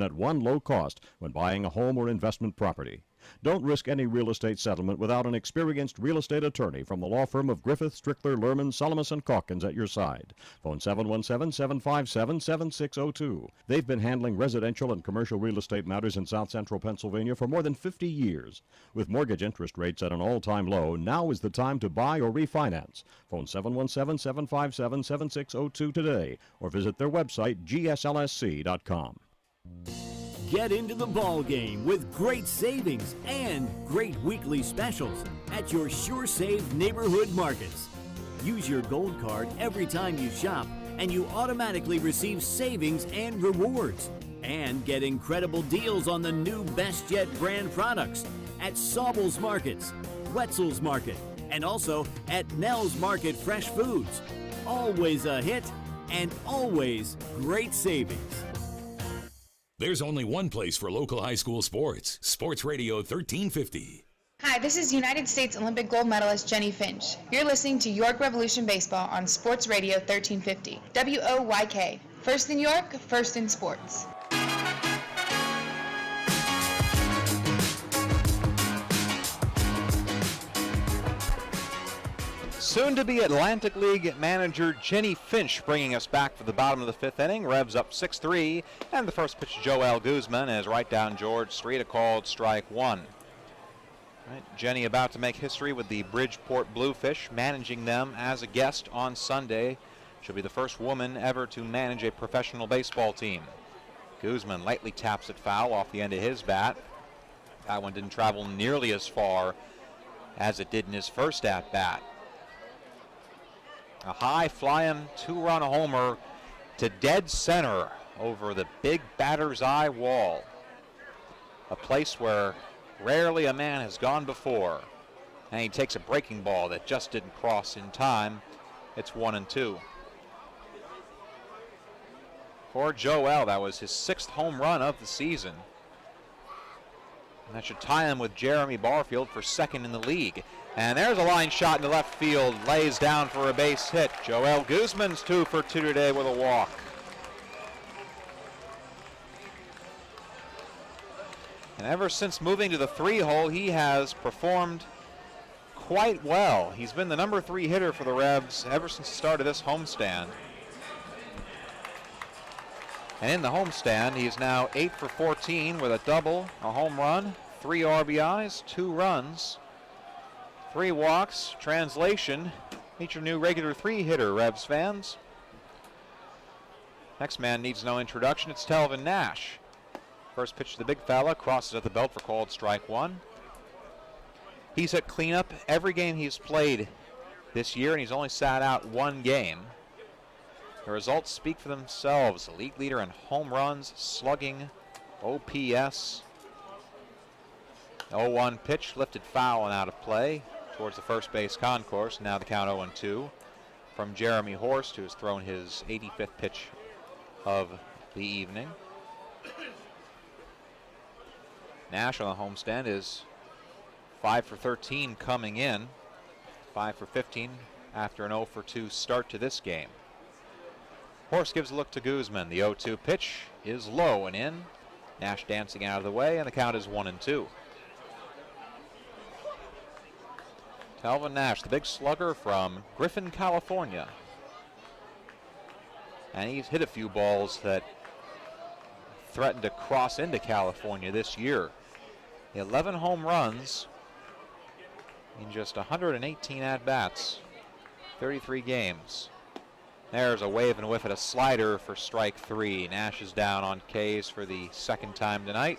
at one low cost when buying a home or investment property. Don't risk any real estate settlement without an experienced real estate attorney from the law firm of Griffith, Strickler, Lerman, Salamis & Calkins at your side. Phone 717-757-7602. They've been handling residential and commercial real estate matters in South Central Pennsylvania for more than 50 years. With mortgage interest rates at an all-time low, now is the time to buy or refinance. Phone 717-757-7602 today or visit their website, gslsc.com. Get into the ball game with great savings and great weekly specials at your Sure Save neighborhood markets. Use your gold card every time you shop and you automatically receive savings and rewards. And get incredible deals on the new Best Yet brand products at Saubel's Markets, Wetzel's Market, and also at Nell's Market Fresh Foods. Always a hit and always great savings. There's only one place for local high school sports. Sports Radio 1350. Hi, this is United States Olympic gold medalist Jenny Finch. You're listening to York Revolution Baseball on Sports Radio 1350. WOYK. First in York, first in sports. Soon to be Atlantic League manager Jenny Finch bringing us back for the bottom of the 5th inning. Revs up 6-3, and the first pitch to Joel Guzman is right down George Street, a called strike 1. Right, Jenny about to make history with the Bridgeport Bluefish, managing them as a guest on Sunday. She'll be the first woman ever to manage a professional baseball team. Guzman lightly taps it foul off the end of his bat. That one didn't travel nearly as far as it did in his first at-bat. A high-flying two-run homer to dead center over the big batter's eye wall. A place where rarely a man has gone before. And he takes a breaking ball that just didn't cross in time. It's 1-2. For Joel, that was his 6th home run of the season. And that should tie him with Jeremy Barfield for 2nd in the league. And there's a line shot into left field, lays down for a base hit. Joel Guzman's 2 for 2 today with a walk. And ever since moving to the 3-hole, he has performed quite well. He's been the number 3 hitter for the Revs ever since the start of this homestand. And in the homestand, he's now 8 for 14 with a double, a home run, 3 RBIs, 2 runs, 3 walks. Translation, meet your new regular 3 hitter, Revs fans. Next man needs no introduction. It's Telvin Nash. First pitch to the big fella, crosses at the belt for called strike 1. He's at cleanup every game he's played this year, and he's only sat out 1 game. The results speak for themselves. The league leader in home runs, slugging, OPS. 0-1 pitch, lifted foul and out of play towards the first base concourse. Now the count 0-2 from Jeremy Horst, who has thrown his 85th pitch of the evening. Nash on the homestand is 5 for 13 coming in. 5 for 15 after an 0 for 2 start to this game. Horst gives a look to Guzman. The 0-2 pitch is low and in. Nash dancing out of the way, and the count is 1-2. Telvin Nash, the big slugger from Griffin, California. And he's hit a few balls that threatened to cross into California this year. 11 home runs in just 118 at-bats, 33 games. There's a wave and whiff at a slider for strike 3. Nash is down on K's for the 2nd time tonight.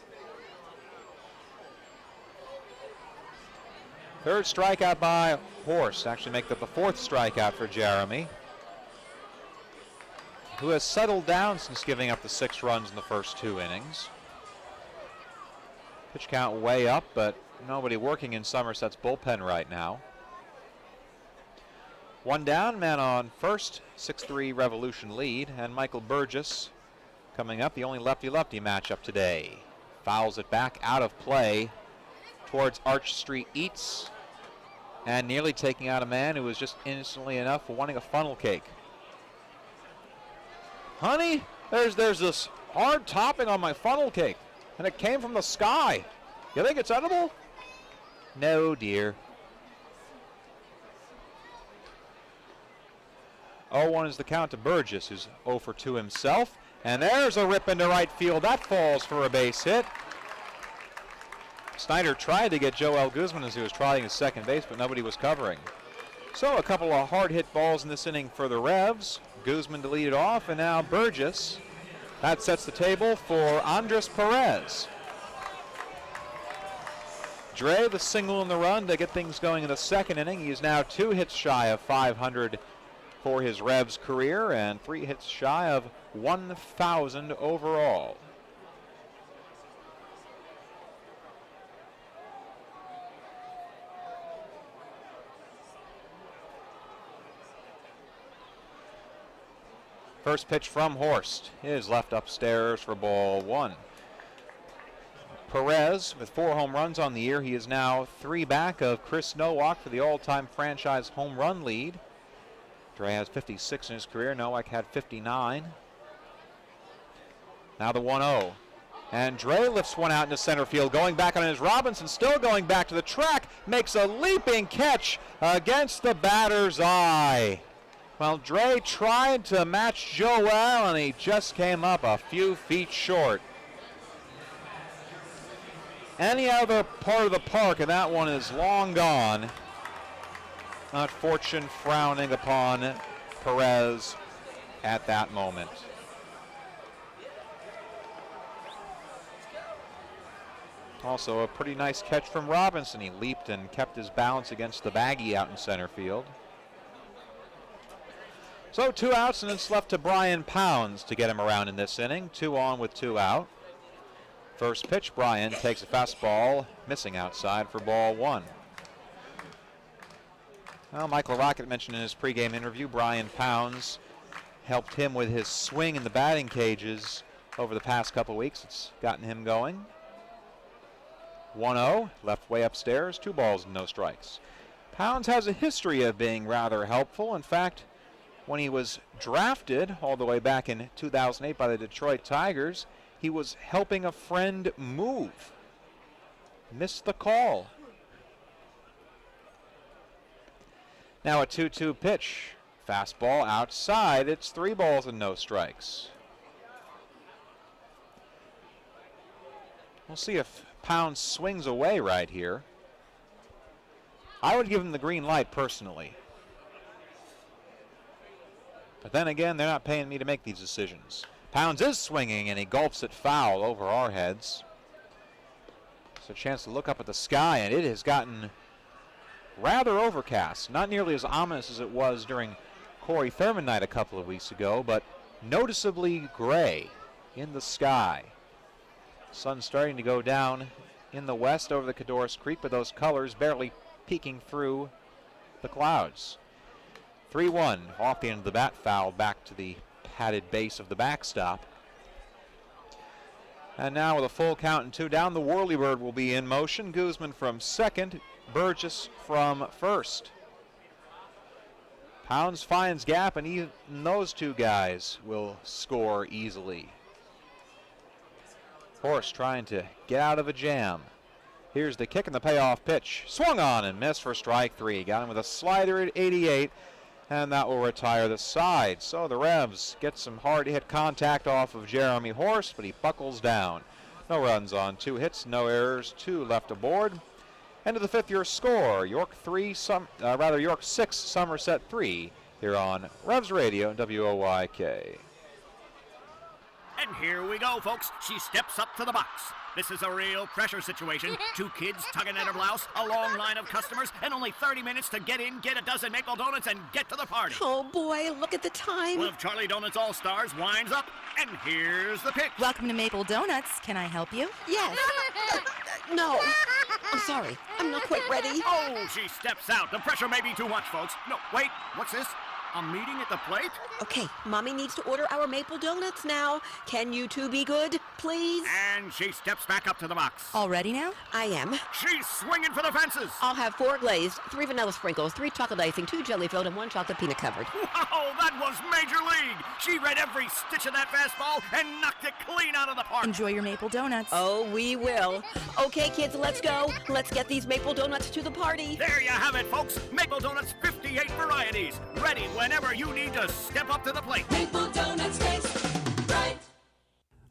3rd strikeout by Horst. Actually make that the 4th strikeout for Jeremy, who has settled down since giving up the 6 runs in the first 2 innings. Pitch count way up, but nobody working in Somerset's bullpen right now. 1 down, man on first, 6-3 Revolution lead, and Michael Burgess coming up, the only lefty-lefty matchup today. Fouls it back out of play towards Arch Street Eats, and nearly taking out a man who was just innocently enough wanting a funnel cake. Honey, there's this hard topping on my funnel cake, and it came from the sky. You think it's edible? No, dear. 0-1 is the count to Burgess, who's 0 for 2 himself. And there's a rip into right field. That falls for a base hit. Snyder tried to get Joel Guzman as he was trying his second base, but nobody was covering. So a couple of hard hit balls in this inning for the Revs. Guzman to lead it off, and now Burgess. That sets the table for Andres Perez. Dre, the single in the run to get things going in the 2nd inning. He is now 2 hits shy of 500 for his Revs career and 3 hits shy of 1,000 overall. First pitch from Horst is left upstairs for ball 1. Perez with 4 home runs on the year. He is now 3 back of Chris Nowak for the all-time franchise home run lead. Dre has 56 in his career. Nowak had 59. Now the 1-0. And Dre lifts one out into center field. Going back on his Robinson, still going back to the track. Makes a leaping catch against the batter's eye. Well, Dre tried to match Joel, and he just came up a few feet short. any other part of the park, and that one is long gone. Not fortune frowning upon Perez at that moment. Also a pretty nice catch from Robinson. He leaped and kept his balance against the baggie out in center field. So 2 outs, and it's left to Brian Pounds to get him around in this inning. 2 on with 2 out. First pitch, Brian takes a fastball, missing outside for ball 1. Well, Michael Rocket mentioned in his pregame interview, Brian Pounds helped him with his swing in the batting cages over the past couple weeks. It's gotten him going. 1-0, left way upstairs, 2 balls and no strikes. Pounds has a history of being rather helpful. In fact, when he was drafted all the way back in 2008 by the Detroit Tigers, he was helping a friend move. Missed the call. Now a 2-2 pitch. Fastball outside. It's 3 balls and no strikes. We'll see if Pounds swings away right here. I would give him the green light personally. But then again, they're not paying me to make these decisions. Pounds is swinging, and he gulps it foul over our heads. It's a chance to look up at the sky, and it has gotten rather overcast. Not nearly as ominous as it was during Corey Thurman night a couple of weeks ago, but noticeably gray in the sky. Sun's starting to go down in the west over the Cadorus Creek, but those colors barely peeking through the clouds. 3-1 off the end of the bat, foul back to the padded base of the backstop. And now with a full count and 2 down, the Whirlybird will be in motion. Guzman from second, Burgess from first. Pounds finds gap, and even those 2 guys will score easily. Horst trying to get out of a jam. Here's the kick and the payoff pitch. Swung on and missed for strike 3. Got him with a slider at 88, and that will retire the side. So the Revs get some hard-hit contact off of Jeremy Horst, but he buckles down. No runs on 2 hits, no errors, 2 left aboard. End of the 5th, your score: York 6, Somerset 3. Here on Revs Radio and WOYK. And here we go, folks. She steps up to the box. This is a real pressure situation. 2 kids tugging at her blouse, a long line of customers, and only 30 minutes to get in, get a dozen Maple Donuts, and get to the party. Oh, boy, look at the time. One of Charlie Donuts All-Stars winds up, and here's the pitch. Welcome to Maple Donuts. Can I help you? Yes. No. I'm sorry. I'm not quite ready. Oh, she steps out. The pressure may be too much, folks. No, wait. What's this? A meeting at the plate? Okay, Mommy needs to order our Maple Donuts now. Can you 2 be good, please? And she steps back up to the box. All ready now? I am. She's swinging for the fences. I'll have 4 glazed, 3 vanilla sprinkles, 3 chocolate icing, 2 jelly filled, and 1 chocolate peanut covered. Wow, that was Major League. She read every stitch of that fastball and knocked it clean out of the park. Enjoy your Maple Donuts. Oh, we will. Okay, kids, let's go. Let's get these Maple Donuts to the party. There you have it, folks. Maple Donuts, 58 varieties. Ready whenever you need to step up to the plate. Maple Donuts taste right.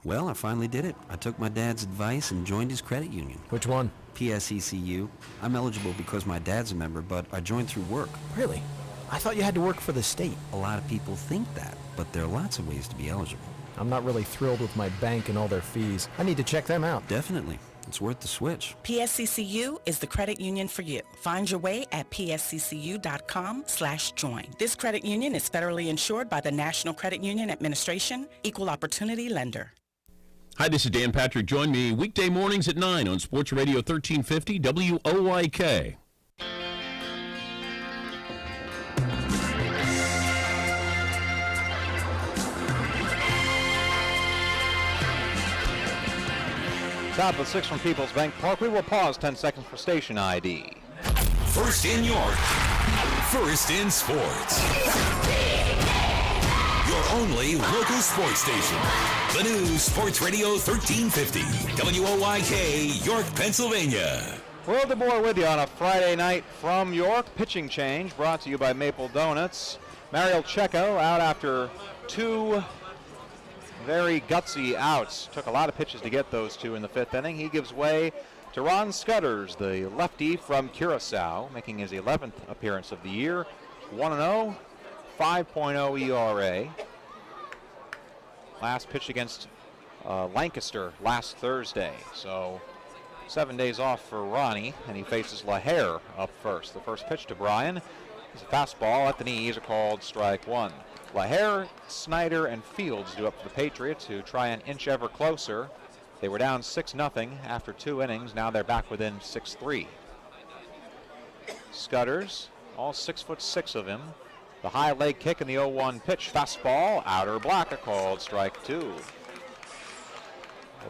Well, I finally did it. I took my dad's advice and joined his credit union. Which one? PSECU. I'm eligible because my dad's a member, but I joined through work. Really? I thought you had to work for the state. A lot of people think that, but there are lots of ways to be eligible. I'm not really thrilled with my bank and all their fees. I need to check them out. Definitely. It's worth the switch. PSCCU is the credit union for you. Find your way at psccu.com/join. This credit union is federally insured by the National Credit Union Administration, Equal Opportunity Lender. Hi, this is Dan Patrick. Join me weekday mornings at 9 on Sports Radio 1350 WOYK. Top of 6 from People's Bank Park. We will pause 10 seconds for station ID. First in York, first in sports. Your only local sports station. The new Sports Radio 1350, WOYK, York, Pennsylvania. Will DeBoer with you on a Friday night from York. Pitching change brought to you by Maple Donuts. Mario Checo out after 2 very gutsy outs. Took a lot of pitches to get those 2 in the 5th inning. He gives way Teron Scudders, the lefty from Curacao, making his 11th appearance of the year. 1-0, 5.0 ERA. Last pitch against Lancaster last Thursday. So 7 days off for Ronnie, and he faces LaHare up first. The first pitch to Brian is a fastball at the knees, a called strike one. LaHare, Snyder, and Fields do up for the Patriots, who try and inch ever closer. They were down 6-0 after 2 innings. Now they're back within 6-3. Scudders, all 6'6" of him. The high leg kick and the 0-1 pitch. Fastball, outer block, a called strike two.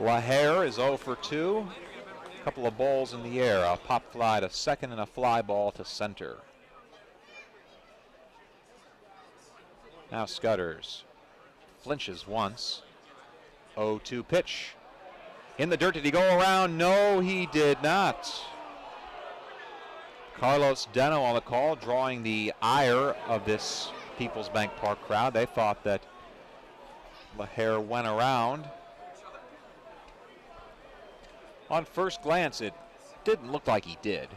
LaHare is 0 for 2. A couple of balls in the air. A pop fly to second and a fly ball to center. Now Scudders flinches once. 0-2 pitch. In the dirt, did he go around? No, he did not. Carlos Deno on the call, drawing the ire of this People's Bank Park crowd. They thought that LaHare went around. On first glance, it didn't look like he did.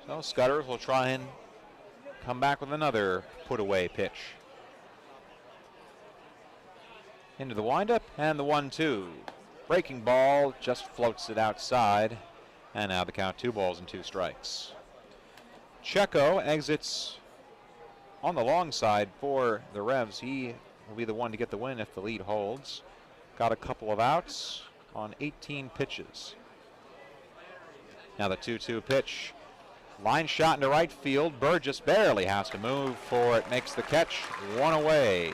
So Scudders will try and come back with another put-away pitch. Into the windup, and the 1-2. Breaking ball, just floats it outside. And now the count, 2 balls and 2 strikes. Checo exits on the long side for the Revs. He will be the one to get the win if the lead holds. Got a couple of outs on 18 pitches. Now the 2-2 pitch. Line shot into right field. Burgess barely has to move for it. Makes the catch. 1 away.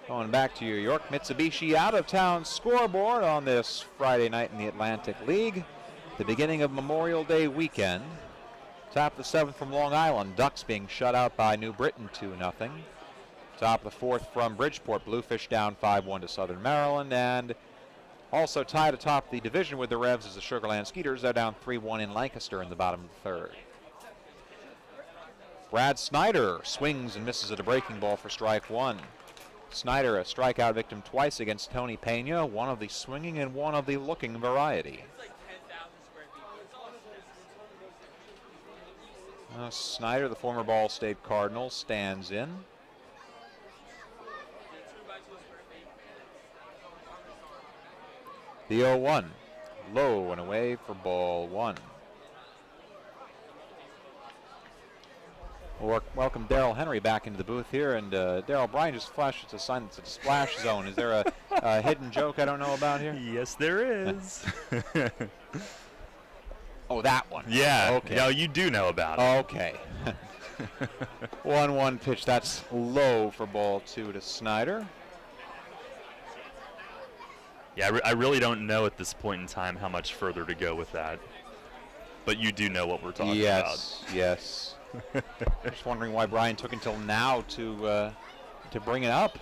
Going back to your York Mitsubishi out-of-town scoreboard on this Friday night in the Atlantic League. The beginning of Memorial Day weekend. Top of the 7th from Long Island. Ducks being shut out by New Britain 2-0. Top of the 4th from Bridgeport. Bluefish down 5-1 to Southern Maryland. And also tied atop the division with the Revs is the Sugarland Skeeters. They're down 3-1 in Lancaster in the bottom of the 3rd. Brad Snyder swings and misses at a breaking ball for strike one. Snyder, a strikeout victim twice against Tony Pena, one of the swinging and one of the looking variety. Snyder, the former Ball State Cardinal, stands in. The 0-1, low and away for ball one. We'll welcome Darrell Henry back into the booth here, and Darrell, Brian just flashed a sign that's a splash zone. Is there a hidden joke I don't know about here? Yes, there is. Oh, that one. Yeah. Okay. No, you do know about it. Okay. 1-1 pitch. That's low for ball two to Snyder. Yeah, I really don't know at this point in time how much further to go with that. But you do know what we're talking about. Yes. Just wondering why Brian took until now to bring it up.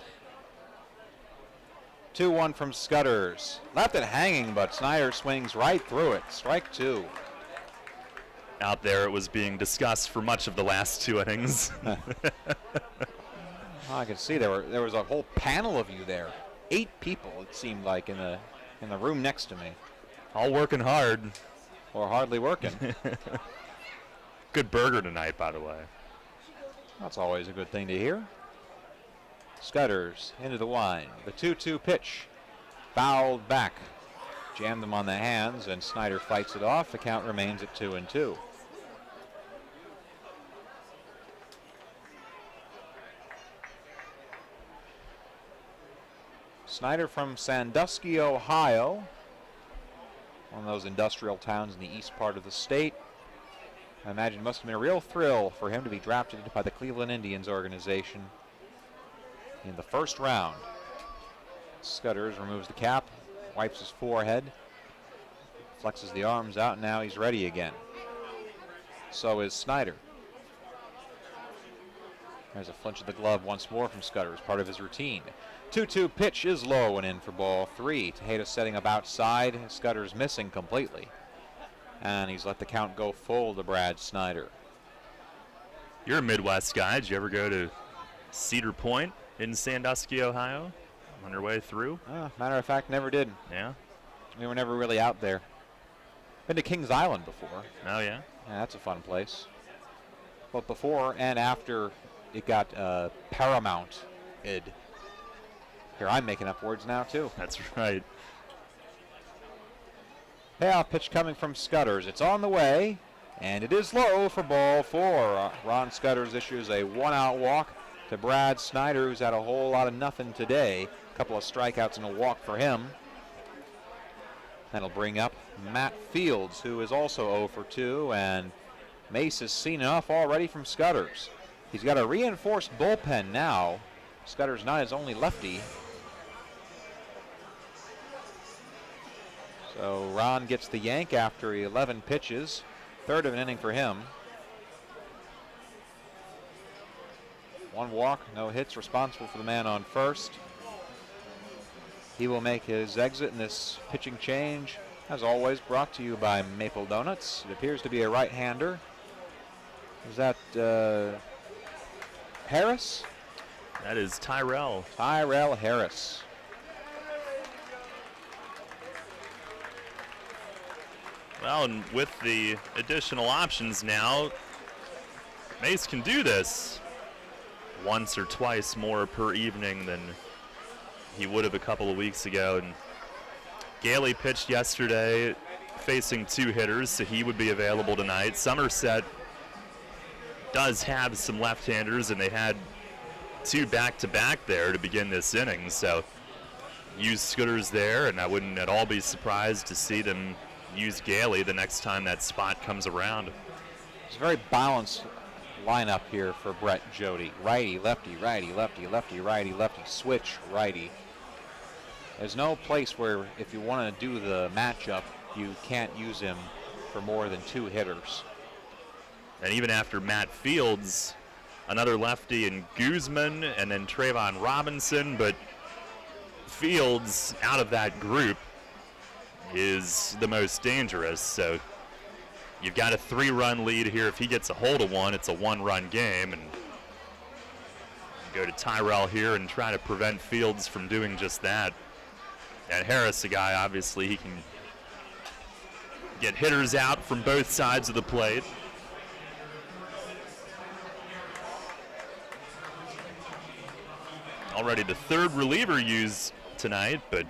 2-1 from Scudders. Left it hanging, but Snyder swings right through it. Strike two. Out there, it was being discussed for much of the last 2 innings. I can see there was a whole panel of you there. 8 people, it seemed like, in the room next to me. All working hard. Or hardly working. Good burger tonight, by the way. That's always a good thing to hear. Scudders into the wind. The 2-2 pitch. Fouled back. Jammed them on the hands, and Snyder fights it off. The count remains at 2-2. Snyder from Sandusky, Ohio. One of those industrial towns in the east part of the state. I imagine it must have been a real thrill for him to be drafted by the Cleveland Indians organization in the first round. Scudders removes the cap, wipes his forehead, flexes the arms out, and now he's ready again. So is Snyder. There's a flinch of the glove once more from Scudders, part of his routine. 2-2 pitch is low and in for ball three. Tejeda setting up outside. Scudders missing completely. And he's let the count go full to Brad Snyder. You're a Midwest guy. Did you ever go to Cedar Point in Sandusky, Ohio, on your way through? Matter of fact, never did. Yeah? We were never really out there. Been to Kings Island before. Oh, yeah? Yeah, that's a fun place. But before and after it got Paramount id. Here, I'm making up words now, too. That's right. Payoff pitch coming from Scudders. It's on the way, and it is low for ball 4. Ron Scudders issues a one-out walk to Brad Snyder, who's had a whole lot of nothing today. A couple of strikeouts and a walk for him. That'll bring up Matt Fields, who is also 0 for 2, and Mace has seen enough already from Scudders. He's got a reinforced bullpen now. Scudders not his only lefty. So Ron gets the yank after 11 pitches. Third of an inning for him. 1 walk, no hits, responsible for the man on first. He will make his exit in this pitching change. As always, brought to you by Maple Donuts. It appears to be a right-hander. Is that Harris? That is Tyrell. Tyrell Harris. Well, and with the additional options now, Mace can do this once or twice more per evening than he would have a couple of weeks ago. And Gailey pitched yesterday facing 2 hitters, so he would be available tonight. Somerset does have some left-handers, and they had 2 back-to-back there to begin this inning, so use Scooters there, and I wouldn't at all be surprised to see them use Gailey the next time that spot comes around. It's a very balanced lineup here for Brett Jody. Righty, lefty, righty, lefty, lefty, righty, lefty, switch, righty. There's no place where if you want to do the matchup, you can't use him for more than 2 hitters. And even after Matt Fields, another lefty in Guzman, and then Trayvon Robinson, but Fields out of that group is the most dangerous. So you've got a 3-run lead here. If he gets a hold of one, it's a 1-run game. And go to Tyrell here and try to prevent Fields from doing just that. And Harris, a guy, obviously, he can get hitters out from both sides of the plate. Already the 3rd reliever used tonight, but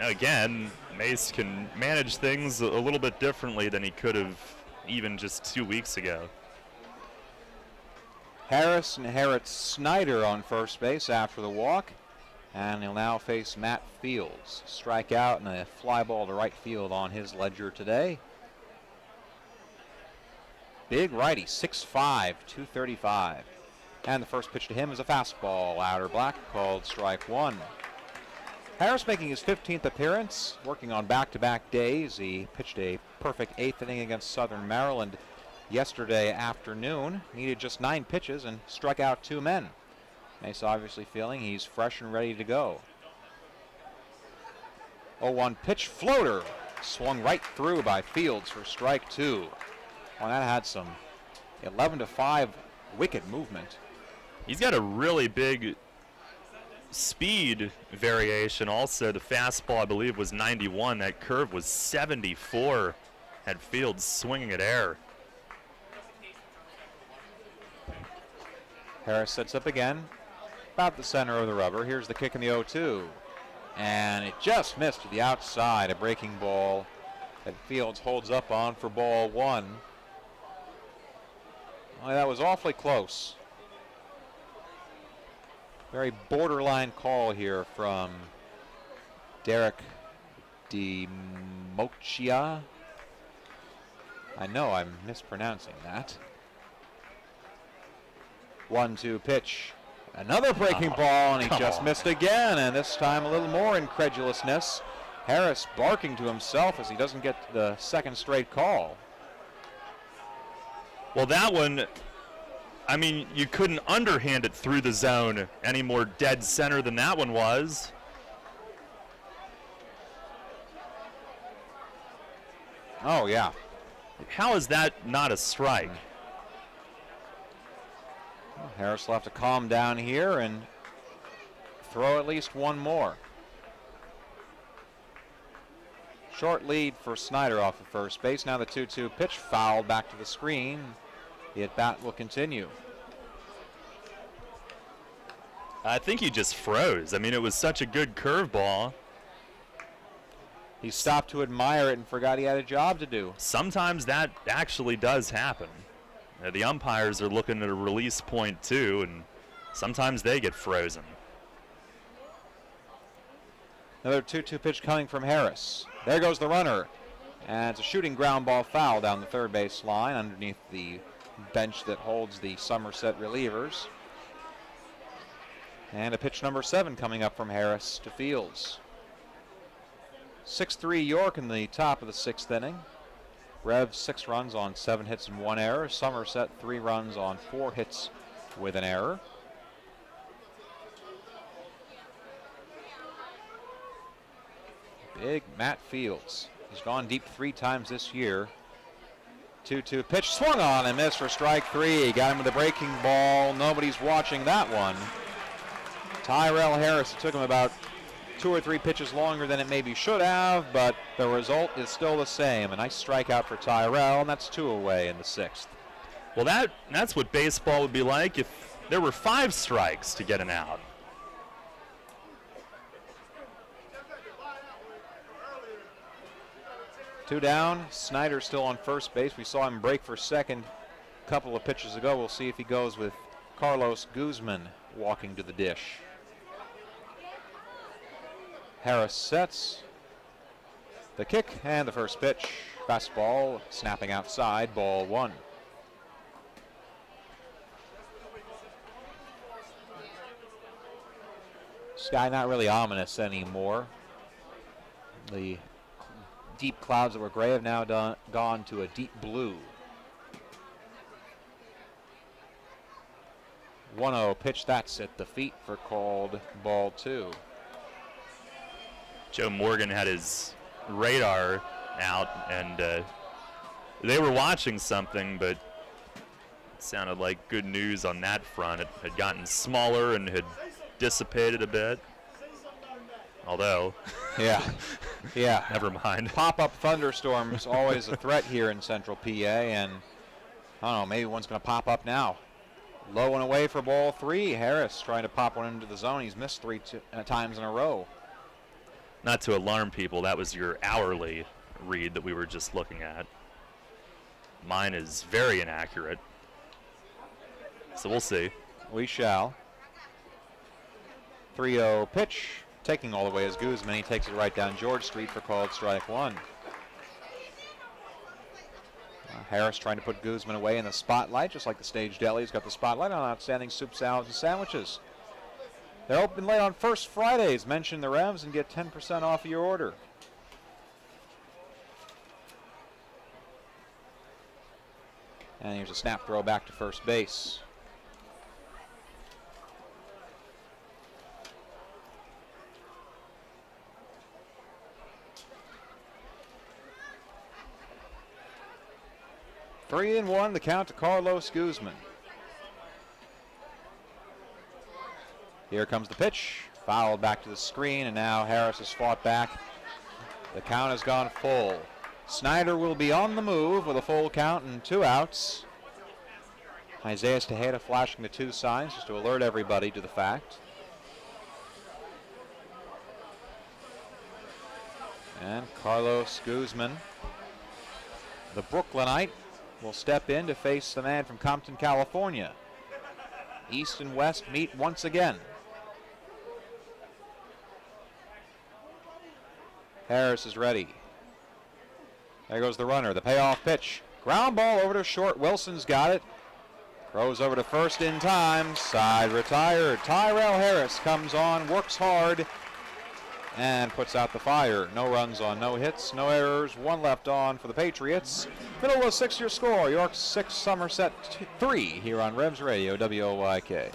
again, Mace can manage things a little bit differently than he could have even just 2 weeks ago. Harris inherits Snyder on first base after the walk, and he'll now face Matt Fields. Strikeout and a fly ball to right field on his ledger today. Big righty, 6'5", 235. And the first pitch to him is a fastball, outer black, called strike 1. Harris making his 15th appearance, working on back-to-back days. He pitched a perfect 8th inning against Southern Maryland yesterday afternoon. Needed just 9 pitches and struck out 2 men. Mace obviously feeling he's fresh and ready to go. 0-1 pitch, floater, swung right through by Fields for strike 2. Well, that had some 11-5 wicked movement. He's got a really big speed variation also. The fastball, I believe, was 91. That curve was 74. Had Fields swinging at air. Harris sets up again, about the center of the rubber. Here's the kick in the 0-2. And it just missed to the outside, a breaking ball that Fields holds up on for ball 1. Well, that was awfully close. Very borderline call here from Derek DiMoccia. I know I'm mispronouncing that. 1-2 pitch. Another breaking ball, and he just missed again, and this time a little more incredulousness. Harris barking to himself as he doesn't get the second straight call. Well, that one, I mean, you couldn't underhand it through the zone any more dead center than that one was. Oh, yeah. How is that not a strike? Well, Harris will have to calm down here and throw at least one more. Short lead for Snyder off of first base. Now the 2-2 pitch fouled back to the screen. The at-bat will continue. I think he just froze. I mean, it was such a good curveball. He stopped to admire it and forgot he had a job to do. Sometimes that actually does happen. The umpires are looking at a release point too, and sometimes they get frozen. Another 2-2 pitch coming from Harris. There goes the runner. And it's a shooting ground ball foul down the third base line underneath the bench that holds the Somerset relievers. And a pitch number 7 coming up from Harris to Fields. 6-3 York in the top of the 6th inning. Revs 6 runs on 7 hits and 1 error. Somerset 3 runs on 4 hits with an error. Big Matt Fields. He's gone deep 3 times this year. 2-2 pitch swung on and missed for strike 3. Got him with a breaking ball. Nobody's watching that one. Tyrell Harris, it took him about 2 or 3 pitches longer than it maybe should have, but the result is still the same. A nice strikeout for Tyrell, and that's 2 away in the 6th. Well, that's what baseball would be like if there were 5 strikes to get an out. Two down. Snyder still on first base. We saw him break for second a couple of pitches ago. We'll see if he goes with Carlos Guzman walking to the dish. Harris sets the kick and the first pitch. Fastball snapping outside, ball 1. Sky not really ominous anymore. The deep clouds that were gray have now gone to a deep blue. 1-0 pitch, that's at the feet for called ball 2. Joe Morgan had his radar out, and they were watching something, but it sounded like good news on that front. It had gotten smaller and had dissipated a bit. Although, yeah, never mind. Pop-up thunderstorms always a threat here in Central PA, and I don't know, maybe one's going to pop up now. Low and away for ball 3. Harris trying to pop one into the zone. He's missed 3 times in a row. Not to alarm people, that was your hourly read that we were just looking at. Mine is very inaccurate. So we'll see. We shall. 3-0 pitch. Taking all the way is Guzman. He takes it right down George Street for called strike 1. Harris trying to put Guzman away in the spotlight, just like the Stage Deli has got the spotlight on outstanding soup, salads, and sandwiches. They're open late on First Fridays. Mention the Revs and get 10% off of your order. And here's a snap throw back to first base. Three and 1, the count to Carlos Guzman. Here comes the pitch, fouled back to the screen, and now Harris has fought back. The count has gone full. Snyder will be on the move with a full count and 2 outs. Isaiah Tejeda flashing the 2 signs just to alert everybody to the fact. And Carlos Guzman, the Brooklynite, will step in to face the man from Compton, California. East and West meet once again. Harris is ready. There goes the runner, the payoff pitch. Ground ball over to short. Wilson's got it. Throws over to first in time. Side retired. Tyrell Harris comes on, works hard, and puts out the fire. No runs on no hits, no errors, 1 left on for the Patriots. Middle of a 6-year score. York 6, Somerset 3 here on Revs Radio, WOYK.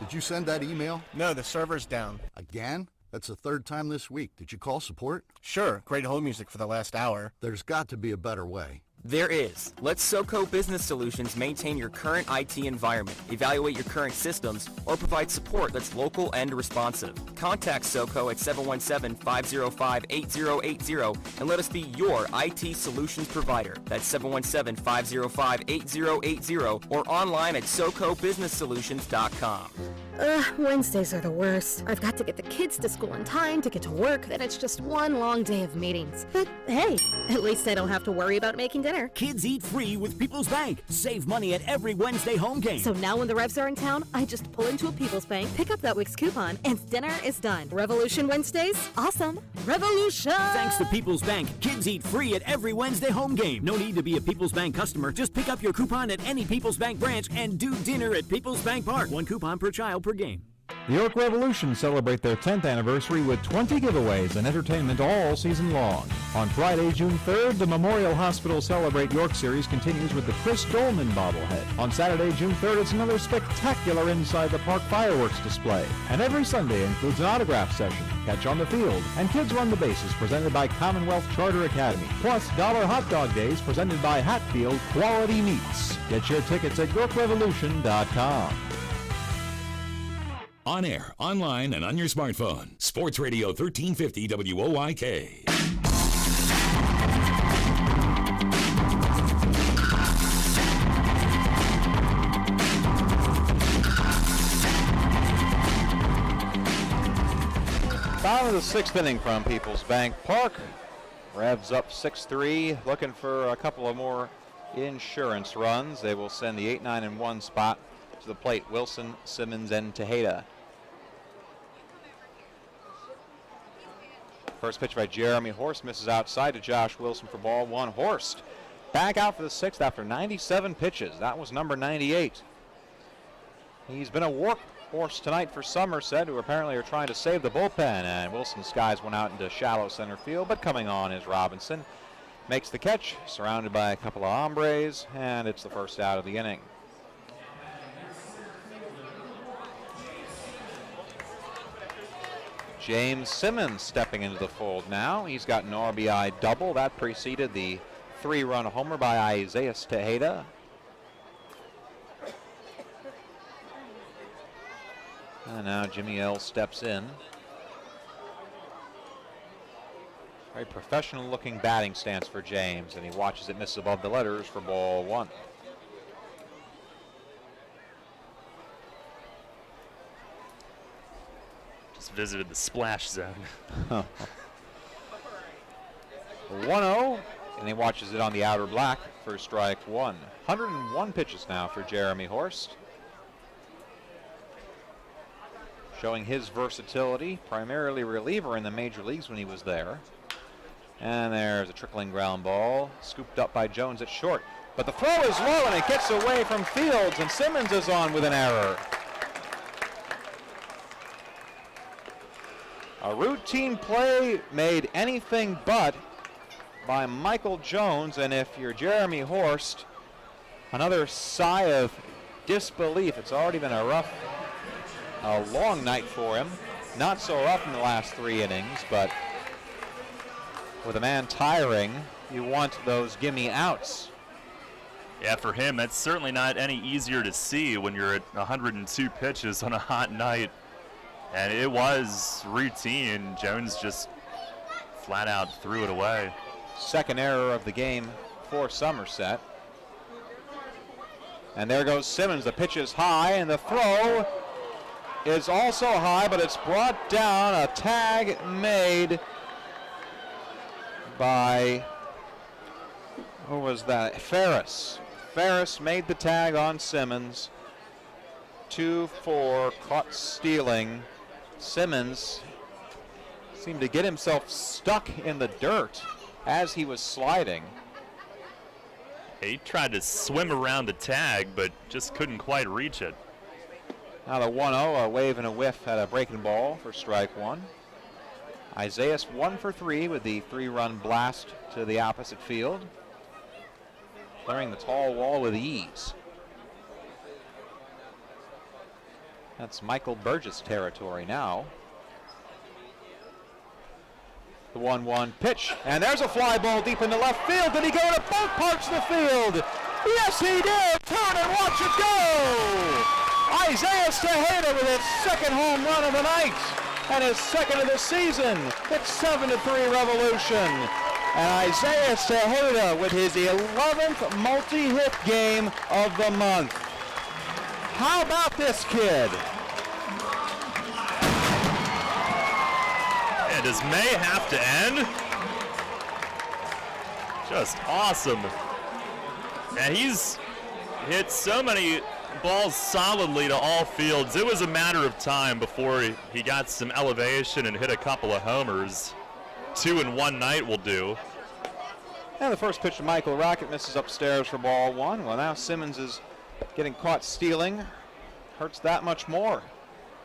Did you send that email? No, the server's down. Again? That's the 3rd time this week. Did you call support? Sure, great hold music for the last hour. There's got to be a better way. There is. Let SoCo Business Solutions maintain your current IT environment, evaluate your current systems, or provide support that's local and responsive. Contact SoCo at 717-505-8080 and let us be your IT solutions provider. That's 717-505-8080 or online at SoCoBusinessSolutions.com. Wednesdays are the worst. I've got to get the kids to school on time, to get to work, then it's just one long day of meetings. But hey, at least I don't have to worry about making dinner. Kids eat free with People's Bank. Save money at every Wednesday home game. So now when the Revs are in town, I just pull into a People's Bank, pick up that week's coupon, and dinner is done. Revolution Wednesdays? Awesome. Revolution! Thanks to People's Bank, kids eat free at every Wednesday home game. No need to be a People's Bank customer. Just pick up your coupon at any People's Bank branch and do dinner at People's Bank Park. One coupon per child per game. The York Revolution celebrate their 10th anniversary with 20 giveaways and entertainment all season long. On Friday, June 3rd, the Memorial Hospital Celebrate York series continues with the Chris Dolman bobblehead. On Saturday, June 3rd, it's another spectacular Inside the Park fireworks display. And every Sunday includes an autograph session, Catch on the Field, and Kids Run the Bases presented by Commonwealth Charter Academy. Plus, Dollar Hot Dog Days presented by Hatfield Quality Meats. Get your tickets at YorkRevolution.com. On air, online, and on your smartphone. Sports Radio 1350 WOYK. Bottom of the sixth inning from People's Bank Park. Revs up 6-3, looking for a couple of more insurance runs. They will send the 8-9-1 spot to the plate. Wilson, Simmons, and Tejeda. First pitch by Jeremy Horst misses outside to Josh Wilson for ball one. Horst back out for the sixth after 97 pitches. That was number 98. He's been a workhorse tonight for Somerset, who apparently are trying to save the bullpen. And Wilson skies one out into shallow center field, but coming on is Robinson. Makes the catch, surrounded by a couple of hombres, and it's the first out of the inning. James Simmons stepping into the fold now. He's got an RBI double. That preceded the 3-run homer by Isaiah Tejeda. And now Jimmy L steps in. Very professional looking batting stance for James, and he watches it miss above the letters for ball one. Visited the splash zone. 1-0, and he watches it on the outer black for strike one. 101 pitches now for Jeremy Horst. Showing his versatility, primarily reliever in the major leagues when he was there. And there's a trickling ground ball, scooped up by Jones at short. But the throw is low, and it gets away from Fields, and Simmons is on with an error. A routine play made anything but by Michael Jones, and if you're Jeremy Horst, another sigh of disbelief. It's already been a long night for him. Not so rough in the last 3 innings, but with a man tiring, you want those gimme outs. Yeah, for him, that's certainly not any easier to see when you're at 102 pitches on a hot night. And it was routine. Jones just flat out threw it away. Second error of the game for Somerset. And there goes Simmons. The pitch is high, and the throw is also high, but it's brought down. A tag made by, who was that? Ferris. Ferris made the tag on Simmons. 2-4, caught stealing. Simmons seemed to get himself stuck in the dirt as he was sliding. He tried to swim around the tag, but just couldn't quite reach it. Now the 1-0, a wave and a whiff at a breaking ball for strike one. Isaias 1 for 3 with the 3-run blast to the opposite field. Clearing the tall wall with ease. That's Michael Burgess territory now. The 1-1 pitch, and there's a fly ball deep into left field. Did he go to both parts of the field? Yes, he did. Turn and watch it go. Isaiah Tejeda with his second home run of the night and his second of the season. It's 7-3 Revolution. And Isaiah Tejeda with his 11th multi-hit game of the month. How about this kid? And does May have to end? Just awesome. And he's hit so many balls solidly to all fields. It was a matter of time before he got some elevation and hit a couple of homers. 2 in one night will do. And the first pitch to Michael Rocket misses upstairs for ball 1. Well, now Simmons is getting caught stealing. Hurts that much more.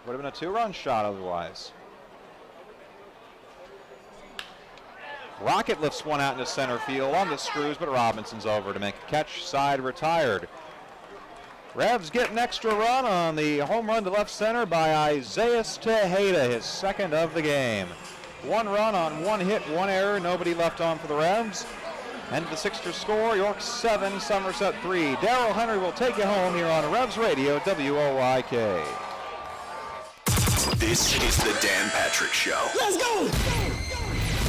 Would have been a 2-run shot otherwise. Rocket lifts one out into center field on the screws, but Robinson's over to make a catch. Side retired. Revs get an extra run on the home run to left center by Isaiah Tejeda, his second of the game. 1 run on 1 hit, 1 error, nobody left on for the Revs. End of the Sixers score, York 7, Somerset 3. Darrell Henry will take you home here on Revs Radio, WOYK. This is the Dan Patrick Show. Let's go!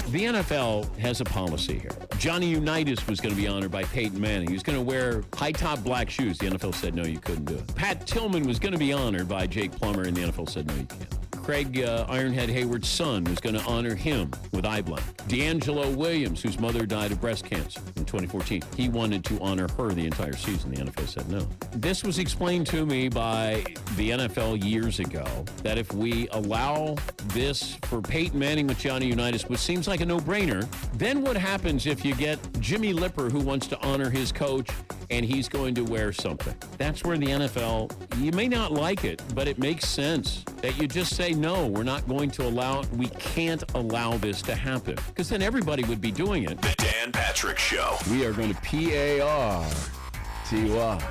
The NFL has a policy here. Johnny Unitas was going to be honored by Peyton Manning. He was going to wear high-top black shoes. The NFL said, no, you couldn't do it. Pat Tillman was going to be honored by Jake Plummer, and the NFL said, no, you can't. Craig Ironhead Hayward's son was going to honor him with eye blank. D'Angelo Williams, whose mother died of breast cancer in 2014, he wanted to honor her the entire season. The NFL said no. This was explained to me by the NFL years ago, that if we allow this for Peyton Manning with Johnny Unitas, which seems like a no-brainer, then what happens if you get Jimmy Lipper, who wants to honor his coach, and he's going to wear something? That's where the NFL, you may not like it, but it makes sense that you just say, no, we're not going to allow it. We can't allow this to happen, because then everybody would be doing it. The Dan Patrick Show. We are going to PAR-TY.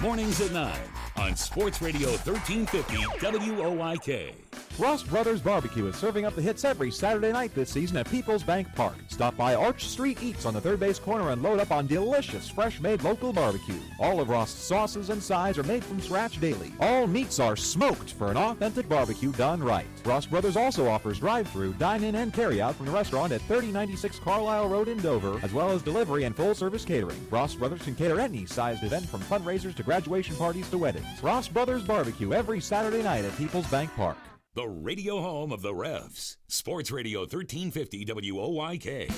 Mornings at 9 on Sports Radio 1350 WOYK. Ross Brothers Barbecue is serving up the hits every Saturday night this season at Peoples Bank Park. Stop by Arch Street Eats on the third base corner and load up on delicious, fresh-made local barbecue. All of Ross' sauces and sides are made from scratch daily. All meats are smoked for an authentic barbecue done right. Ross Brothers also offers drive-through, dine-in, and carry-out from the restaurant at 3096 Carlisle Road in Dover, as well as delivery and full-service catering. Ross Brothers can cater any sized event from fundraisers to graduation parties to weddings. Ross Brothers Barbecue every Saturday night at Peoples Bank Park. The radio home of the Revs. Sports Radio 1350 WOYK.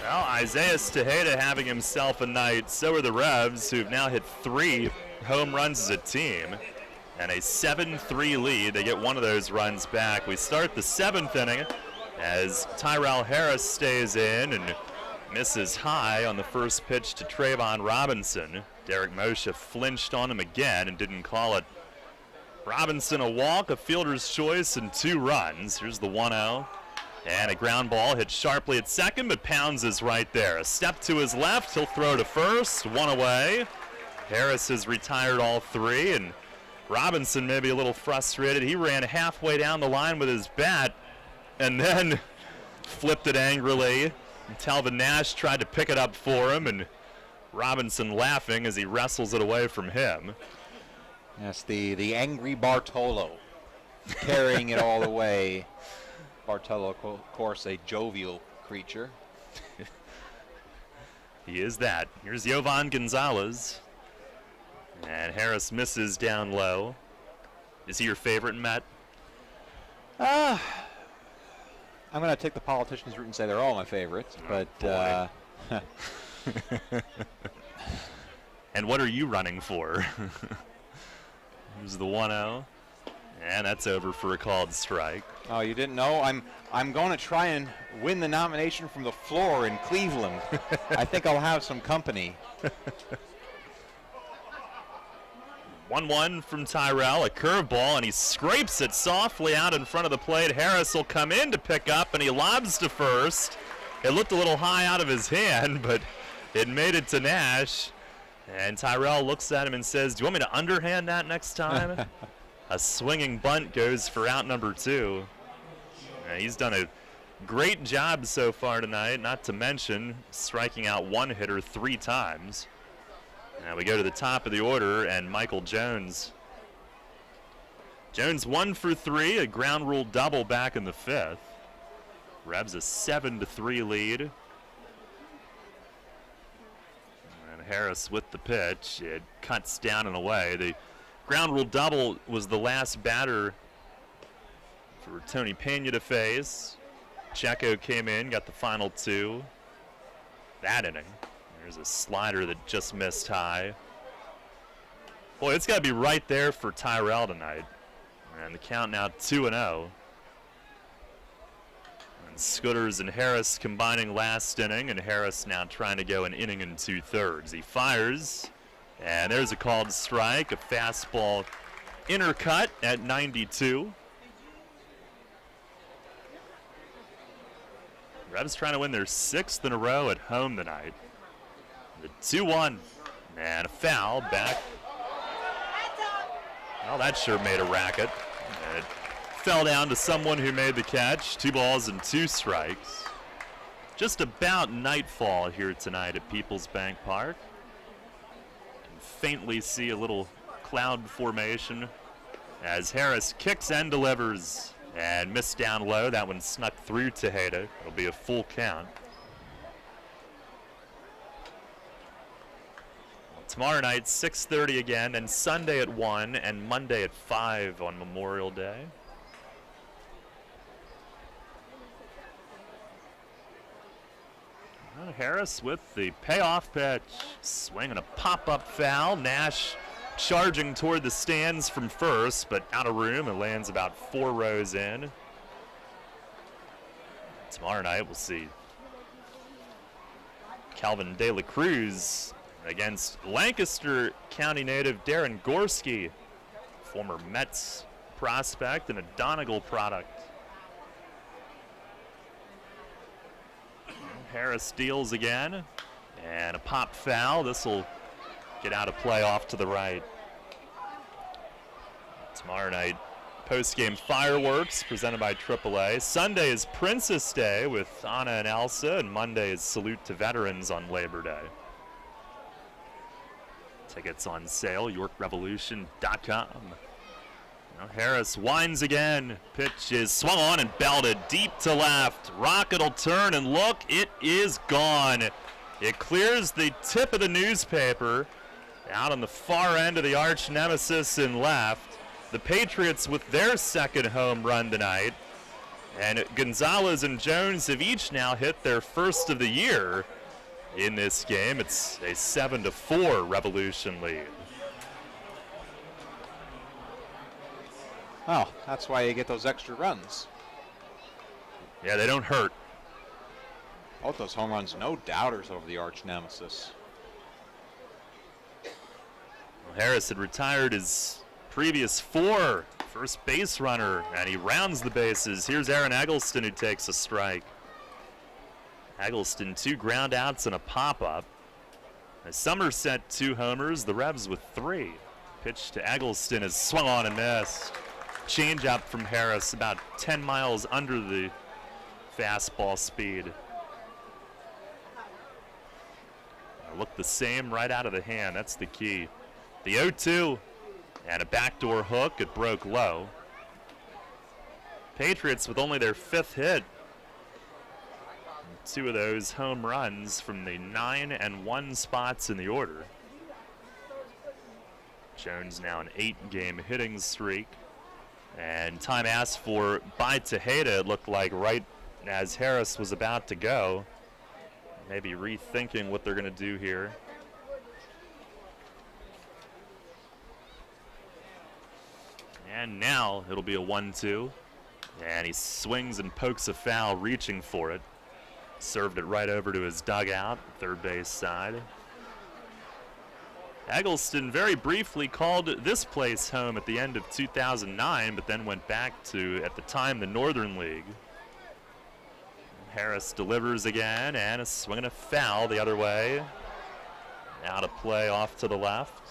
Well, Isaiah Tejeda having himself a night. So are the Revs, who've now hit 3 home runs as a team. And a 7-3 lead. They get one of those runs back. We start the 7th inning as Tyrell Harris stays in and misses high on the first pitch to Trayvon Robinson. Derek Moshe flinched on him again and didn't call it. Robinson a walk, a fielder's choice, and 2 runs. Here's the 1-0. And a ground ball hit sharply at second, but Pounds is right there. A step to his left, he'll throw to first, 1 away. Harris has retired all 3, and Robinson may be a little frustrated. He ran halfway down the line with his bat and then flipped it angrily. Talvin Nash tried to pick it up for him, and Robinson laughing as he wrestles it away from him. Yes, the angry Bartolo carrying it all the way. Bartolo, of course, a jovial creature. He is that. Here's Yovan Gonzalez. And Harris misses down low. Is he your favorite, Matt? I'm going to take the politician's route and say they're all my favorites, but and what are you running for? Here's the 1-0, and that's over for a called strike. Oh, you didn't know? I'm going to try and win the nomination from the floor in Cleveland. I think I'll have some company. 1-1 from Tyrell, a curveball, and he scrapes it softly out in front of the plate. Harris will come in to pick up, and he lobs to first. It looked a little high out of his hand, but it made it to Nash. And Tyrell looks at him and says, do you want me to underhand that next time? A swinging bunt goes for out number 2. And he's done a great job so far tonight, not to mention striking out one hitter 3 times. Now we go to the top of the order, and Michael Jones. Jones 1 for 3, a ground rule double back in the 5th. Revs a 7-3 lead. And Harris with the pitch. It cuts down and away. The ground rule double was the last batter for Tony Pena to face. Checo came in, got the final 2 that inning. There's a slider that just missed high. Boy, it's got to be right there for Tyrell tonight. And the count now 2-0. And Scooters and Harris combining last inning, and Harris now trying to go an inning and 2/3. He fires, and there's a called strike, a fastball inner cut at 92. Revs trying to win their 6th in a row at home tonight. The 2-1, and a foul back. Well, that sure made a racket. And it fell down to someone who made the catch. 2 balls and 2 strikes. Just about nightfall here tonight at Peoples Bank Park. You can faintly see a little cloud formation as Harris kicks and delivers. And missed down low. That one snuck through Tejeda. It'll be a full count. Tomorrow night, 6:30 again, and Sunday at 1, and Monday at 5 on Memorial Day. Well, Harris with the payoff pitch, swinging a pop-up foul. Nash charging toward the stands from first, but out of room. It lands about 4 rows in. Tomorrow night, we'll see Calvin De La Cruz against Lancaster County native Darren Gorski, former Mets prospect and a Donegal product. Harris deals again, and a pop foul. This will get out of play off to the right. Tomorrow night, post-game fireworks presented by AAA. Sunday is Princess Day with Anna and Elsa, and Monday is Salute to Veterans on Labor Day. Tickets on sale, YorkRevolution.com. Now Harris winds again. Pitch is swung on and belted deep to left. Rocket will turn and look, it is gone. It clears the tip of the newspaper out on the far end of the arch nemesis in left. The Patriots with their 2nd home run tonight. And Gonzalez and Jones have each now hit their 1st of the year in this game. It's a 7-4 Revolution lead. Oh, that's why you get those extra runs. Yeah, they don't hurt. Both those home runs, no doubters over the arch nemesis. Well, Harris had retired his previous 4 first base runner, and he rounds the bases. Here's Aaron Eggleston, who takes a strike. Eggleston 2 ground outs and a pop-up. Somerset 2 homers, the Revs with 3. Pitch to Eggleston is swung on and missed. Change up from Harris, about 10 miles under the fastball speed. Look the same right out of the hand, that's the key. The 0-2, and a backdoor hook, it broke low. Patriots with only their 5th hit. 2 of those home runs from the 9-1 spots in the order. Jones now an 8-game hitting streak. And time asked for by Tejeda, it looked like right as Harris was about to go. Maybe rethinking what they're going to do here. And now it'll be a 1-2. And he swings and pokes a foul, reaching for it. Served it right over to his dugout, third base side. Eggleston very briefly called this place home at the end of 2009, but then went back to, at the time, the Northern League. Harris delivers again, and a swing and a foul the other way. Out of play off to the left.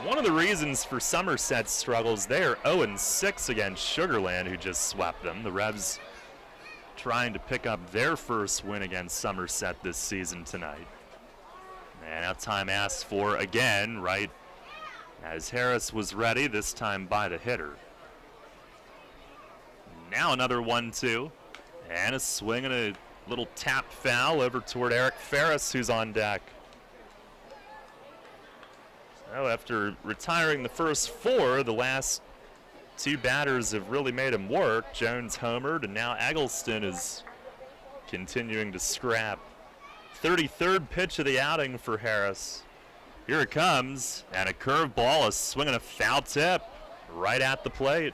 One of the reasons for Somerset's struggles, they are 0-6 against Sugar Land, who just swept them. The Revs trying to pick up their first win against Somerset this season tonight. And now time asked for again, right as Harris was ready, this time by the hitter. Now another 1-2, and a swing and a little tap foul over toward Eric Ferris, who's on deck. So after retiring the first 4, the last 2 batters have really made him work. Jones homered, and now Eggleston is continuing to scrap. 33rd pitch of the outing for Harris. Here it comes, and a curveball, a swing and a foul tip right at the plate.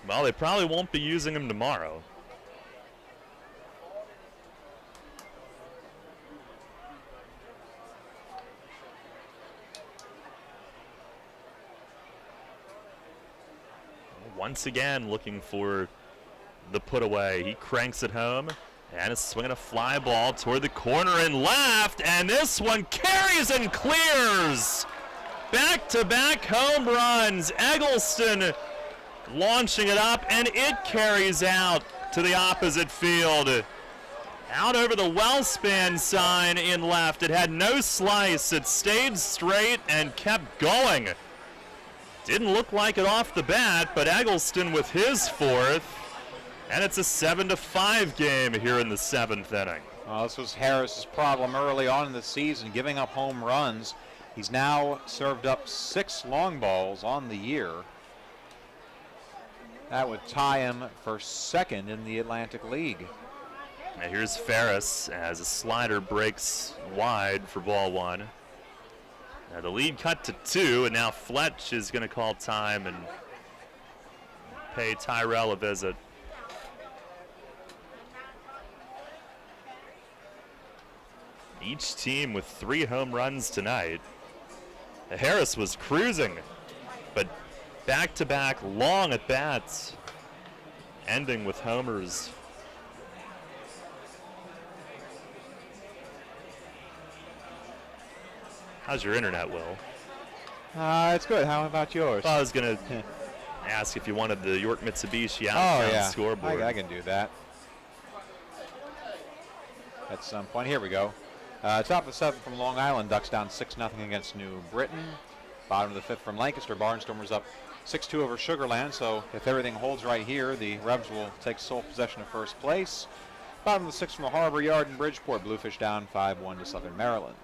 Well, they probably won't be using him tomorrow. Once again looking for the put away. He cranks it home, and is swinging a fly ball toward the corner and left, and this one carries and clears. Back-to-back home runs. Eggleston launching it up, and it carries out to the opposite field. Out over the well-span sign in left. It had no slice. It stayed straight and kept going. Didn't look like it off the bat, but Eggleston with his 4th, and it's a 7-5 game here in the 7th inning. Well, this was Harris's problem early on in the season, giving up home runs. He's now served up 6 long balls on the year. That would tie him for 2nd in the Atlantic League. Now here's Ferris as a slider breaks wide for ball 1. Now the lead cut to 2, and now Fletch is going to call time and pay Tyrell a visit. Each team with 3 home runs tonight. Harris was cruising, but back-to-back long at-bats, ending with homers. How's your internet, Will? It's good. How about yours? Well, I was going to ask if you wanted the York Mitsubishi out on the scoreboard. I can do that. At some point. Here we go. Top of the 7th from Long Island. Ducks down 6-0 against New Britain. Bottom of the 5th from Lancaster. Barnstormers up 6-2 over Sugar Land. So if everything holds right here, the Revs will take sole possession of first place. Bottom of the 6th from the Harbor Yard in Bridgeport. Bluefish down 5-1 to Southern Maryland.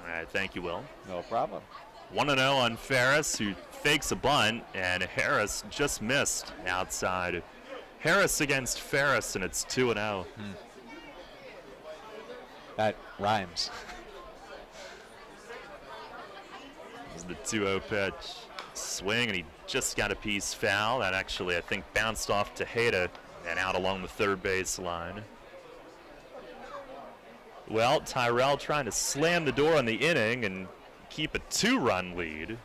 All right, thank you, Will. No problem. 1-0 on Ferris, who fakes a bunt, and Harris just missed outside. Harris against Ferris, and it's 2-0. That rhymes. This is the 2-0 pitch. Swing, and he just got a piece foul. That actually, I think, bounced off Tejeda and out along the third base line. Well, Tyrell trying to slam the door on the inning and keep a 2-run lead.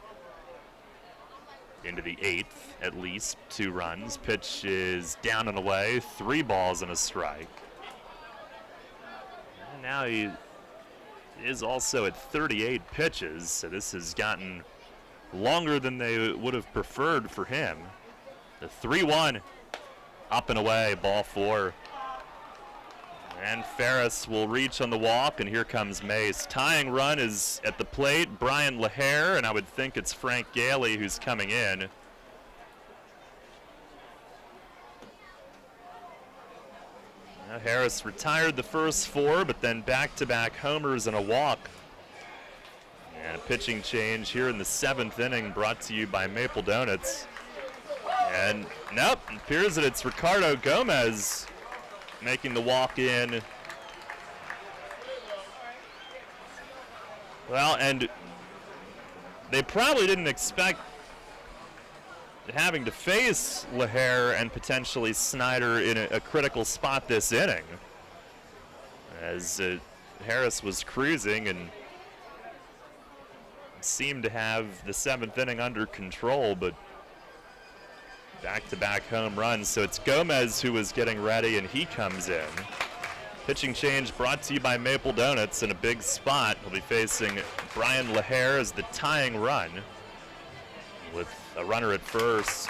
Into the 8th, at least 2 runs. Pitch is down and away, 3 balls and a strike. And now he is also at 38 pitches, so this has gotten longer than they would have preferred for him. The 3-1, up and away, ball 4. And Ferris will reach on the walk, and here comes Mace. Tying run is at the plate, Brian LaHare, and I would think it's Frank Gailey who's coming in. Now Harris retired the first 4, but then back-to-back homers and a walk. And a pitching change here in the 7th inning, brought to you by Maple Donuts. And nope, it appears that it's Ricardo Gomez making the walk in. Well, and they probably didn't expect having to face LaHare and potentially Snyder in a critical spot this inning, as Harris was cruising and seemed to have the 7th inning under control, but back-to-back home runs. So it's Gomez who was getting ready, and he comes in. Pitching change brought to you by Maple Donuts in a big spot. He'll be facing Brian LaHare as the tying run with a runner at first.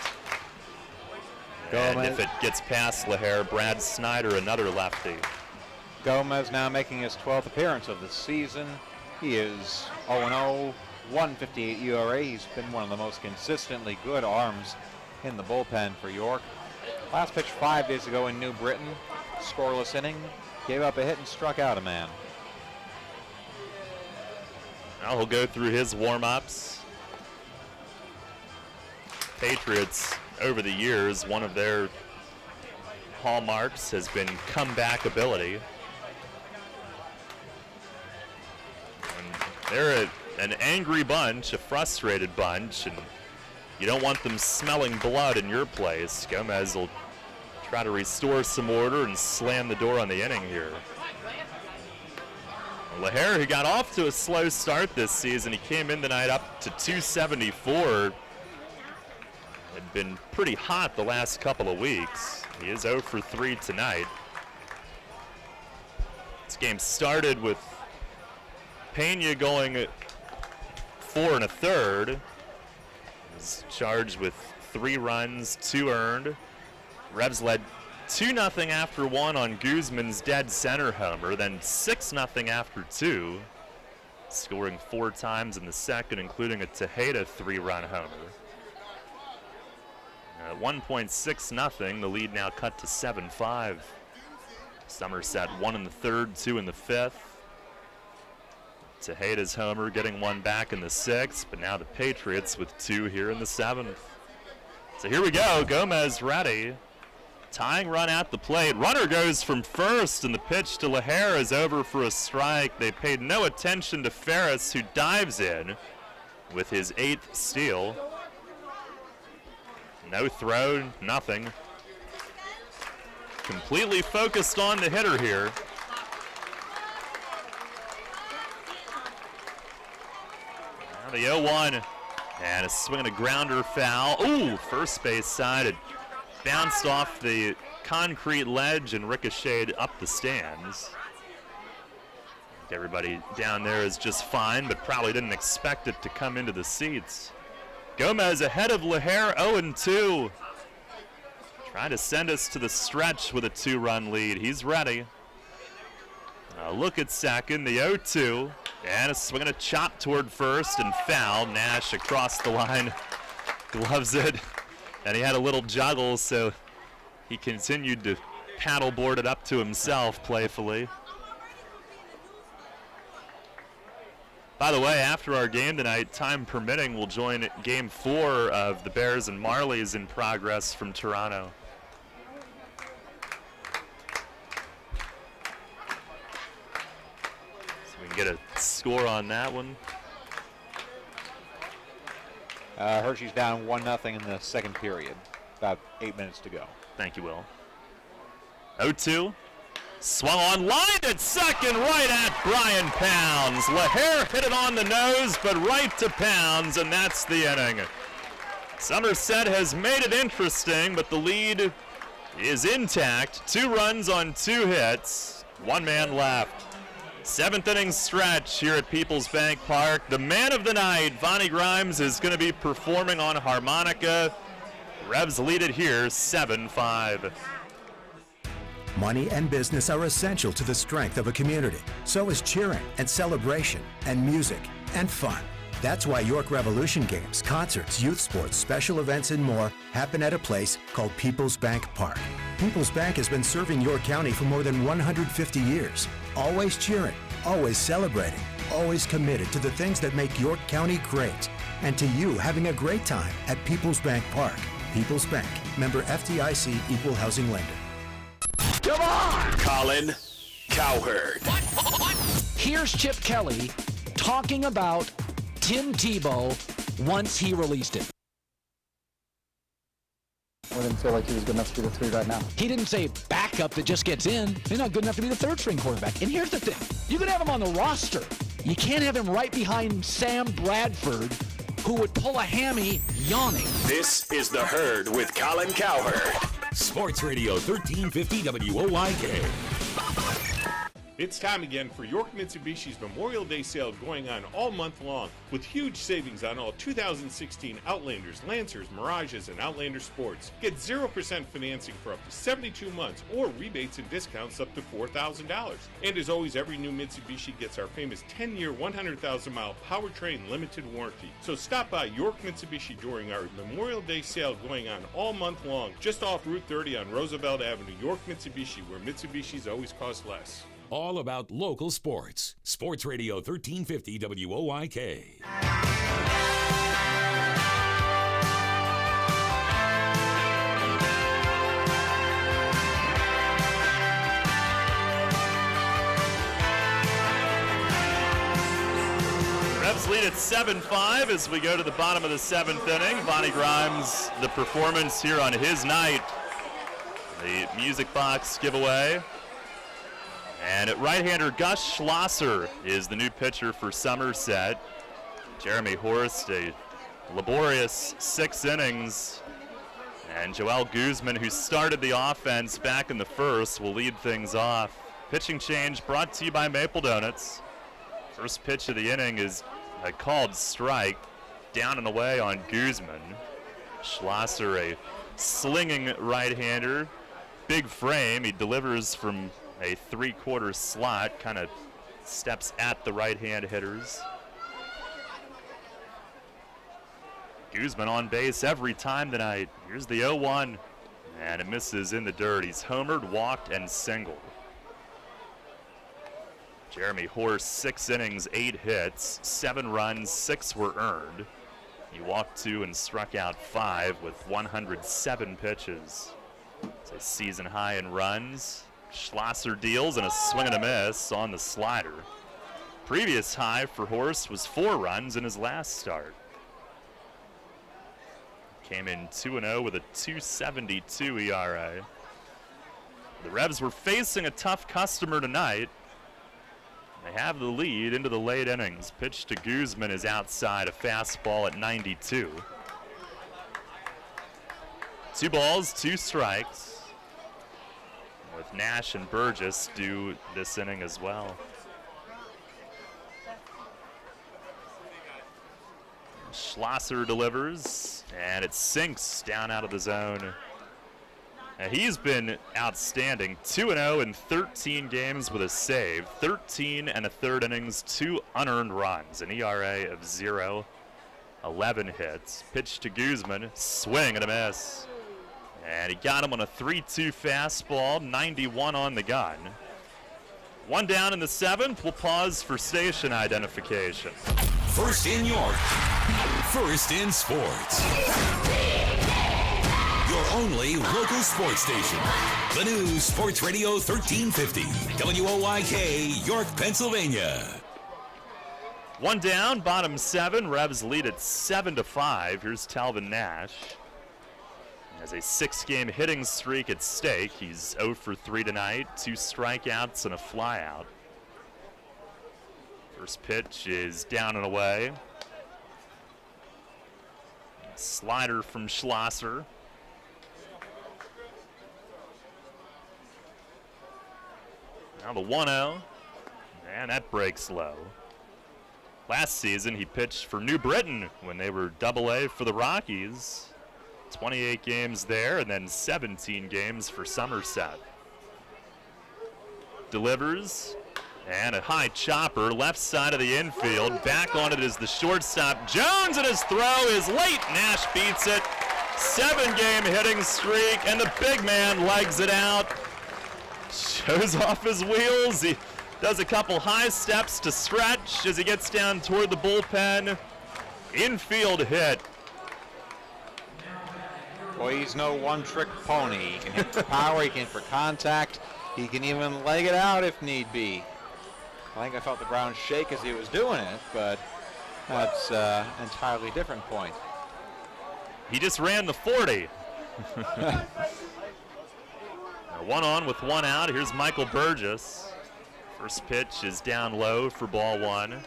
And if it gets past LaHare, Brad Snyder, another lefty. Gomez now making his 12th appearance of the season. He is 0-0, 1.58 ERA. He's been one of the most consistently good arms in the bullpen for York. Last pitch 5 days ago in New Britain. Scoreless inning. Gave up a hit and struck out a man. Now he'll go through his warm-ups. Patriots, over the years, one of their hallmarks has been comeback ability. And they're an angry bunch, a frustrated bunch, and you don't want them smelling blood in your place. Gomez will try to restore some order and slam the door on the inning here. LaHare, who got off to a slow start this season, he came in tonight up to 274. Had been pretty hot the last couple of weeks. He is 0 for 3 tonight. This game started with Pena going 4 1/3. He was charged with 3 runs, 2 earned. Revs led 2-0 after 1 on Guzman's dead center homer, then 6-0 after 2, scoring 4 times in the second, including a Tejeda 3-run homer. At 1.6-0, the lead now cut to 7-5. Somerset 1 in the third, 2 in the fifth. Tejeda's homer getting 1 back in the sixth, but now the Patriots with 2 here in the seventh. So here we go, Gomez ready. Tying run at the plate. Runner goes from first, and the pitch to LaHare is over for a strike. They paid no attention to Ferris, who dives in with his 8th steal. No throw, nothing. Completely focused on the hitter here. Now the 0-1, and a swing and a grounder foul. Ooh, first base side. It bounced off the concrete ledge and ricocheted up the stands. Everybody down there is just fine, but probably didn't expect it to come into the seats. Gomez ahead of LaHare, 0-2. Trying to send us to the stretch with a 2-run lead. He's ready. A look at second, the 0-2. And a swing and a chop toward first and foul. Nash across the line, gloves it. And he had a little juggle, so he continued to paddleboard it up to himself playfully. By the way, after our game tonight, time permitting, we'll join Game 4 of the Bears and Marlies in progress from Toronto. So we can get a score on that one. Hershey's down 1-0 in the second period. About 8 minutes to go. Thank you, Will. 0-2. Swung on line at second, right at Brian Pounds. LaHare hit it on the nose, but right to Pounds, and that's the inning. Somerset has made it interesting, but the lead is intact. 2 runs on 2 hits. 1 man left. 7th inning stretch here at Peoples Bank Park. The man of the night, Vonnie Grimes, is going to be performing on harmonica. Revs lead it here, 7-5. Money and business are essential to the strength of a community. So is cheering and celebration and music and fun. That's why York Revolution games, concerts, youth sports, special events, and more happen at a place called Peoples Bank Park. Peoples Bank has been serving York County for more than 150 years. Always cheering, always celebrating, always committed to the things that make York County great. And to you having a great time at Peoples Bank Park. Peoples Bank, member FDIC, equal housing lender. Come on! Colin Cowherd. Here's Chip Kelly talking about Tim Tebow once he released it. I didn't feel like he was good enough to be the 3 right now. He didn't say backup that just gets in. He's not good enough to be the 3rd string quarterback. And here's the thing. You can have him on the roster. You can't have him right behind Sam Bradford, who would pull a hammy yawning. This is The Herd with Colin Cowherd. Sports Radio 1350 WOYK. It's time again for York Mitsubishi's Memorial Day sale going on all month long with huge savings on all 2016 Outlanders, Lancers, Mirages, and Outlander Sports. Get 0% financing for up to 72 months or rebates and discounts up to $4,000. And as always, every new Mitsubishi gets our famous 10-year, 100,000-mile powertrain limited warranty. So stop by York Mitsubishi during our Memorial Day sale going on all month long just off Route 30 on Roosevelt Avenue, York Mitsubishi, where Mitsubishis always cost less. All about local sports. Sports Radio 1350 WOYK. Revs lead at 7-5 as we go to the bottom of the 7th inning. Bonnie Grimes, the performance here on his night. The music box giveaway. And at right-hander, Gus Schlosser is the new pitcher for Somerset. Jeremy Horst, a laborious 6 innings. And Joel Guzman, who started the offense back in the first, will lead things off. Pitching change brought to you by Maple Donuts. First pitch of the inning is a called strike. Down and away on Guzman. Schlosser, a slinging right-hander. Big frame, he delivers from a 3/4 slot, kind of steps at the right-hand hitters. Guzman on base every time tonight. Here's the 0-1, and it misses in the dirt. He's homered, walked, and singled. Jeremy Horst, 6 innings, 8 hits, 7 runs, 6 were earned. He walked 2 and struck out 5 with 107 pitches. It's a season high in runs. Schlosser deals and a swing and a miss on the slider. Previous high for Horst was 4 runs in his last start. Came in 2-0 with a 2.72 ERA. The Revs were facing a tough customer tonight. They have the lead into the late innings. Pitch to Guzman is outside, a fastball at 92. 2 balls, 2 strikes. With Nash and Burgess due this inning as well. Schlosser delivers, and it sinks down out of the zone. And he's been outstanding. 2-0 in 13 games with a save. 13 1/3 innings, 2 unearned runs, an ERA of 0, 11 hits. Pitch to Guzman, swing and a miss. And he got him on a 3-2 fastball, 91 on the gun. 1 down in the 7th. We'll pause for station identification. First in York. First in sports. Your only local sports station. The new Sports Radio 1350. WOYK, York, Pennsylvania. 1 down, bottom 7. Revs lead at 7-5. Here's Talvin Nash. Has a 6-game hitting streak at stake. He's 0 for 3 tonight, 2 strikeouts and a flyout. First pitch is down and away. Slider from Schlosser. Now the 1-0, and that breaks low. Last season he pitched for New Britain when they were AA for the Rockies. 28 games there, and then 17 games for Somerset. Delivers, and a high chopper, left side of the infield. Back on it is the shortstop, Jones, and his throw is late. Nash beats it. 7-game hitting streak, and the big man legs it out. Shows off his wheels. He does a couple high steps to stretch as he gets down toward the bullpen. Infield hit. Boy, he's no one-trick pony. He can hit for power, he can hit for contact, he can even leg it out if need be. I think I felt the ground shake as he was doing it, but that's an entirely different point. He just ran the 40. 1 on with 1 out. Here's Michael Burgess. First pitch is down low for ball 1.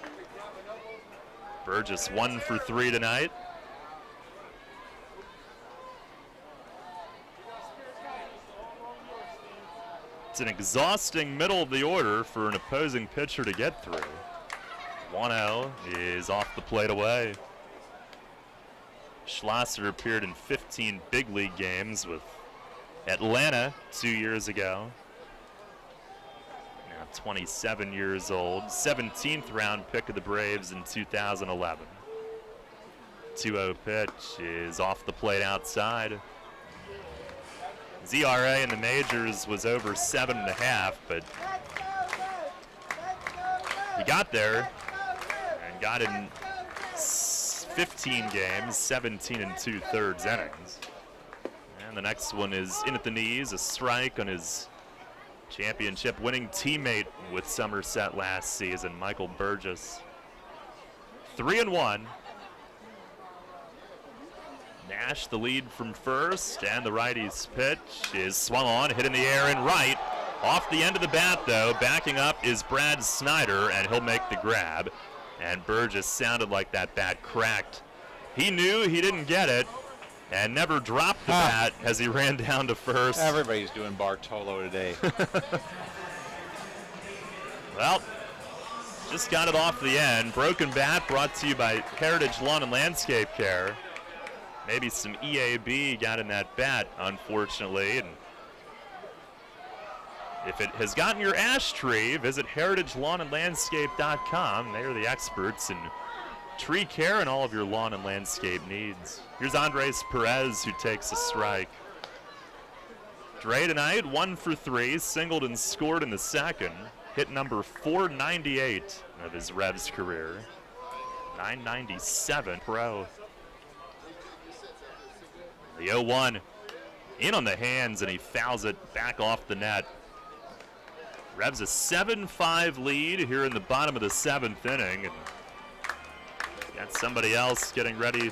Burgess 1 for 3 tonight. It's an exhausting middle of the order for an opposing pitcher to get through. 1-0 is off the plate away. Schlosser appeared in 15 big league games with Atlanta 2 years ago. Now 27 years old, 17th round pick of the Braves in 2011. 2-0 pitch is off the plate outside. His ERA in the majors was over 7.5, but he got there and got in 15 games, 17 2/3 innings. And the next one is in at the knees, a strike on his championship winning teammate with Somerset last season, Michael Burgess. 3-1. Nash the lead from first, and the righty's pitch is swung on, hit in the air and right. Off the end of the bat, though, backing up is Brad Snyder, and he'll make the grab. And Burgess sounded like that bat cracked. He knew he didn't get it, and never dropped the bat as he ran down to first. Everybody's doing Bartolo today. Well, just got it off the end. Broken bat brought to you by Heritage Lawn and Landscape Care. Maybe some EAB got in that bat, unfortunately. And if it has gotten your ash tree, visit heritagelawnandlandscape.com. They are the experts in tree care and all of your lawn and landscape needs. Here's Andres Perez, who takes a strike. Dre tonight, 1 for 3, singled and scored in the second. Hit number 498 of his Revs career. 997 pro. The 0-1 in on the hands, and he fouls it back off the net. Revs a 7-5 lead here in the bottom of the 7th inning. And got somebody else getting ready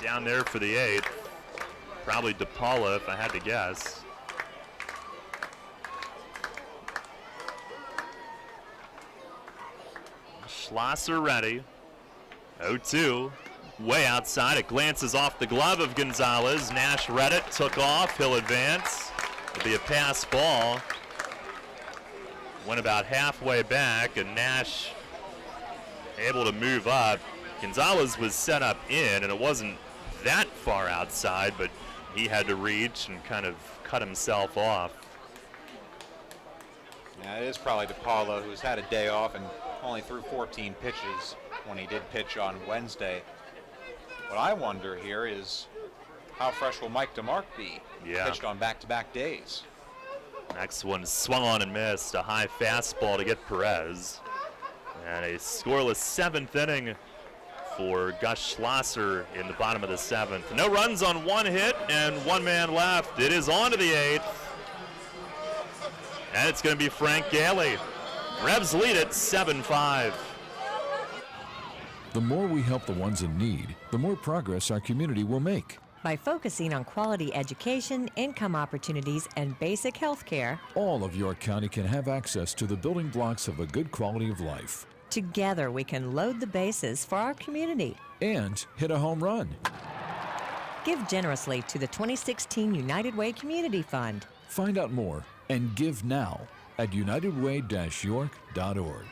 down there for the 8th. Probably DePaula, if I had to guess. Schlosser ready. 0-2. Way outside, it glances off the glove of Gonzalez. Nash read it, took off, he'll advance. It'll be a pass ball. Went about halfway back, and Nash able to move up. Gonzalez was set up in, and it wasn't that far outside, but he had to reach and kind of cut himself off. Yeah, it is probably DePaulo, who's had a day off and only threw 14 pitches when he did pitch on Wednesday. What I wonder here is how fresh will Mike DeMarc be? Yeah. Pitched on back-to-back days. Next one swung on and missed. A high fastball to get Perez. And a scoreless 7th inning for Gus Schlosser in the bottom of the 7th. No runs on one hit and one man left. It is on to the 8th. And it's going to be Frank Gailey. Revs lead it 7-5. The more we help the ones in need, the more progress our community will make. By focusing on quality education, income opportunities, and basic health care, all of York County can have access to the building blocks of a good quality of life. Together we can load the bases for our community and hit a home run. Give generously to the 2016 United Way Community Fund. Find out more and give now at unitedway-york.org.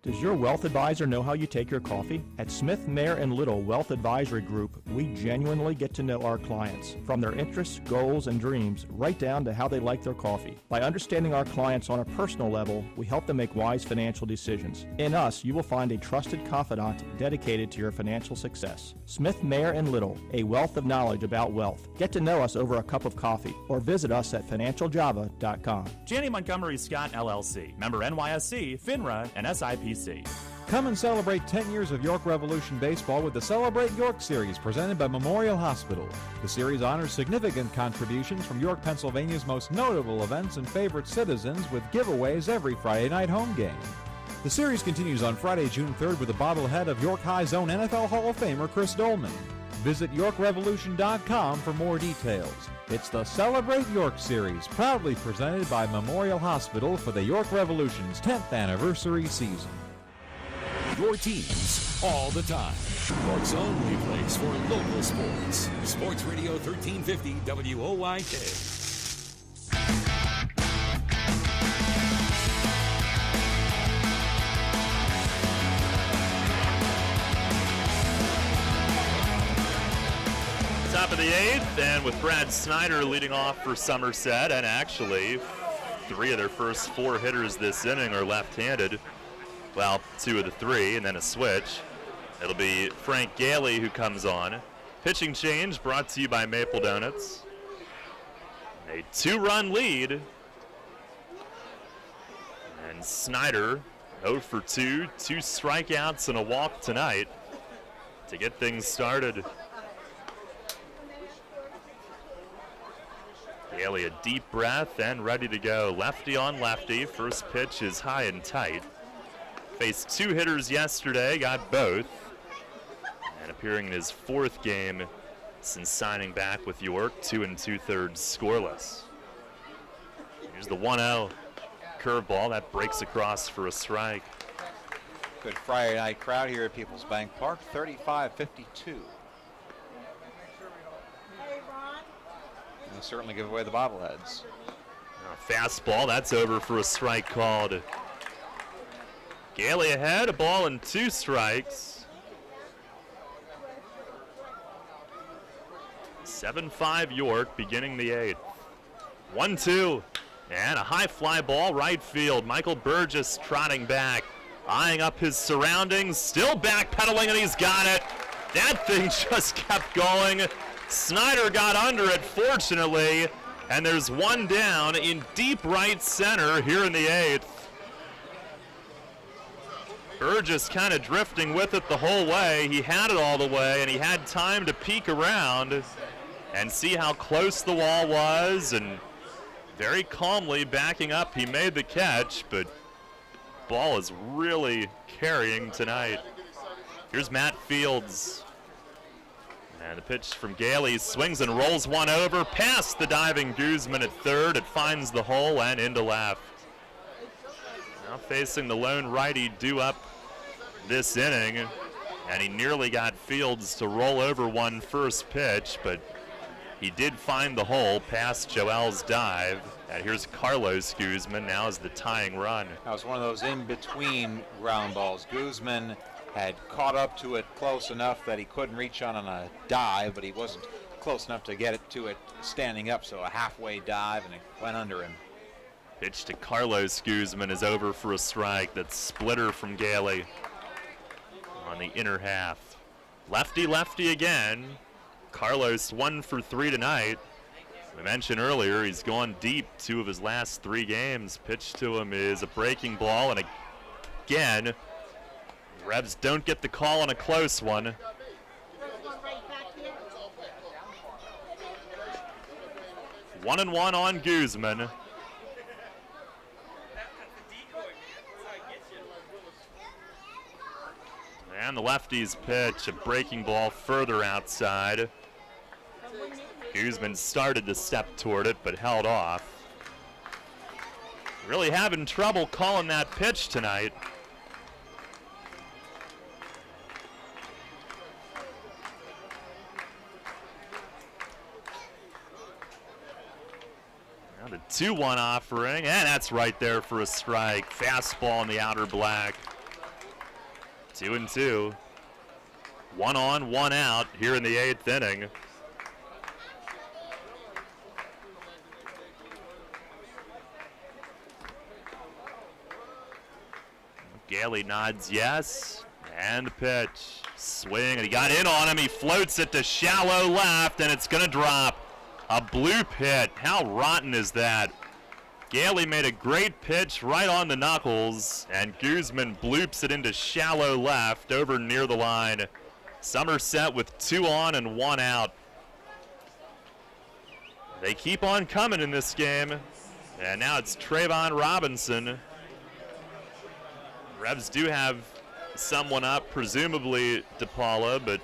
Does your wealth advisor know how you take your coffee? At Smith, Mayer & Little Wealth Advisory Group, we genuinely get to know our clients, from their interests, goals, and dreams, right down to how they like their coffee. By understanding our clients on a personal level, we help them make wise financial decisions. In us, you will find a trusted confidant dedicated to your financial success. Smith, Mayer & Little, a wealth of knowledge about wealth. Get to know us over a cup of coffee, or visit us at financialjava.com. Janney Montgomery Scott, LLC. Member NYSE, FINRA, and SIPC. Come and celebrate 10 years of York Revolution baseball with the Celebrate York Series presented by Memorial Hospital. The series honors significant contributions from York, Pennsylvania's most notable events and favorite citizens with giveaways every Friday night home game. The series continues on Friday, June 3rd with a bobblehead of York High Zone NFL Hall of Famer Chris Dolman. Visit YorkRevolution.com for more details. It's the Celebrate York Series, proudly presented by Memorial Hospital for the York Revolution's 10th anniversary season. Your teams all the time. York's only place for local sports. Sports Radio 1350 WOYK. Top of the 8th, and with Brad Snyder leading off for Somerset, and actually 3 of their first 4 hitters this inning are left-handed. Well, 2 of the 3, and then a switch. It'll be Frank Gailey who comes on. Pitching change brought to you by Maple Donuts. A 2-run lead. And Snyder 0 for 2, 2 strikeouts and a walk tonight to get things started. Gailey a deep breath and ready to go. Lefty on lefty. First pitch is high and tight. Faced 2 hitters yesterday, got both. And appearing in his 4th game since signing back with York, 2 2/3 scoreless. Here's the 1-0 curveball that breaks across for a strike. Good Friday night crowd here at People's Bank Park, 35-52. They certainly give away the bobbleheads. Fastball, that's over for a strike called. Gailey ahead, a ball and 2 strikes. 7-5 York beginning the 8th. 1-2, and a high fly ball right field. Michael Burgess trotting back, eyeing up his surroundings, still backpedaling, and he's got it. That thing just kept going. Snyder got under it, fortunately, and there's one down in deep right center here in the 8th. Burgess kind of drifting with it the whole way. He had it all the way, and he had time to peek around and see how close the wall was, and very calmly backing up, he made the catch, but ball is really carrying tonight. Here's Matt Fields. And the pitch from Gailey swings and rolls one over past the diving Guzman at third. It finds the hole and into left. Now facing the lone righty due up this inning, and he nearly got Fields to roll over one first pitch, but he did find the hole past Joel's dive. And here's Carlos Guzman now as the tying run. That was one of those in-between ground balls. Guzman had caught up to it close enough that he couldn't reach on a dive, but he wasn't close enough to get it to it standing up, so a halfway dive, and it went under him. Pitch to Carlos Guzman is over for a strike. That's splitter from Gailey on the inner half. Lefty again. Carlos 1 for 3 tonight. We mentioned earlier he's gone deep 2 of his last 3 games. Pitch to him is a breaking ball, and again, Revs don't get the call on a close one. One and one on Guzman. And the lefty's pitch, a breaking ball further outside. Guzman started to step toward it, but held off. Really having trouble calling that pitch tonight. Now the 2-1 offering, and that's right there for a strike. Fastball in the outer black. 2-2. 1 on, 1 out here in the 8th inning. Gailey nods yes, and the pitch. Swing, and he got in on him. He floats it to shallow left, and it's going to drop. A bloop hit. How rotten is that? Gailey made a great pitch right on the knuckles, and Guzman bloops it into shallow left over near the line. Somerset with 2 on and 1 out. They keep on coming in this game, and now it's Trayvon Robinson. Revs do have someone up, presumably DePaula, but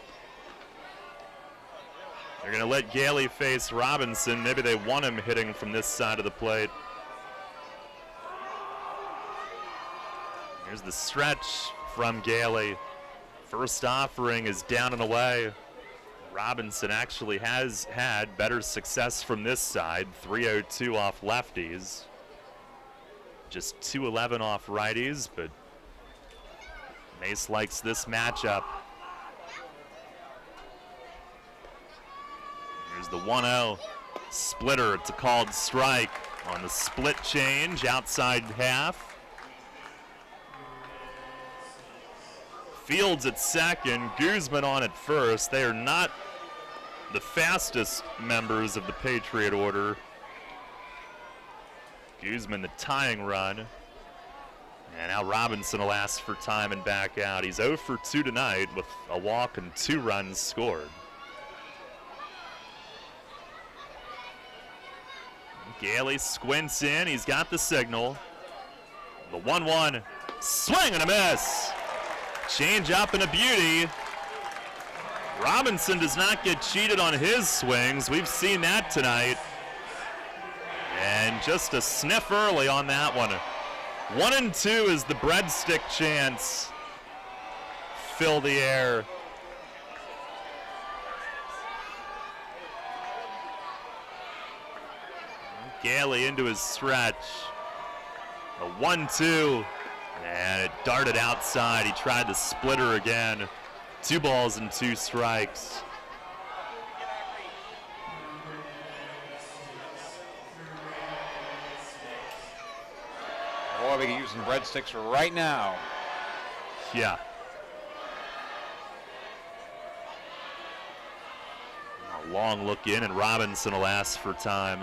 they're going to let Gailey face Robinson. Maybe they want him hitting from this side of the plate. Here's the stretch from Gailey. First offering is down and away. Robinson actually has had better success from this side. 302 off lefties. Just 211 off righties, but Mace likes this matchup. Here's the 1-0 splitter. It's a called strike on the split change outside half. Fields at second, Guzman on at first. They are not the fastest members of the Patriot order. Guzman the tying run. And now Robinson will ask for time and back out. He's 0 for 2 tonight with a walk and 2 runs scored. Gailey squints in. He's got the signal. The 1-1. Swing and a miss. Change up and a beauty. Robinson does not get cheated on his swings. We've seen that tonight. And just a sniff early on that one. 1-2 is the breadstick chance. Fill the air. Gailey into his stretch. A 1-2. And it darted outside. He tried the splitter again. 2 balls and 2 strikes. Boy, we could use some breadsticks right now. Yeah. A long look in, and Robinson will ask for time.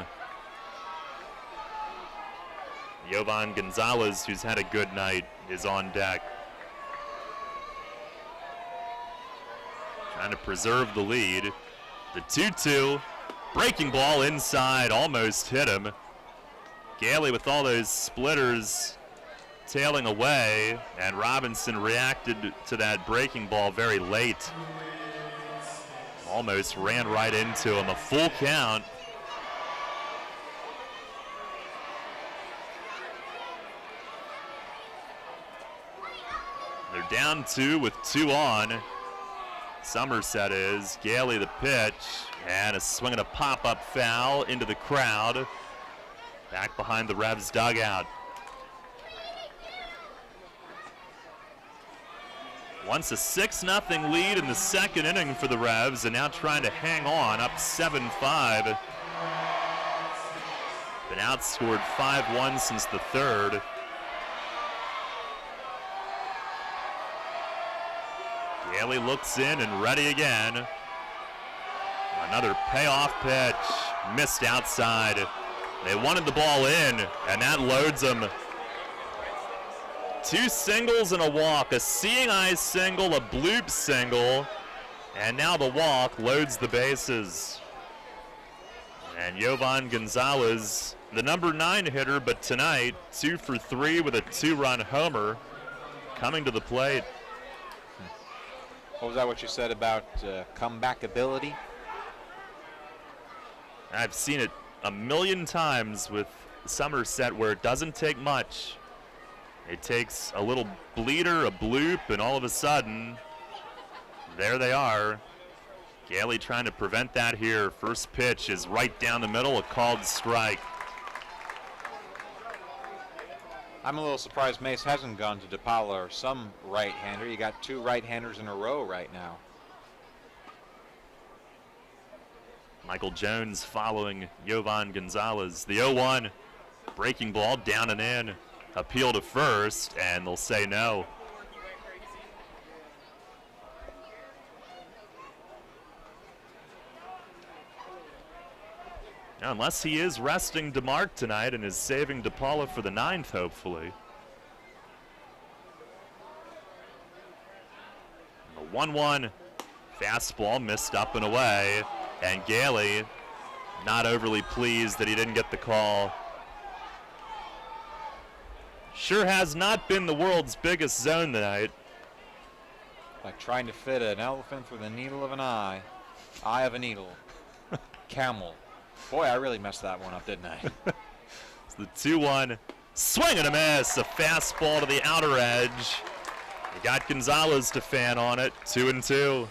Jovan Gonzalez, who's had a good night, is on deck. Trying to preserve the lead. The 2-2. Breaking ball inside, almost hit him. Gailey with all those splitters tailing away, and Robinson reacted to that breaking ball very late. Almost ran right into him. A full count. They're down 2 with 2 on. Somerset is. Gailey the pitch. And a swing and a pop-up foul into the crowd. Back behind the Revs dugout. Once a 6-0 lead in the second inning for the Revs, and now trying to hang on, up 7-5. Been outscored 5-1 since the third. Gailey looks in and ready again. Another payoff pitch, missed outside. They wanted the ball in, and that loads them. 2 singles and a walk, a seeing eye single, a bloop single, and now the walk loads the bases. And Jovan Gonzalez, the number 9 hitter, but tonight 2 for 3 with a 2-run homer, coming to the plate. What was that what you said about comeback ability? I've seen it a million times with Somerset where it doesn't take much. It takes a little bleeder, a bloop, and all of a sudden, there they are. Gailey trying to prevent that here. First pitch is right down the middle, a called strike. I'm a little surprised Mace hasn't gone to DePaula or some right-hander. You got 2 right-handers in a row right now. Michael Jones following Jovan Gonzalez. The 0-1, breaking ball down and in. Appeal to first, and they'll say no. Now, unless he is resting DeMarc tonight and is saving DePaula for the 9th, hopefully. The 1-1 fastball missed up and away, and Gailey not overly pleased that he didn't get the call. Sure has not been the world's biggest zone tonight. Like trying to fit an elephant through the needle of an eye. Eye of a needle. Camel. Boy, I really messed that one up, didn't I? It's the 2-1. Swing and a miss. A fastball to the outer edge. You got Gonzalez to fan on it, 2-2.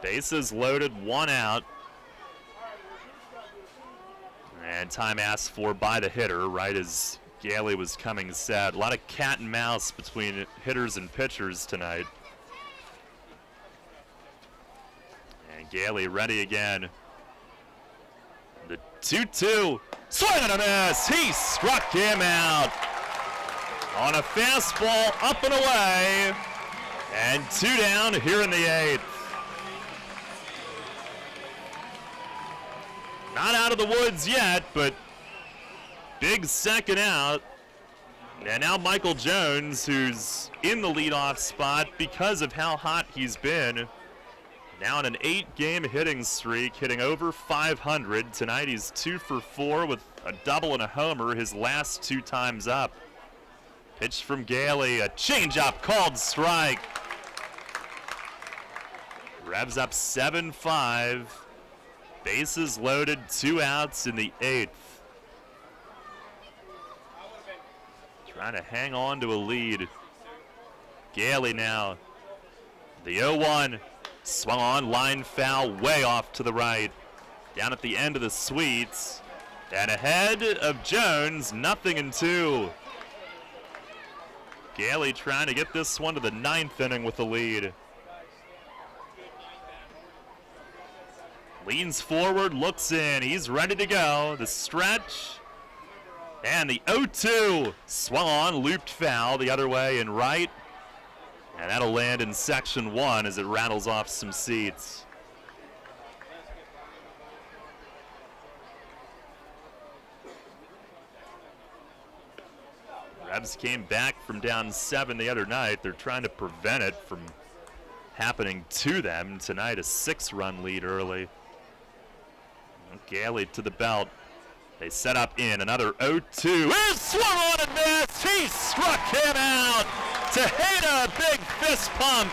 Bases loaded, 1 out. And time asked for by the hitter, right as Gailey was coming set. A lot of cat and mouse between hitters and pitchers tonight. And Gailey ready again. The 2-2, swing and a miss. He struck him out on a fastball up and away. And 2 down here in the 8th. Not out of the woods yet, but big second out. And now Michael Jones, who's in the leadoff spot because of how hot he's been. Now on an 8-game hitting streak, hitting over 500. Tonight he's 2 for 4 with a double and a homer his last 2 times up. Pitch from Gailey, a changeup called strike. Revs up 7-5. Bases loaded, 2 outs in the 8th. Trying to hang on to a lead. Gailey now. The 0-1. Swung on, line foul, way off to the right. Down at the end of the suites. And ahead of Jones, 0-2. Gailey trying to get this one to the 9th inning with the lead. Leans forward, looks in, he's ready to go. The stretch, and the 0-2. Swung on, looped foul the other way and right. And that'll land in section 1 as it rattles off some seats. Revs came back from down 7 the other night. They're trying to prevent it from happening to them. Tonight, a 6-run lead early. Gailey to the belt. They set up in another 0-2. It's swung on and missed. He struck him out. Tejeda, big fist pump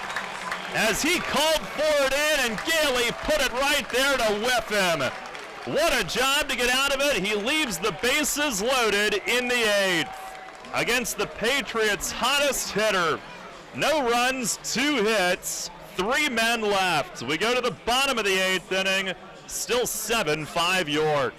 as he called for it in, and Gailey put it right there to whip him. What a job to get out of it. He leaves the bases loaded in the 8th against the Patriots' hottest hitter. No runs, 2 hits, 3 men left. We go to the bottom of the 8th inning. Still 7-5 York.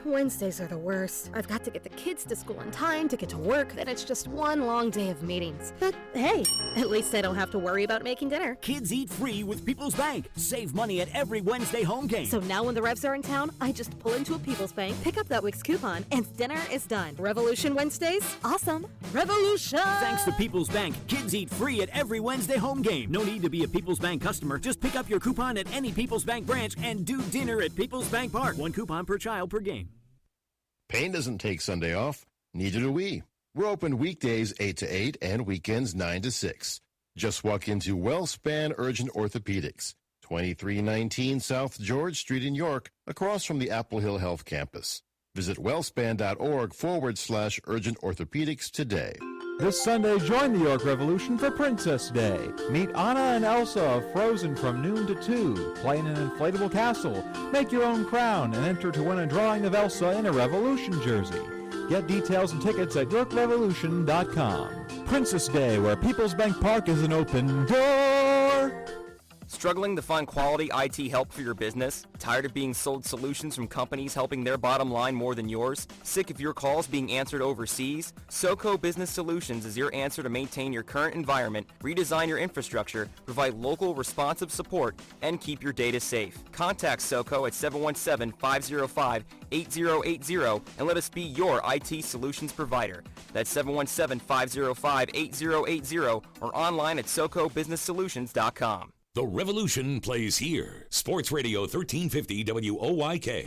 Wednesdays are the worst. I've got to get the kids to school in time, to get to work, then it's just one long day of meetings. But hey, at least I don't have to worry about making dinner. Kids eat free with People's Bank. Save money at every Wednesday home game. So now when the Revs are in town, I just pull into a People's Bank, pick up that week's coupon, and dinner is done. Revolution Wednesdays? Awesome. Revolution! Thanks to People's Bank, kids eat free at every Wednesday home game. No need to be a People's Bank customer. Just pick up your coupon at any People's Bank branch and do dinner at People's Bank Park. 1 coupon per child per game. Payne doesn't take Sunday off. Neither do we. We're open weekdays 8 to 8 and weekends 9 to 6. Just walk into WellSpan Urgent Orthopedics, 2319 South George Street in York, across from the Apple Hill Health Campus. Visit wellspan.org/urgent orthopedics today. This Sunday, join the York Revolution for Princess Day. Meet Anna and Elsa of Frozen from noon to 2. Play in an inflatable castle. Make your own crown and enter to win a drawing of Elsa in a Revolution jersey. Get details and tickets at YorkRevolution.com. Princess Day, where People's Bank Park is an open door. Struggling to find quality IT help for your business? Tired of being sold solutions from companies helping their bottom line more than yours? Sick of your calls being answered overseas? SoCo Business Solutions is your answer to maintain your current environment, redesign your infrastructure, provide local responsive support, and keep your data safe. Contact SoCo at 717-505-8080 and let us be your IT solutions provider. That's 717-505-8080 or online at SoCoBusinessSolutions.com. The Revolution plays here. Sports Radio 1350 WOYK.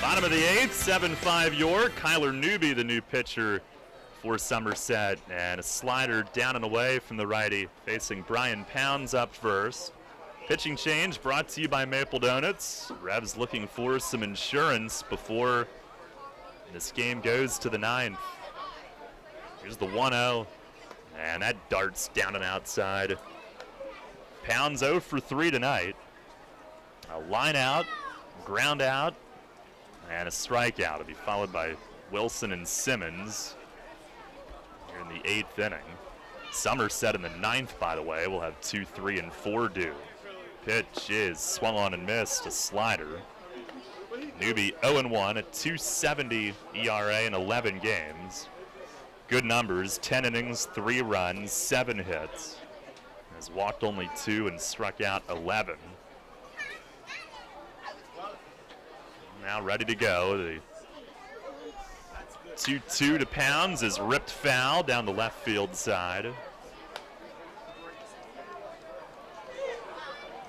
Bottom of the 8th, 7-5 York. Kyler Newby, the new pitcher for Somerset. And a slider down and away from the righty, facing Brian Pounds up first. Pitching change brought to you by Maple Donuts. Revs looking for some insurance before this game goes to the 9th. Here's the 1-0. And that darts down and outside. Pounds 0 for 3 tonight. A line out, ground out, and a strikeout. It'll be followed by Wilson and Simmons here in the 8th inning. Somerset in the 9th, by the way, will have 2, 3, and 4 due. Pitch is swung on and missed, a slider. Newby 0-1 at 2.70 ERA in 11 games. Good numbers, 10 innings, 3 runs, 7 hits. Has walked only 2 and struck out 11. Now ready to go. The 2-2 to Pounds is ripped foul down the left field side.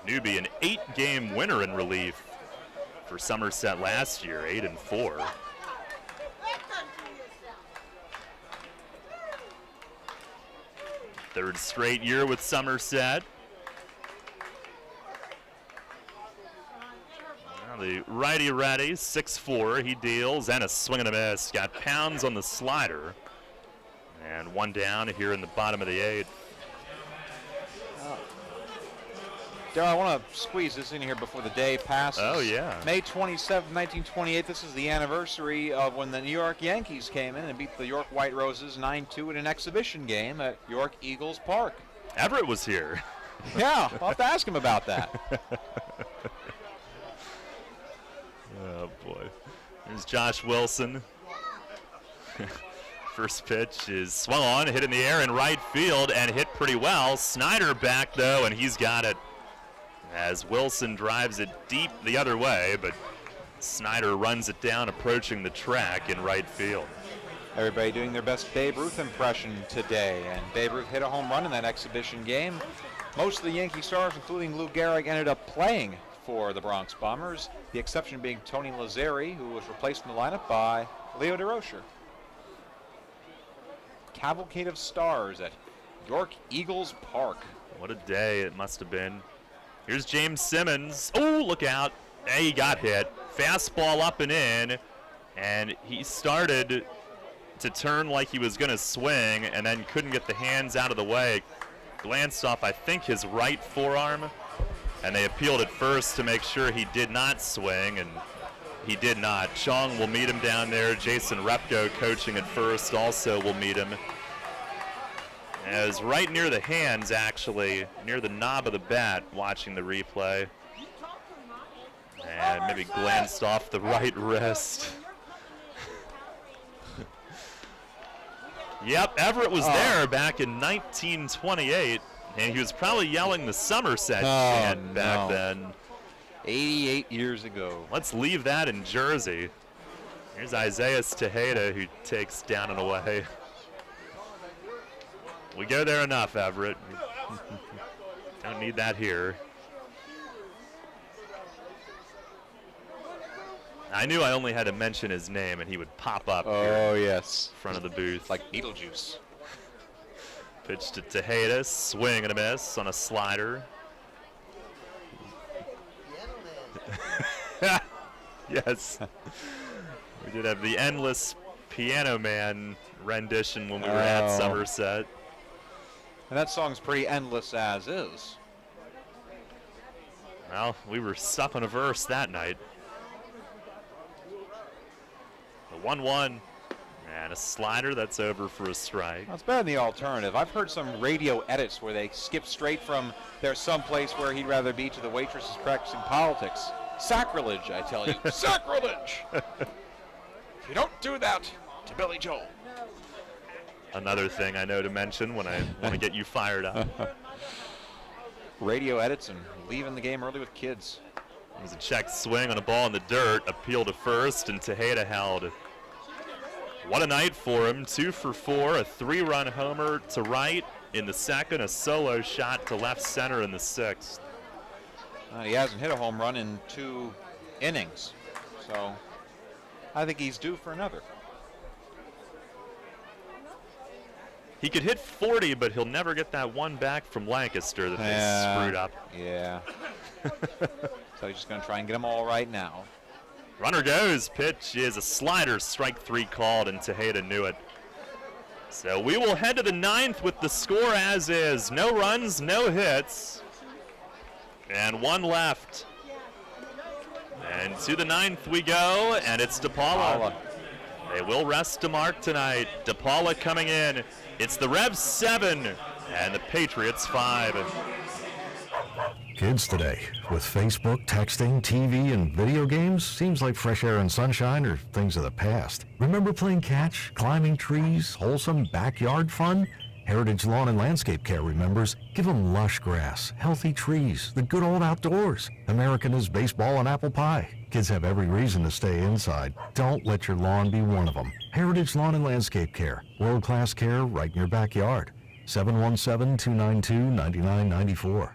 Newby, an 8-game winner in relief for Somerset last year, 8-4. Third straight year with Somerset. Now the righty ready, 6-4, he deals, and a swing and a miss. Got Pounds on the slider. And one down here in the bottom of the 8th. Darryl, I want to squeeze this in here before the day passes. Oh, yeah. May 27, 1928, this is the anniversary of when the New York Yankees came in and beat the York White Roses 9-2 in an exhibition game at York Eagles Park. Everett was here. Yeah, I'll have to ask him about that. Oh, boy. Here's Josh Wilson. First pitch is swung on, hit in the air in right field, and hit pretty well. Snyder back, though, and he's got it. As Wilson drives it deep the other way, but Snyder runs it down, approaching the track in right field. Everybody doing their best Babe Ruth impression today, and Babe Ruth hit a home run in that exhibition game. Most of the Yankee stars, including Lou Gehrig, ended up playing for the Bronx Bombers, the exception being Tony Lazzeri, who was replaced in the lineup by Leo DeRocher. Cavalcade of stars at York Eagles Park. What a day it must have been. Here's James Simmons. Oh, look out. He got hit. Fastball up and in, and he started to turn like he was going to swing and then couldn't get the hands out of the way. Glanced off, I think, his right forearm, and they appealed at first to make sure he did not swing, and he did not. Chong will meet him down there. Jason Repko coaching at first also will meet him. As right near the hands, actually, near the knob of the bat, watching the replay. And maybe glanced off the right wrist. Yep, Everett was there back in 1928, and he was probably yelling the Somerset chant back then. 88 years ago. Let's leave that in Jersey. Here's Isaiah Tejeda, who takes down and away. We go there enough, Everett. Don't need that here. I knew I only had to mention his name and he would pop up here yes, in front of the booth. Like Beetlejuice. Pitch to Tejeda, swing and a miss on a slider. Yes. We did have the endless Piano Man rendition when we were at Somerset. And that song's pretty endless as is. Well, we were stuck on a verse that night. The 1-1 and a slider that's over for a strike. That's better than the alternative. I've heard some radio edits where they skip straight from there's someplace where he'd rather be to the waitresses practicing politics. Sacrilege, I tell you. Sacrilege! You don't do that to Billy Joel. Another thing I know to mention when I want to get you fired up. Radio edits and leaving the game early with kids. It was a check swing on a ball in the dirt, appeal to first, and Tejeda held. What a night for him. 2 for 4, a 3-run homer to right in the second, a solo shot to left center in the 6th. He hasn't hit a home run in 2 innings, so I think he's due for another. He could hit 40, but he'll never get that one back from Lancaster that they screwed up. Yeah. So he's just going to try and get them all right now. Runner goes. Pitch is a slider. Strike 3 called, and Tejeda knew it. So we will head to the 9th with the score as is. No runs, no hits, and one left. And to the 9th we go, and it's DePaula. They will rest DeMarc tonight. DePaula coming in. It's the Revs 7 and the Patriots 5. Kids today, with Facebook, texting, TV, and video games, seems like fresh air and sunshine are things of the past. Remember playing catch, climbing trees, wholesome backyard fun? Heritage Lawn and Landscape Care remembers, give them lush grass, healthy trees, the good old outdoors. American is baseball and apple pie. Kids have every reason to stay inside. Don't let your lawn be one of them. Heritage Lawn and Landscape Care, world-class care right in your backyard. 717-292-9994.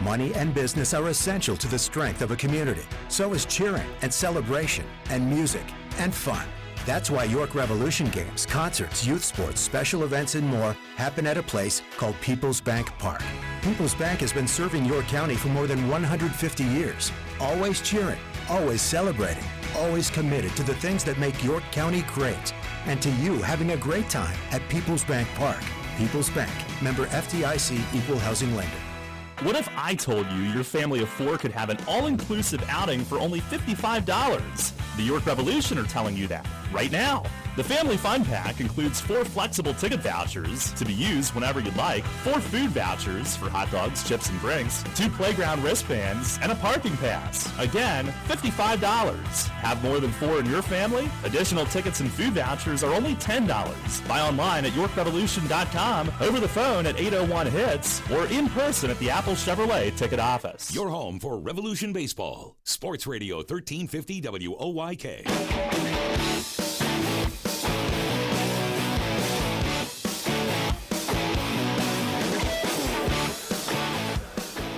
Money and business are essential to the strength of a community. So is cheering and celebration and music and fun. That's why York Revolution games, concerts, youth sports, special events, and more happen at a place called People's Bank Park. People's Bank has been serving York County for more than 150 years. Always cheering, always celebrating, always committed to the things that make York County great. And to you having a great time at People's Bank Park. People's Bank, member FDIC, equal housing lender. What if I told you your family of 4 could have an all-inclusive outing for only $55? The York Revolution are telling you that right now. The Family Fun Pack includes 4 flexible ticket vouchers to be used whenever you'd like, 4 food vouchers for hot dogs, chips, and drinks, 2 playground wristbands, and a parking pass. Again, $55. Have more than 4 in your family? Additional tickets and food vouchers are only $10. Buy online at YorkRevolution.com, over the phone at 801-HITS, or in person at the Apple Chevrolet ticket office. Your home for Revolution Baseball. Sports Radio 1350 WOYK.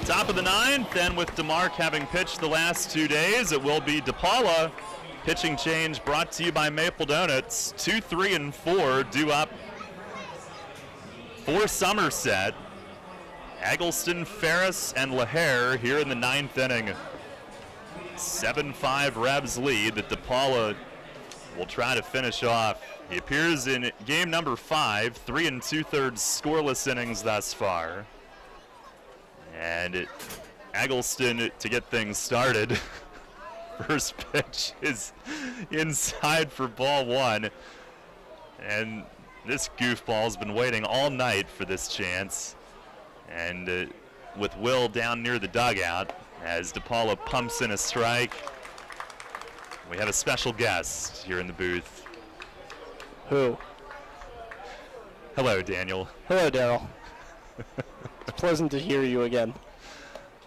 Top of the 9th, and with DeMarc having pitched the last 2 days, it will be DePaula. Pitching change brought to you by Maple Donuts. 2, 3, and 4 due up for Somerset. Eggleston, Ferris, and LaHare here in the 9th inning. 7-5 Revs lead that DePaula will try to finish off. He appears in game number 5, 3 2/3 scoreless innings thus far. And Eggleston to get things started. First pitch is inside for ball 1. And this goofball's been waiting all night for this chance. And with Will down near the dugout as DePaula pumps in a strike. We have a special guest here in the booth. Who? Hello, Daniel. Hello, Daryl. It's pleasant to hear you again.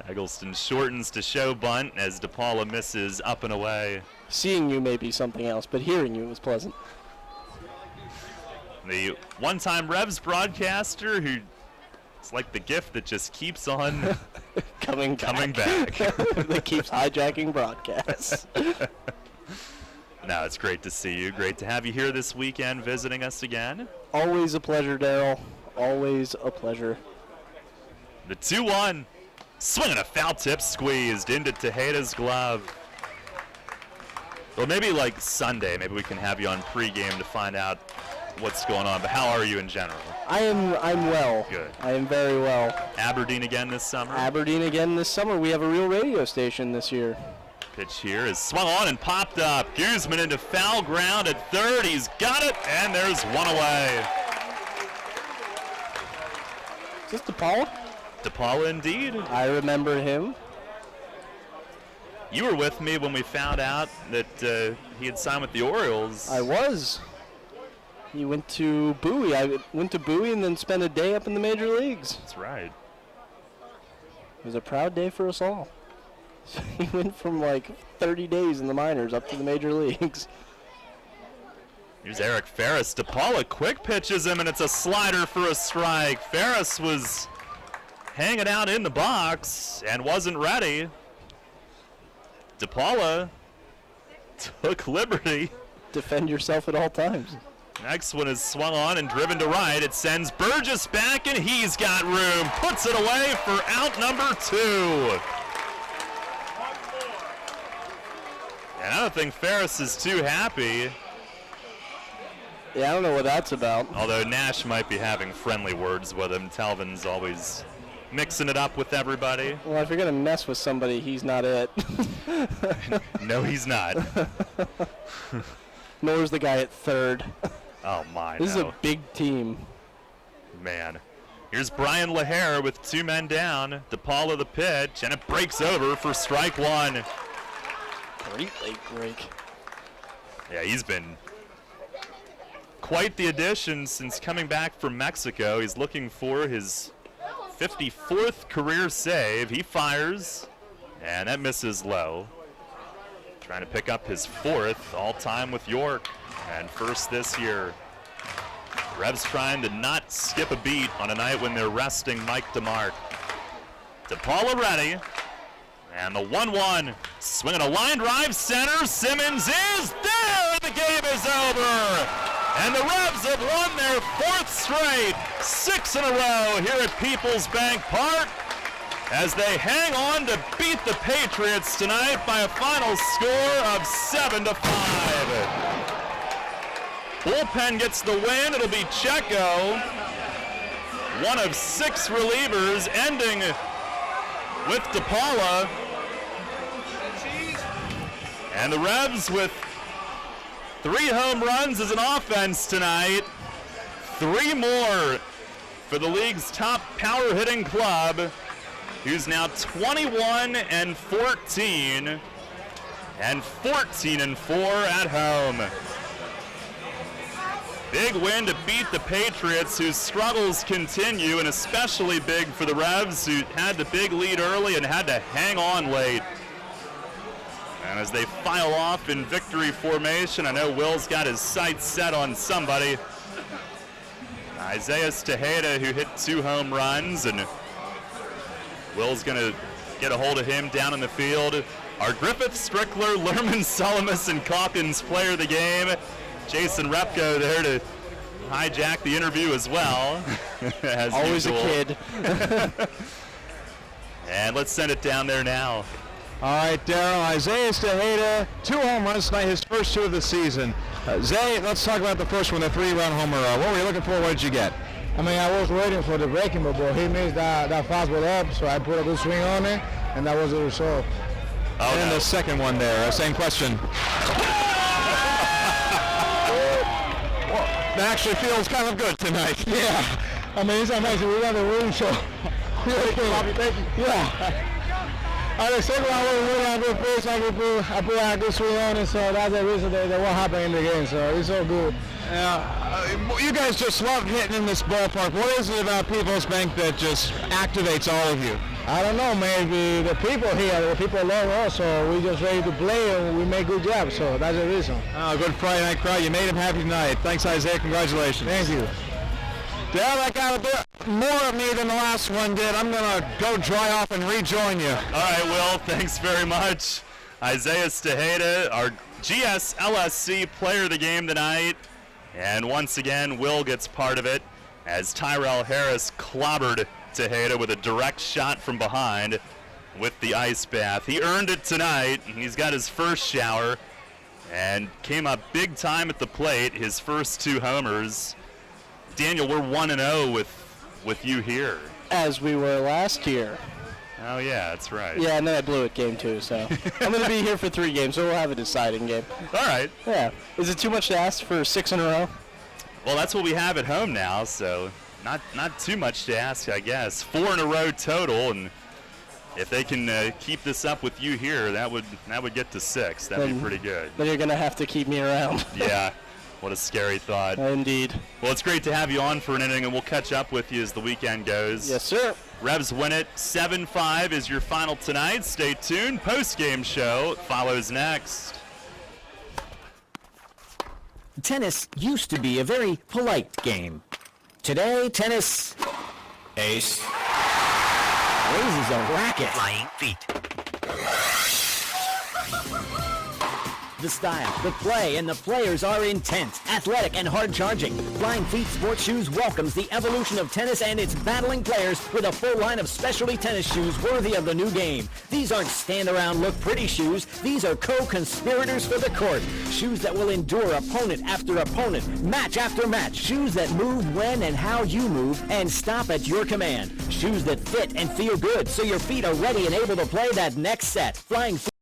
Eggleston shortens to show bunt as DePaula misses up and away. Seeing you may be something else, but hearing you was pleasant. The one-time Revs broadcaster who it's like the gift that just keeps on coming back. That keeps hijacking broadcasts. No, it's great to see you. Great to have you here this weekend visiting us again. Always a pleasure, Daryl. Always a pleasure. The 2-1. Swinging a foul tip squeezed into Tejeda's glove. Well, maybe like Sunday, maybe we can have you on pregame to find out what's going on. But how are you in general? I'm well. Good. I am very well. Aberdeen again this summer? Aberdeen again this summer. We have a real radio station this year. Pitch here is swung on and popped up. Guzman into foul ground at third. He's got it, and there's one away. Is this DePaula? DePaula indeed. I remember him. You were with me when we found out that he had signed with the Orioles. I was. He went to Bowie. I went to Bowie and then spent a day up in the major leagues. That's right. It was a proud day for us all. He went from like 30 days in the minors up to the major leagues. Here's Eric Ferris. DePaula quick pitches him, and it's a slider for a strike. Ferris was hanging out in the box and wasn't ready. DePaula took liberty. Defend yourself at all times. Next one is swung on and driven to right. It sends Burgess back, and he's got room. Puts it away for out number 2. And I don't think Ferris is too happy. Yeah, I don't know what that's about. Although Nash might be having friendly words with him. Talvin's always mixing it up with everybody. Well, if you're going to mess with somebody, he's not it. No, he's not. Nor is the guy at third. Oh, my. This is a big team. Man. Here's Brian LaHare with 2 men down. DePaula the pitch, and it breaks over for strike one. Great late break. Yeah, he's been quite the addition since coming back from Mexico. He's looking for his 54th career save. He fires, and that misses low. Trying to pick up his 4th all-time with York, and first this year. Revs trying to not skip a beat on a night when they're resting Mike DeMarc. DePaula ready, and the 1-1. Swinging a line drive center. Simmons is there, and the game is over. And the Revs have won their 4th straight, 6 in a row here at Peoples Bank Park, as they hang on to beat the Patriots tonight by a final score of 7-5. Bullpen gets the win. It'll be Checo, one of 6 relievers, ending with DePaula. And the Revs with 3 home runs as an offense tonight. 3 more for the league's top power hitting club, who's now 21-14 and 14-4 at home. Big win to beat the Patriots, whose struggles continue, and especially big for the Revs, who had the big lead early and had to hang on late. And as they file off in victory formation, I know Will's got his sights set on somebody. Isaiah Tejeda, who hit 2 home runs, and Will's going to get a hold of him down in the field. Our Griffith, Strickler, Lerman, Salamis, and Calkins player of the game. Jason Repko there to hijack the interview as well. As always usual. A kid. And let's send it down there now. All right, Darryl, Isaiah Tejeda, 2 home runs tonight, his first 2 of the season. Zay, let's talk about the first one, the 3-run homer. What were you looking for? What did you get? I mean, I was waiting for the breaking ball, but he missed that fastball up, so I put a good swing on it, and that was the result. Oh, and the second one there, same question. That actually feels kind of good tonight. Yeah. I mean, it's amazing. We got the win, so. Yeah. The second one was really a good pitch. I put a good swing on it, so that's the reason that what happened in the game, so it's all good. You guys just love hitting in this ballpark. What is it about Peoples Bank that just activates all of you? I don't know, maybe the people here, the people love us, so we just ready to play and we make good jobs, so that's the reason. Oh, good Friday night crowd. You made him happy tonight. Thanks, Isaiah. Congratulations. Thank you. Dad, that got a bit more of me than the last one did. I'm going to go dry off and rejoin you. All right, Will, thanks very much. Isaiah Tejeda, our GSLSC player of the game tonight. And once again, Will gets part of it as Tyrell Harris clobbered Tejeda with a direct shot from behind with the ice bath. He earned it tonight. He's got his first shower and came up big time at the plate, his first 2 homers. Daniel, we're 1-0 with you here. As we were last year. Oh, yeah, that's right. Yeah, and then I blew it game 2, so I'm going to be here for 3 games, so we'll have a deciding game. All right. Yeah. Is it too much to ask for 6 in a row? Well, that's what we have at home now, so not too much to ask, I guess. 4 in a row total, and if they can keep this up with you here, that would get to 6. That'd be pretty good. Then you're going to have to keep me around. Yeah. What a scary thought. Indeed. Well, it's great to have you on for an inning, and we'll catch up with you as the weekend goes. Yes, sir. Revs win it. 7-5 is your final tonight. Stay tuned. Post-game show follows next. Tennis used to be a very polite game. Today, tennis... Ace. Raises a racket. Flying feet. The style, the play, and the players are intense, athletic, and hard-charging. Flying Feet Sports Shoes welcomes the evolution of tennis and its battling players with a full line of specialty tennis shoes worthy of the new game. These aren't stand-around, look-pretty shoes. These are co-conspirators for the court. Shoes that will endure opponent after opponent, match after match. Shoes that move when and how you move and stop at your command. Shoes that fit and feel good so your feet are ready and able to play that next set. Flying Feet